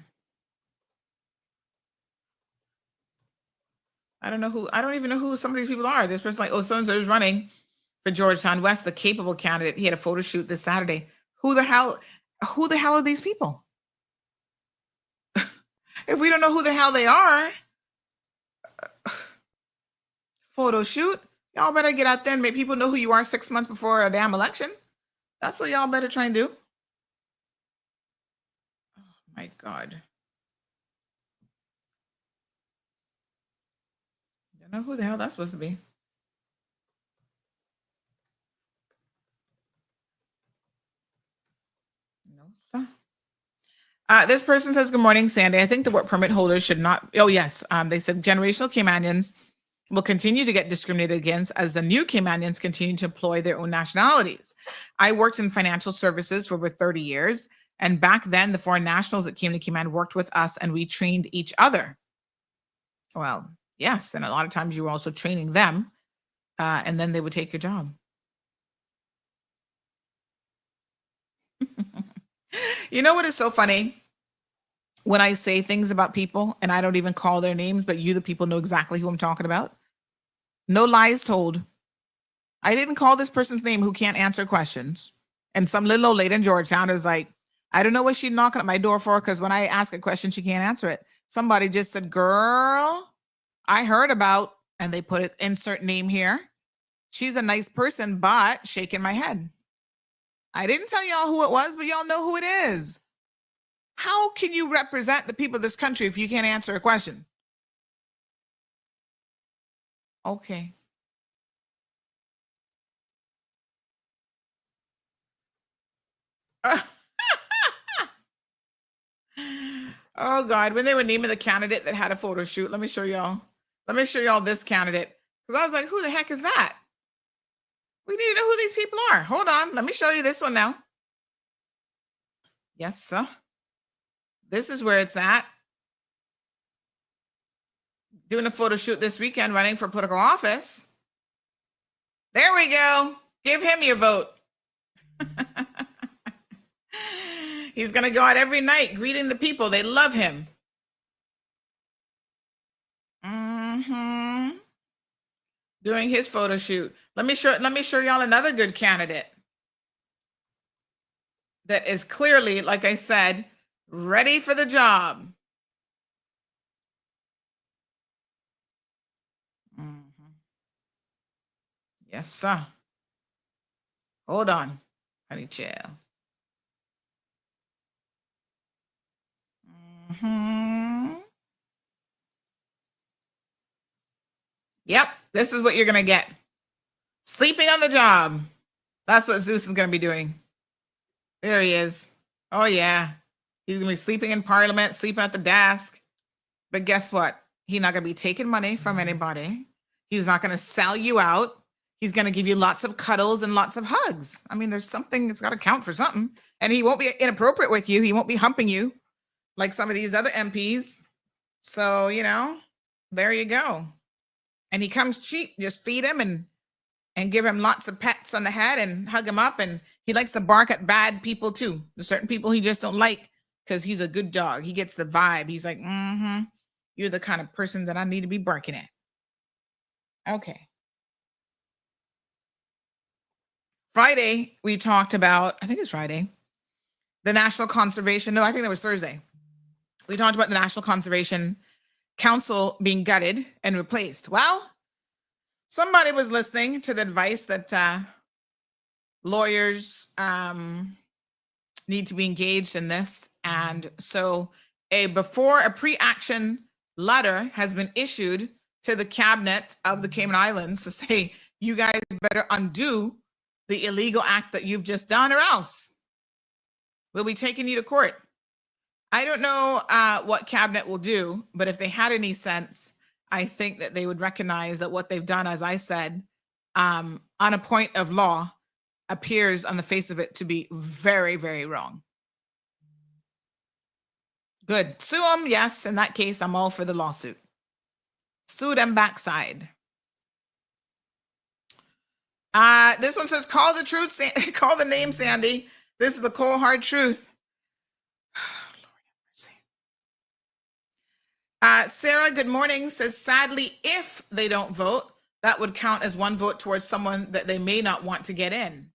I don't even know who some of these people are. This person's like, oh, so-and-so is running for Georgetown West, the capable candidate. He had a photo shoot this Saturday. Who the hell are these people? If we don't know who the hell they are, photo shoot, y'all better get out there and make people know who you are 6 months before a damn election. That's what y'all better try and do. Oh my God. I don't know who the hell that's supposed to be. No, sir. This person says, good morning, Sandy. I think the work permit holders should not. Oh, yes. They said generational Caymanians will continue to get discriminated against as the new Caymanians continue to employ their own nationalities. I worked in financial services for over 30 years. And back then, the foreign nationals that came to Cayman worked with us and we trained each other. Well, yes. And a lot of times you were also training them and then they would take your job. You know what is so funny? When I say things about people and I don't even call their names, but you, the people, know exactly who I'm talking about. No lies told. I didn't call this person's name who can't answer questions. And some little old lady in Georgetown is like, I don't know what she's knocking at my door for because when I ask a question, she can't answer it. Somebody just said, girl, I heard about, and they put it, insert name here. She's a nice person, but shaking my head. I didn't tell y'all who it was, but y'all know who it is. How can you represent the people of this country if you can't answer a question? Okay. Oh God, when they were naming the candidate that had a photo shoot, let me show y'all. Let me show y'all this candidate. Because I was like, who the heck is that? We need to know who these people are. Hold on. Let me show you this one now. Yes, sir. This is where it's at. Doing a photo shoot this weekend, running for political office. There we go. Give him your vote. He's going to go out every night greeting the people. They love him. Doing his photo shoot. Let me show y'all another good candidate that is clearly, like I said, ready for the job. Yes, sir. Hold on, honey chill. Yep, this is what you're going to get. Sleeping on the job. That's what Zeus is going to be doing. There he is. Oh, yeah. He's going to be sleeping in Parliament, sleeping at the desk. But guess what? He's not going to be taking money from anybody. He's not going to sell you out. He's going to give you lots of cuddles and lots of hugs. I mean, there's something that's got to count for something. And he won't be inappropriate with you. He won't be humping you like some of these other MPs. So, you know, there you go. And he comes cheap. Just feed him and give him lots of pats on the head and hug him up. And he likes to bark at bad people too. There's certain people he just don't like because he's a good dog. He gets the vibe. He's like, you're the kind of person that I need to be barking at. Okay. Friday, we talked about, I think it's Friday, the National Conservation. No, I think that was Thursday. We talked about the National Conservation Council being gutted and replaced. Well, somebody was listening to the advice that lawyers need to be engaged in this. And so before a pre-action letter has been issued to the cabinet of the Cayman Islands to say, you guys better undo the illegal act that you've just done or else we'll be taking you to court. I don't know what cabinet will do, but if they had any sense, I think that they would recognize that what they've done, as I said, on a point of law, appears on the face of it to be very, very wrong. Good. Sue them. Yes. In that case, I'm all for the lawsuit. Sue them backside. This one says, call the truth, call the name, Sandy. This is the cold, hard truth. Sarah, good morning, says, sadly, if they don't vote, that would count as one vote towards someone that they may not want to get in.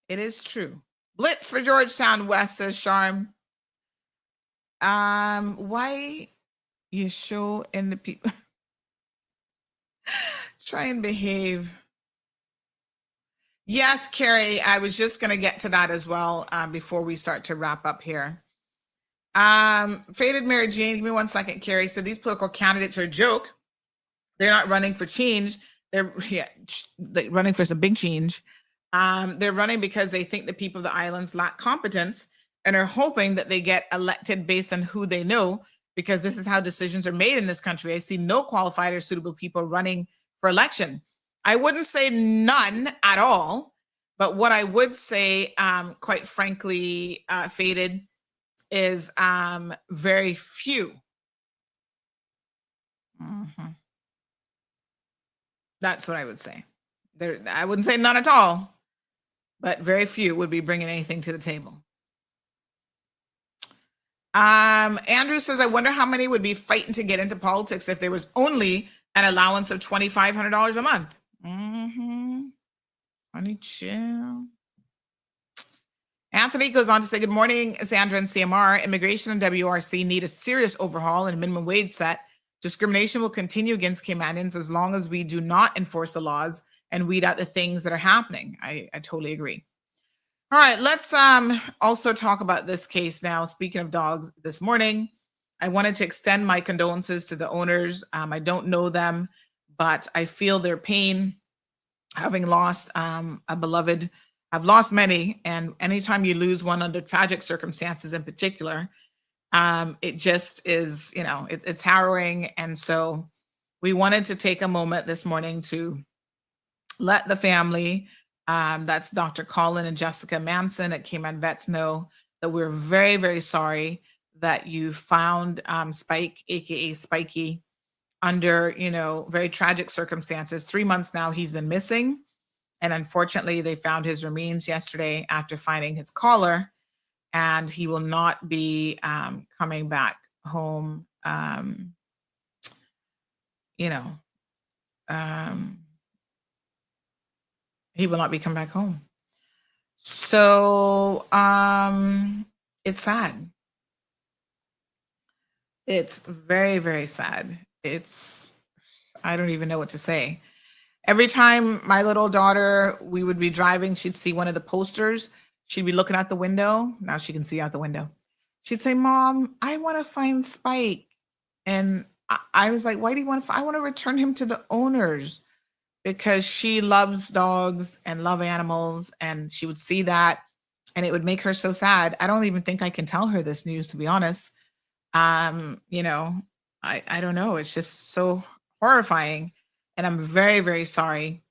It is true. Blitz for Georgetown West, says Sharm. Why you show in the people? Try and behave. Yes, Carrie, I was just going to get to that as well before we start to wrap up here. Faded Mary Jane, give me 1 second, Carrie. So these political candidates are a joke. They're not running for change. They're running for some big change. They're running because they think the people of the islands lack competence and are hoping that they get elected based on who they know, because this is how decisions are made in this country. I see no qualified or suitable people running for election. I wouldn't say none at all, but what I would say, quite frankly, Faded, is very few. That's what I would say. I wouldn't say none at all, but very few would be bringing anything to the table. Andrew says, I wonder how many would be fighting to get into politics if there was only an allowance of $2,500 a month. Honey, chill. Anthony goes on to say, good morning, Sandra and CMR. Immigration and WRC need a serious overhaul and minimum wage set. Discrimination will continue against Caymanians as long as we do not enforce the laws and weed out the things that are happening. I totally agree. All right, let's also talk about this case now. Speaking of dogs, this morning, I wanted to extend my condolences to the owners. I don't know them, but I feel their pain having lost a beloved I've lost many, and anytime you lose one under tragic circumstances in particular, it just is, it's harrowing. And so we wanted to take a moment this morning to let the family, that's Dr. Colin and Jessica Manson at Cayman Vets, know that we're very, very sorry that you found Spike, aka Spiky, under, very tragic circumstances. 3 months now he's been missing. And unfortunately, they found his remains yesterday after finding his collar, and he will not be coming back home. He will not be coming back home. So it's sad. It's very, very sad. I don't even know what to say. Every time my little daughter, we would be driving, she'd see one of the posters. She'd be looking out the window. Now she can see out the window. She'd say, "Mom, I want to find Spike." And I was like, "Why do you want to? I want to return him to the owners," because she loves dogs and love animals. And she would see that and it would make her so sad. I don't even think I can tell her this news, to be honest. I don't know. It's just so horrifying. And I'm very, very sorry.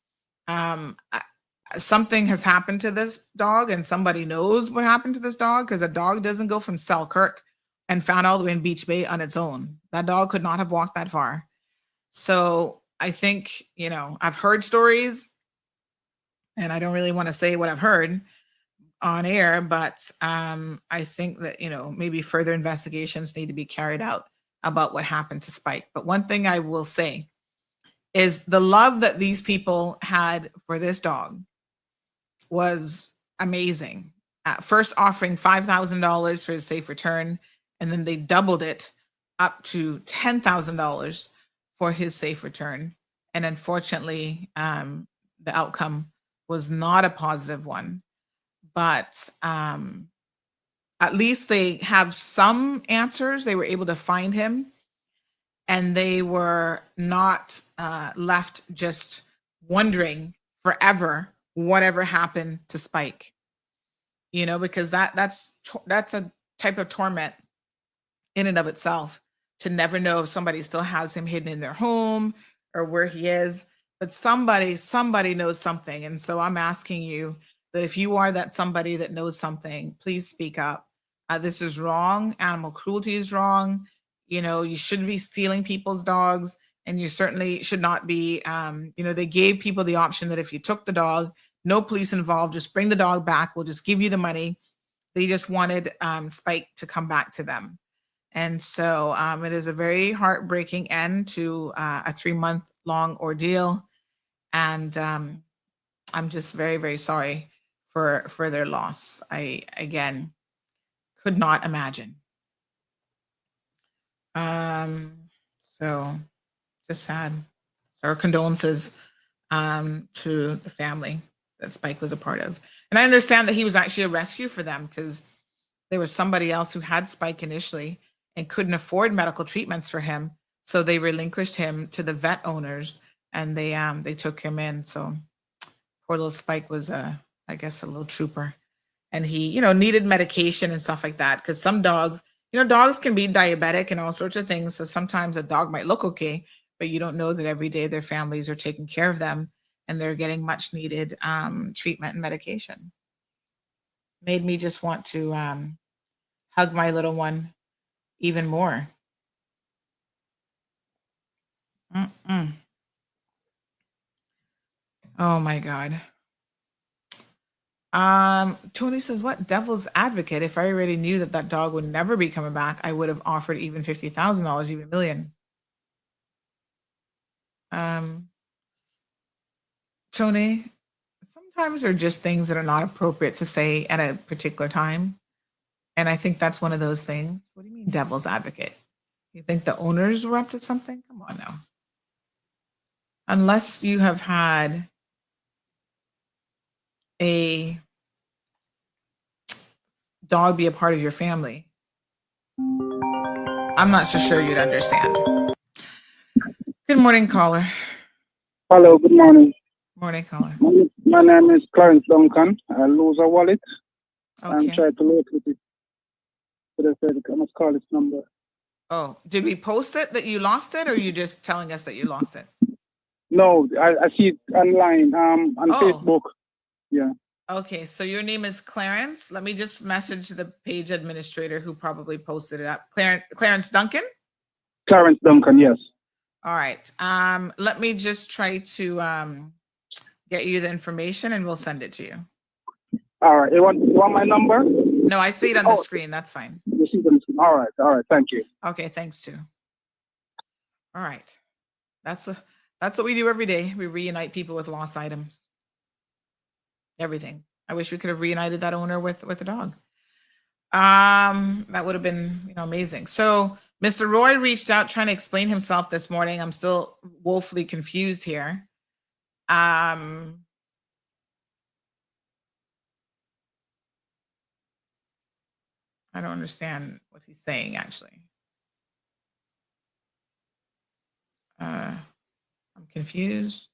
Something has happened to this dog, and somebody knows what happened to this dog, because a dog doesn't go from Selkirk and found all the way in Beach Bay on its own. That dog could not have walked that far. So I think, I've heard stories, and I don't really want to say what I've heard on air, but I think that, maybe further investigations need to be carried out about what happened to Spike. But one thing I will say is the love that these people had for this dog was amazing. First offering $5,000 for his safe return, and then they doubled it up to $10,000 for his safe return. And unfortunately, the outcome was not a positive one. But at least they have some answers. They were able to find him, and they were not left just wondering forever whatever happened to Spike, because that's a type of torment in and of itself, to never know if somebody still has him hidden in their home or where he is. But somebody knows something. And so I'm asking you that if you are that somebody that knows something, please speak up. This is wrong. Animal cruelty is wrong. You shouldn't be stealing people's dogs, and you certainly should not be, they gave people the option that if you took the dog, no police involved, just bring the dog back. We'll just give you the money. They just wanted Spike to come back to them. And so it is a very heartbreaking end to a 3-month-long ordeal. And I'm just very, very sorry for their loss. I, again, could not imagine. So just sad. So our condolences to the family that Spike was a part of. And I understand that he was actually a rescue for them, because there was somebody else who had Spike initially and couldn't afford medical treatments for him. So they relinquished him to the vet owners, and they took him in. So poor little Spike was I guess a little trooper. And he, needed medication and stuff like that, because some dogs, dogs can be diabetic and all sorts of things. So sometimes a dog might look okay, but you don't know that every day their families are taking care of them and they're getting much needed treatment and medication. Made me just want to hug my little one even more. Oh my God. Tony says, "What devil's advocate? If I already knew that dog would never be coming back, I would have offered even $50,000, even $1 million." Tony, sometimes there are just things that are not appropriate to say at a particular time. And I think that's one of those things. What do you mean devil's advocate? You think the owners were up to something? Come on now. Unless you have had a dog be a part of your family, I'm not so sure you'd understand. Good morning, caller. Hello, good morning. Morning, caller. My name is Clarence Duncan. I lose a wallet. Okay. I'm trying to locate it. So they said I must call this number. Oh, did we post it that you lost it, or are you just telling us that you lost it? No, I see it online on Facebook. Yeah. Okay, so your name is Clarence. Let me just message the page administrator who probably posted it up. Clarence Duncan? Clarence Duncan, yes. All right. Let me just try to get you the information and we'll send it to you. All right. You want my number? No, I see it on the screen. That's fine. You see it on the screen. All right. Thank you. Okay, thanks too. All right. That's what we do every day. We reunite people with lost items. Everything. I wish we could have reunited that owner with a dog. That would have been, amazing. So Mr. Roy reached out trying to explain himself this morning. I'm still woefully confused here. I don't understand what he's saying, actually. I'm confused.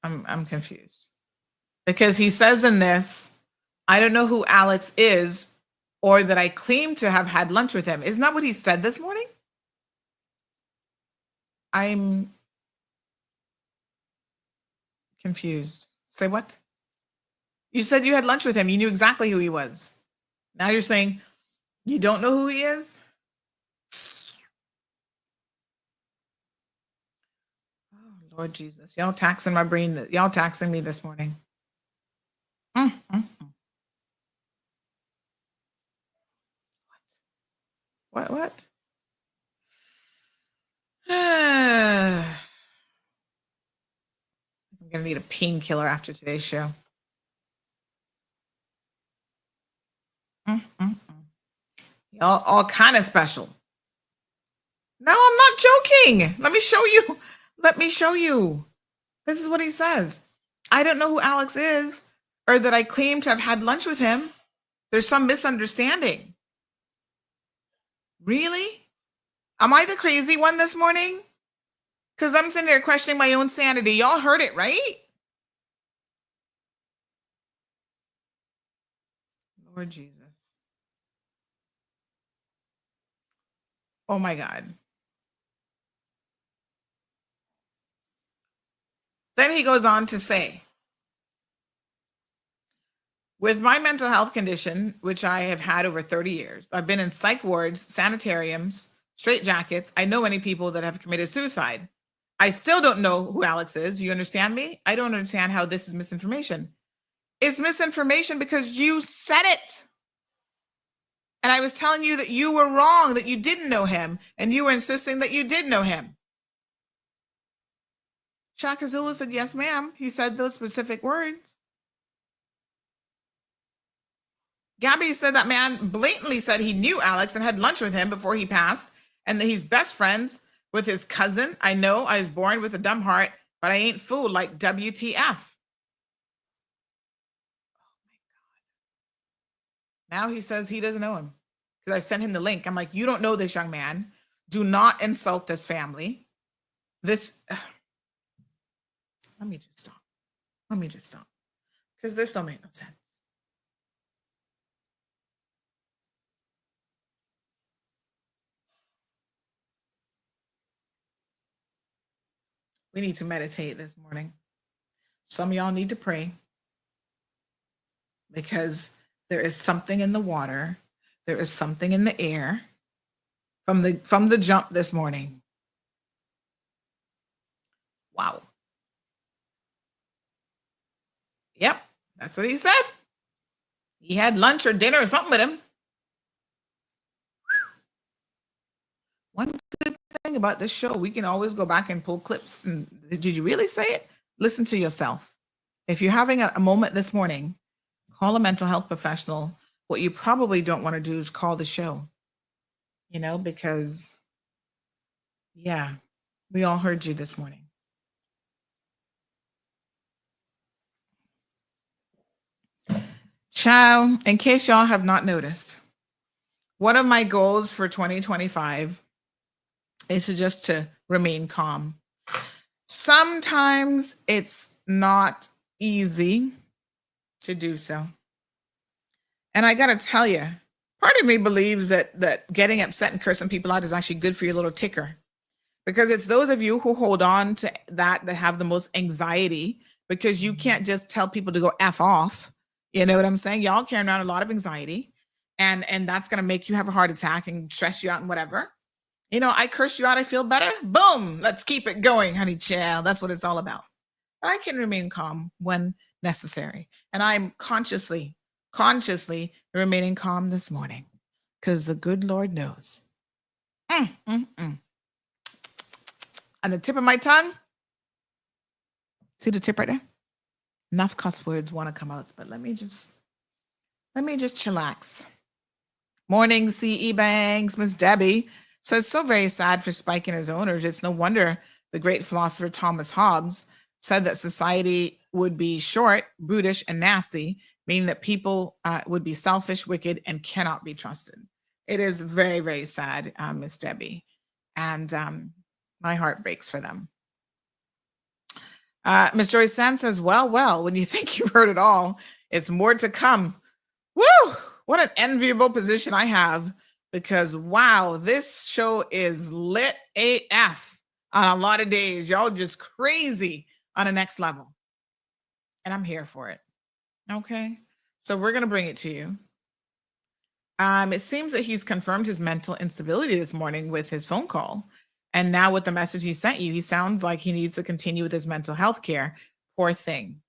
I'm confused. Because he says in this, I don't know who Alex is or that I claim to have had lunch with him. Isn't that what he said this morning? I'm confused. Say what? You said you had lunch with him. You knew exactly who he was. Now you're saying you don't know who he is? Oh, Lord Jesus. Y'all taxing my brain. Y'all taxing me this morning. What? I'm going to need a painkiller after today's show. Y'all all kind of special. No, I'm not joking. Let me show you. This is what he says. I don't know who Alex is or that I claim to have had lunch with him. There's some misunderstanding. Really? Am I the crazy one this morning? Because I'm sitting here questioning my own sanity. Y'all heard it, right? Lord Jesus. Oh my God. Then he goes on to say, with my mental health condition, which I have had over 30 years, I've been in psych wards, sanitariums, straitjackets. I know many people that have committed suicide. I still don't know who Alex is. Do you understand me? I don't understand how this is misinformation. It's misinformation because you said it. And I was telling you that you were wrong, that you didn't know him, and you were insisting that you did know him. Shaka Zulu said, yes, ma'am. He said those specific words. Gabby said that man blatantly said he knew Alex and had lunch with him before he passed, and that he's best friends with his cousin. I know I was born with a dumb heart, but I ain't fooled like WTF. Now he says he doesn't know him because I sent him the link. I'm like, you don't know this young man. Do not insult this family. Let me just stop. Because this don't make no sense. We need to meditate this morning. Some of y'all need to pray because there is something in the water. There is something in the air from the jump this morning. Wow. Yep, that's what he said. He had lunch or dinner or something with him. One good thing about this show, we can always go back and pull clips. And did you really say it? Listen to yourself. If you're having a moment this morning, call a mental health professional. What you probably don't want to do is call the show, because, yeah, we all heard you this morning. Child, in case y'all have not noticed, one of my goals for 2025 is to remain calm. Sometimes it's not easy to do so. And I got to tell you, part of me believes that getting upset and cursing people out is actually good for your little ticker. Because it's those of you who hold on to that have the most anxiety, because you can't just tell people to go F off. You know what I'm saying? Y'all carrying around a lot of anxiety, and that's going to make you have a heart attack and stress you out and whatever. I curse you out, I feel better. Boom, let's keep it going, honey child. That's what it's all about. But I can remain calm when necessary. And I'm consciously remaining calm this morning because the good Lord knows. On the tip of my tongue, see the tip right there? Enough cuss words want to come out, but let me just chillax. Morning, CE Banks. Miss Debbie says, so very sad for Spike and his owners. It's no wonder the great philosopher Thomas Hobbes said that society would be short, brutish, and nasty, meaning that people would be selfish, wicked, and cannot be trusted. It is very, very sad, Miss Debbie. And my heart breaks for them. Miss Joyce Sand says, well, when you think you've heard it all, it's more to come. Woo! What an enviable position I have, because wow, this show is lit AF on a lot of days. Y'all just crazy on a next level. And I'm here for it. Okay. So we're going to bring it to you. It seems that he's confirmed his mental instability this morning with his phone call. And now with the message he sent you, he sounds like he needs to continue with his mental health care. Poor thing.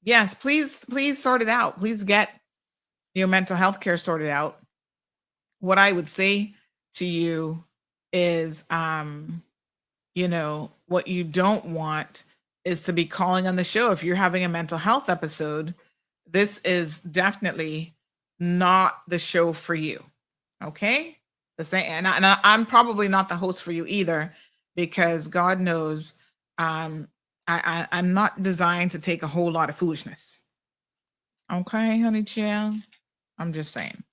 Yes, please sort it out. Please get your mental health care sorted out. What I would say to you is, what you don't want is to be calling on the show. If you're having a mental health episode, this is definitely not the show for you. Okay? The same, and I'm probably not the host for you either, because God knows I'm not designed to take a whole lot of foolishness. Okay, honey chill. I'm just saying.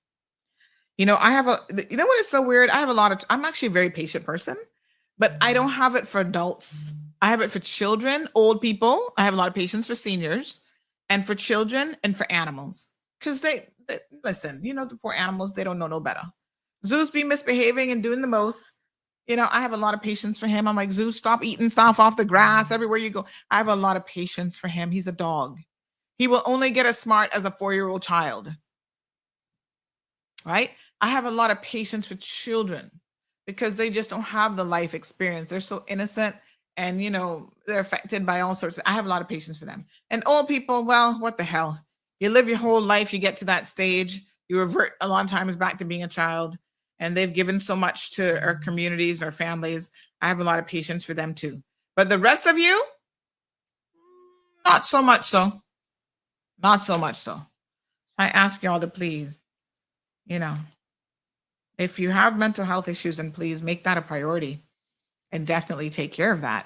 You know what is so weird? I'm actually a very patient person, but I don't have it for adults. I have it for children, old people. I have a lot of patience for seniors, and for children and for animals. Because they listen, the poor animals, they don't know no better. Zeus be misbehaving and doing the most. I have a lot of patience for him. I'm like, Zeus, stop eating stuff off the grass everywhere you go. I have a lot of patience for him. He's a dog. He will only get as smart as a 4-year-old child. Right? I have a lot of patience for children because they just don't have the life experience. They're so innocent and, they're affected by all sorts. I have a lot of patience for them. And old people, well, what the hell? You live your whole life, you get to that stage, you revert a lot of times back to being a child. And they've given so much to our communities, our families. I have a lot of patience for them too. But the rest of you, not so much so. Not so much so. I ask y'all to please, if you have mental health issues, then please make that a priority and definitely take care of that.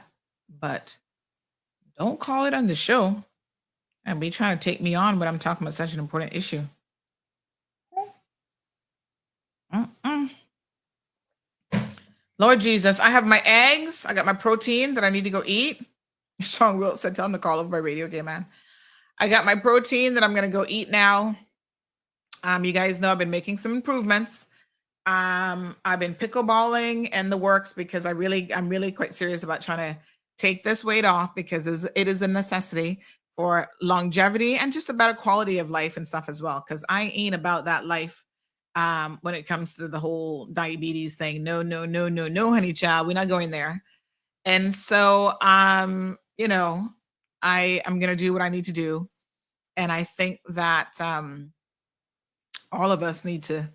But don't call it on the show and be trying to take me on when I'm talking about such an important issue. Lord Jesus, I have my eggs. I got my protein that I need to go eat. Sean Wilt said, tell him to call over my radio. Okay, man. I got my protein that I'm going to go eat now. You guys know I've been making some improvements. I've been pickleballing and the works because I'm really quite serious about trying to take this weight off, because it is a necessity for longevity and just a better quality of life and stuff as well. Because I ain't about that life. When it comes to the whole diabetes thing. No, honey child, we're not going there. And so, I am going to do what I need to do. And I think that all of us need to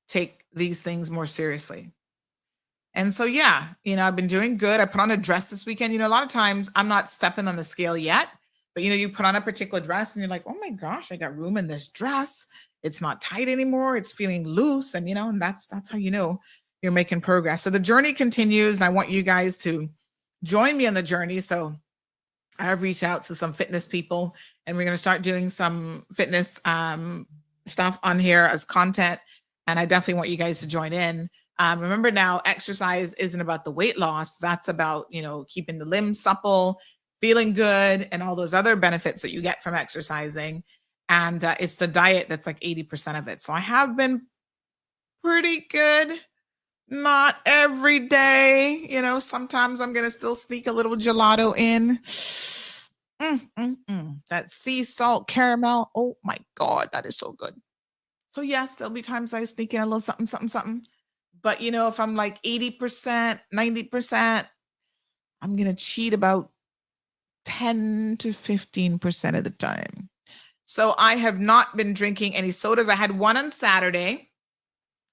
take these things more seriously. And so, yeah, I've been doing good. I put on a dress this weekend. A lot of times I'm not stepping on the scale yet, but you put on a particular dress and you're like, oh my gosh, I got room in this dress. It's not tight anymore. It's feeling loose. And, and that's how you're making progress. So the journey continues, and I want you guys to join me on the journey. So I've reached out to some fitness people, and we're going to start doing some fitness stuff on here as content. And I definitely want you guys to join in. Remember now, exercise isn't about the weight loss. That's about, keeping the limbs supple, feeling good, and all those other benefits that you get from exercising. And it's the diet that's like 80% of it. So I have been pretty good. Not every day. Sometimes I'm going to still sneak a little gelato in. That sea salt caramel. Oh my God, that is so good. So yes, there'll be times I sneak in a little something, something, something. But if I'm like 80%, 90%, I'm going to cheat about 10 to 15% of the time. So I have not been drinking any sodas. I had one on Saturday.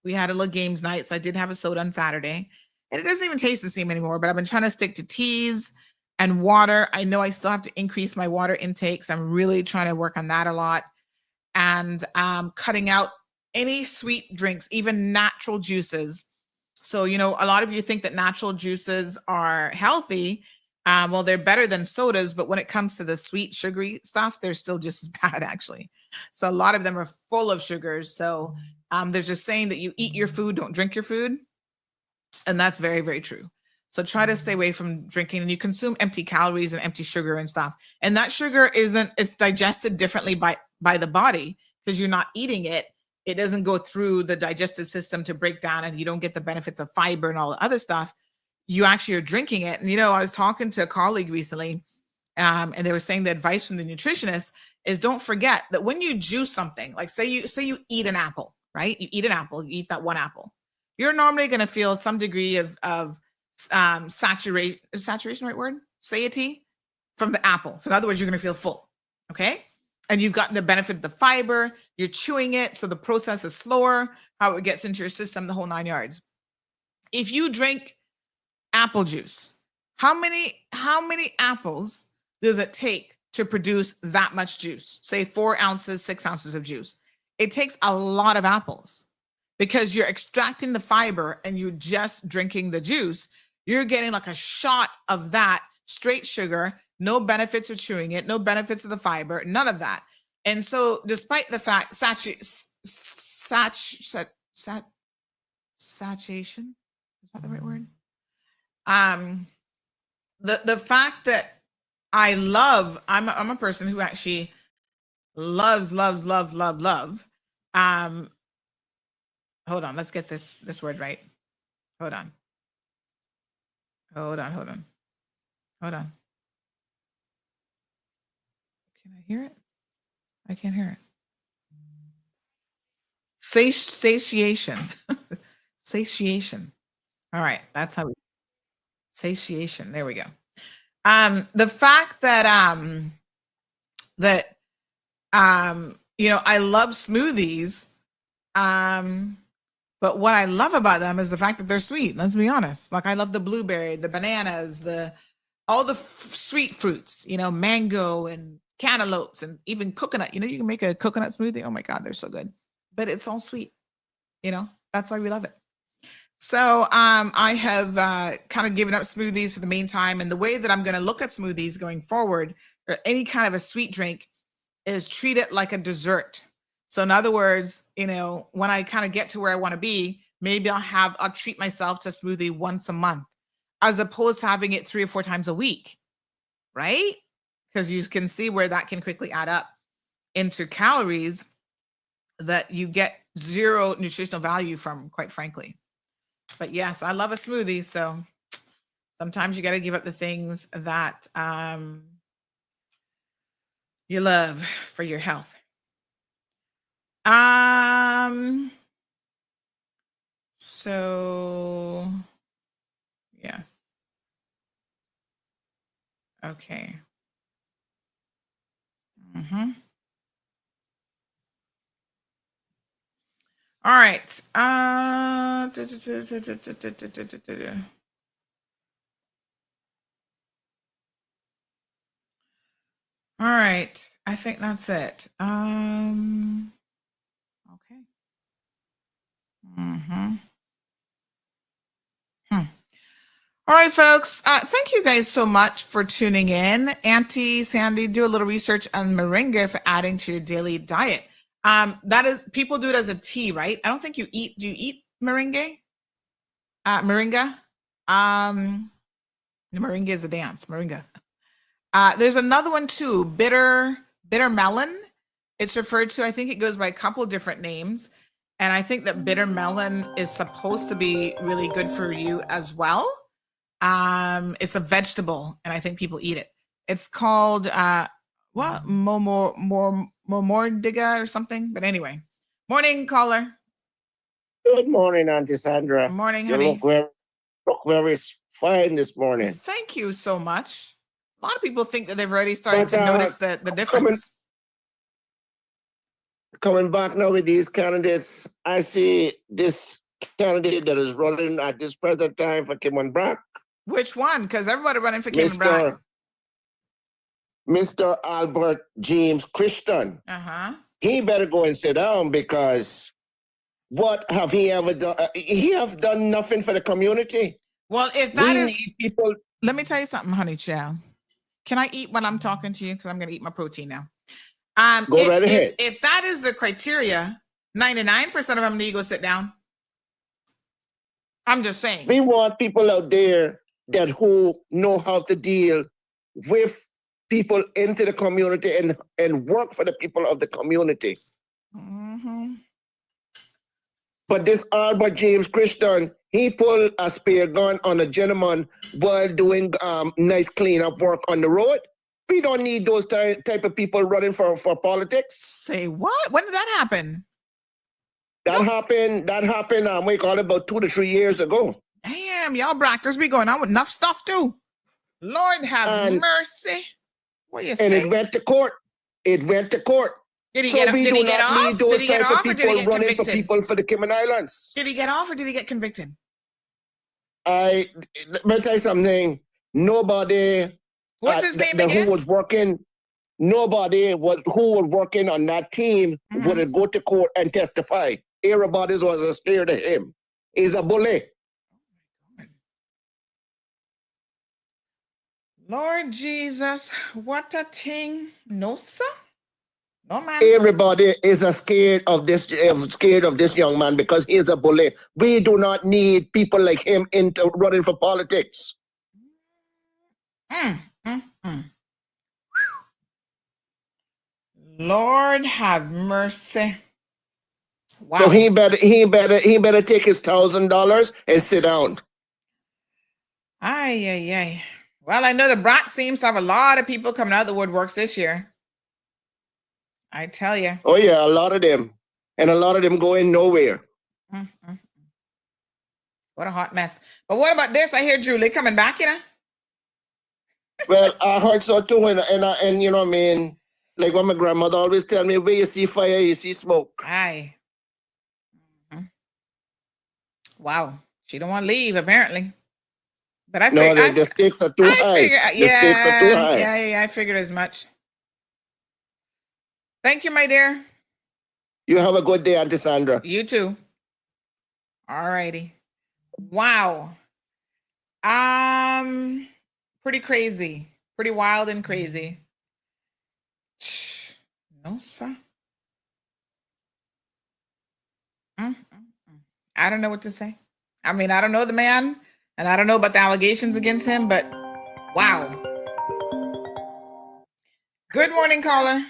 We had a little games night, so I did have a soda on Saturday. And it doesn't even taste the same anymore, but I've been trying to stick to teas and water. I know I still have to increase my water intake, so I'm really trying to work on that a lot. And cutting out any sweet drinks, even natural juices. So, a lot of you think that natural juices are healthy. Well, they're better than sodas, but when it comes to the sweet, sugary stuff, they're still just as bad, actually. So a lot of them are full of sugars. So there's a saying that you eat your food, don't drink your food. And that's very, very true. So try to stay away from drinking, and you consume empty calories and empty sugar and stuff. And that sugar it's digested differently by the body because you're not eating it. It doesn't go through the digestive system to break down, and you don't get the benefits of fiber and all the other stuff. You actually are drinking it. And, I was talking to a colleague recently, and they were saying the advice from the nutritionist is don't forget that when you juice something, like say you eat an apple, right? You eat an apple, you eat that one apple. You're normally going to feel some degree of saturation. Is saturation the right word? Satiety from the apple. So in other words, you're going to feel full. Okay. And you've gotten the benefit of the fiber. You're chewing it. So the process is slower, how it gets into your system, the whole 9 yards. If you drink apple juice, how many apples does it take to produce that much juice? Say 4 ounces, 6 ounces of juice. It takes a lot of apples because you're extracting the fiber and you're just drinking the juice. You're getting like a shot of that straight sugar, no benefits of chewing it, no benefits of the fiber, none of that. And so despite the fact saturation, is that the right word? The fact that I'm a person who actually loves. Hold on, let's get this word right. Hold on. Can I hear it? I can't hear it. Satiation. Satiation. All right, that's how we satiation. There we go. The fact that I love smoothies, but what I love about them is the fact that they're sweet. Let's be honest. Like I love the blueberry, the bananas, all the sweet fruits, mango and cantaloupes and even coconut. You can make a coconut smoothie. Oh my God, they're so good. But it's all sweet. That's why we love it. So I have kind of given up smoothies for the meantime. And the way that I'm going to look at smoothies going forward, or any kind of a sweet drink, is treat it like a dessert. So in other words, when I kind of get to where I want to be, maybe I'll treat myself to a smoothie once a month, as opposed to having it 3 or 4 times a week, right? Because you can see where that can quickly add up into calories that you get zero nutritional value from, quite frankly. But yes, I love a smoothie. So sometimes you got to give up the things that you love for your health. So yes. Okay. All right. All right. I think that's it. Okay. All right, folks. Thank you guys so much for tuning in. Auntie Sandy, do a little research on moringa for adding to your daily diet. That is, people do it as a tea, right? I don't think do you eat moringa? Moringa? Moringa is a dance, moringa. There's another one too, bitter melon. It's referred to, I think it goes by a couple different names. And I think that bitter melon is supposed to be really good for you as well. It's a vegetable, and I think people eat it. It's called momordiga or something. But anyway, morning, caller. Good morning, Auntie Sandra. Good morning, you honey. look very fine this morning. Thank you so much. A lot of people think that they've already started to notice the difference. Coming back now with these candidates, I see this candidate that is running at this present time for Kim Brock. Which one? Because everybody running for Kim Brock. Mr. Albert James Christian. He better go and sit down, because what have he ever done? He have done nothing for the community. Well, if that is people, let me tell you something, honey child. Can I eat when I'm talking to you? Because I'm going to eat my protein now. Go right ahead. If that is the criteria, 99% of them need to go sit down. I'm just saying. We want people out there who know how to deal with people into the community and work for the people of the community. But this Albert James Christian, he pulled a spear gun on a gentleman while doing nice cleanup work on the road. We don't need those type of people running for politics. Say what? When did that happen? That happened, we call it about 2 to 3 years ago. Damn, y'all Brackers be going on with enough stuff too. Lord have mercy. What you say? And it went to court. Did he get off? Did he get off or did he get convicted? For people for the Cayman Islands. Did he get off or did he get convicted? Let me tell you something. Nobody. What's his name again? Who was working? Nobody who was working on that team would go to court and testify. Everybody was scared of him. He's a bully. Lord Jesus, what a thing. No, sir. No, man. Everybody is scared of this young man because he's a bully. We do not need people like him running for politics. Lord have mercy. Wow. So he better take his $1,000 and sit down. Ay. Well, I know the Brock seems to have a lot of people coming out of the woodworks this year. I tell you. Oh yeah, a lot of them. And a lot of them going nowhere. What a hot mess. But what about this? I hear Julie coming back, you know? Well, I heard so too, and you know what I mean? Like what my grandmother always tell me, where you see fire, you see smoke. Aye. Wow. She don't want to leave, apparently. But I figured the stakes are too high. The stakes are too high. Yeah, I figured as much. Thank you, my dear. You have a good day, Auntie Sandra. You too. All righty. Wow. Pretty crazy. Pretty wild and crazy. No, sir. I don't know what to say. I mean, I don't know the man, and I don't know about the allegations against him, but wow. Good morning, caller.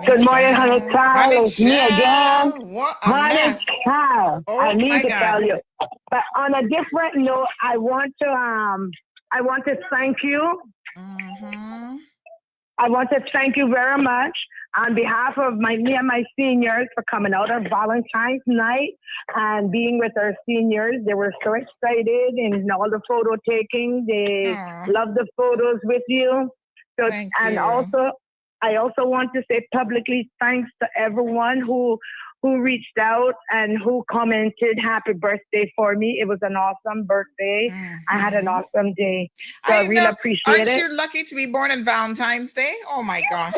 Good morning, honey child. It's me again. Honey child. Oh, I need to God. tell you. But on a different note, I want to thank you. I want to thank you very much on behalf of me and my seniors for coming out on Valentine's night and being with our seniors. They were so excited and all the photo taking. They loved the photos with you. So, Thank and you. also, I also want to say publicly thanks to everyone who reached out and who commented happy birthday for me. It was an awesome birthday. I had an awesome day. So I really appreciate Aren't it. you lucky to be born on Valentine's Day? Oh my gosh.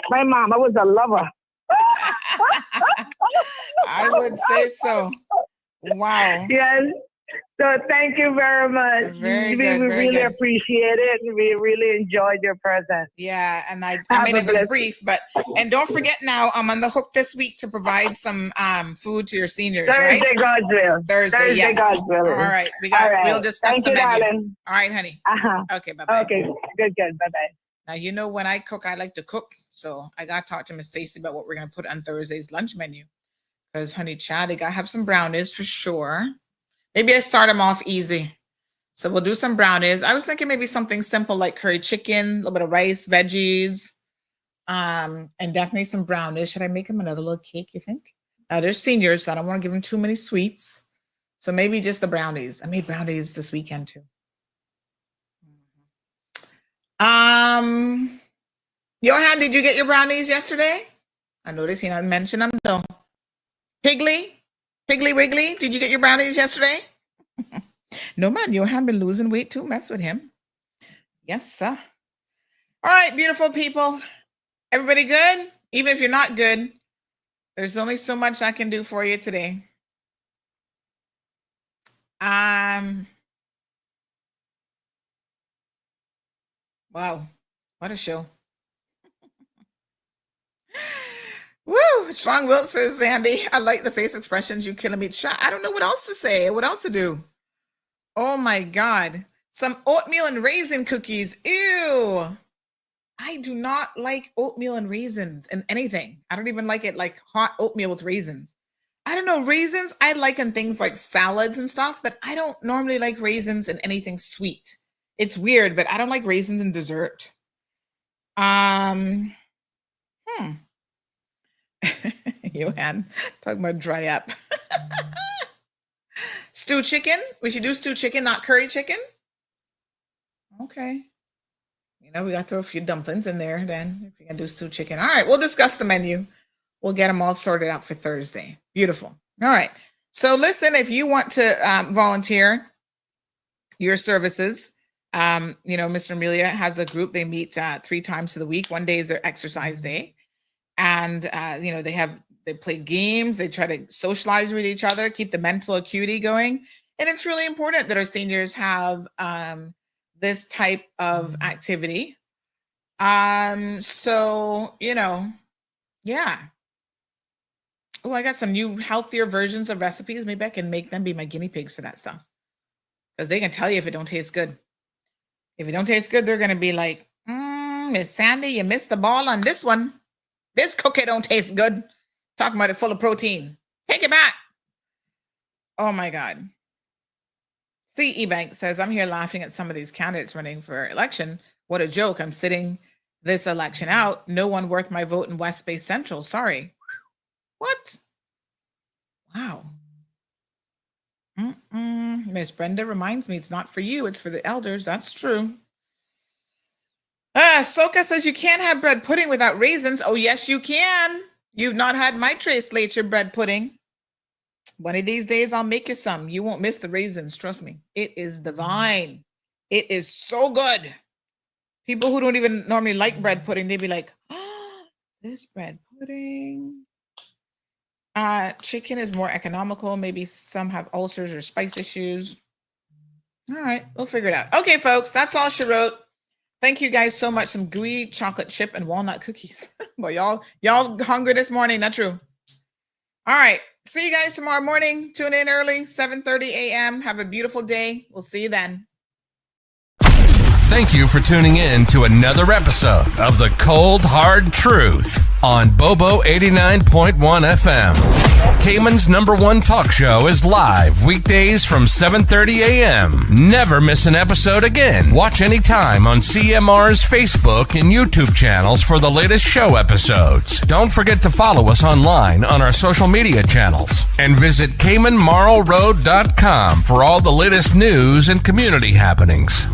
My mom, I was a lover. I would say so. Wow. Yes. So thank you very much. Very we good, very really good. appreciate it. We really enjoyed your presence. Yeah, and I Have mean a it was blessed- brief, and don't forget now, I'm on the hook this week to provide some food to your seniors, Thursday, right? God's will. Thursday, yes. God's will. All right, All right. we'll discuss Thank the you, menu. darling. All right, honey. Uh-huh. Okay, bye-bye. Okay, good. Bye-bye. Now, you know when I cook, I like to cook. So I got to talk to Miss Stacy about what we're going to put on Thursday's lunch menu. Because, honey, child, they got to have some brownies for sure. Maybe I start them off easy. So we'll do some brownies. I was thinking maybe something simple like curry chicken, a little bit of rice, veggies, and definitely some brownies. Should I make them another little cake, you think? They're seniors, so I don't want to give them too many sweets. So maybe just the brownies. I made brownies this weekend too. Johan, did you get your brownies yesterday? I noticed he didn't mention them though. Piggly Wiggly, did you get your brownies yesterday? No, man, Johan been losing weight too. Mess with him. Yes, sir. All right, beautiful people. Everybody good? Even if you're not good, there's only so much I can do for you today. Wow, what a show. Woo! Strong will says Sandy. I like the face expressions. You killing me. I don't know what else to say. What else to do? Oh my God. Some oatmeal and raisin cookies. Ew. I do not like oatmeal and raisins in anything. I don't even like it like hot oatmeal with raisins. I don't know. Raisins, I like in things like salads and stuff, but I don't normally like raisins in anything sweet. It's weird, but I don't like raisins in dessert. Johan, talking about dry up. Stew chicken. We should do stew chicken, not curry chicken. Okay. You know, we got to throw a few dumplings in there then if you're going to do stew chicken. All right, we'll discuss the menu. We'll get them all sorted out for Thursday. Beautiful. All right. So listen, if you want to volunteer your services, Mr. Amelia has a group. They meet 3 times of the week. One day is their exercise day. And, they play games. They try to socialize with each other, keep the mental acuity going. And it's really important that our seniors have this type of activity. Yeah. Oh, I got some new healthier versions of recipes. Maybe I can make them be my guinea pigs for that stuff. Because they can tell you if it don't taste good. If it don't taste good, they're going to be like, Miss Sandy, you missed the ball on this one. This cookie don't taste good. Talking about it full of protein. Take it back. Oh, my God. C. Ebank says, I'm here laughing at some of these candidates running for election. What a joke. I'm sitting this election out. No one worth my vote in West Bay Central. Sorry. What? Wow. Miss Brenda reminds me it's not for you. It's for the elders. That's true. Soka says you can't have bread pudding without raisins. Oh, yes, you can. You've not had my Trace Lacher bread pudding. One of these days, I'll make you some. You won't miss the raisins. Trust me. It is divine. It is so good. People who don't even normally like bread pudding, they'd be like, oh, this bread pudding. Chicken is more economical. Maybe some have ulcers or spice issues. All right, we'll figure it out. Okay, folks, that's all she wrote. Thank you guys so much. Some gooey chocolate chip and walnut cookies. Boy, y'all hungry this morning, not true? All right, see you guys tomorrow morning. Tune in early, 7:30 a.m. Have a beautiful day. We'll see you then. Thank you for tuning in to another episode of The Cold Hard Truth on Bobo 89.1 FM. Cayman's #1 talk show is live weekdays from 7:30 a.m. Never miss an episode again. Watch anytime on CMR's Facebook and YouTube channels for the latest show episodes. Don't forget to follow us online on our social media channels and visit CaymanMarlRoad.com for all the latest news and community happenings.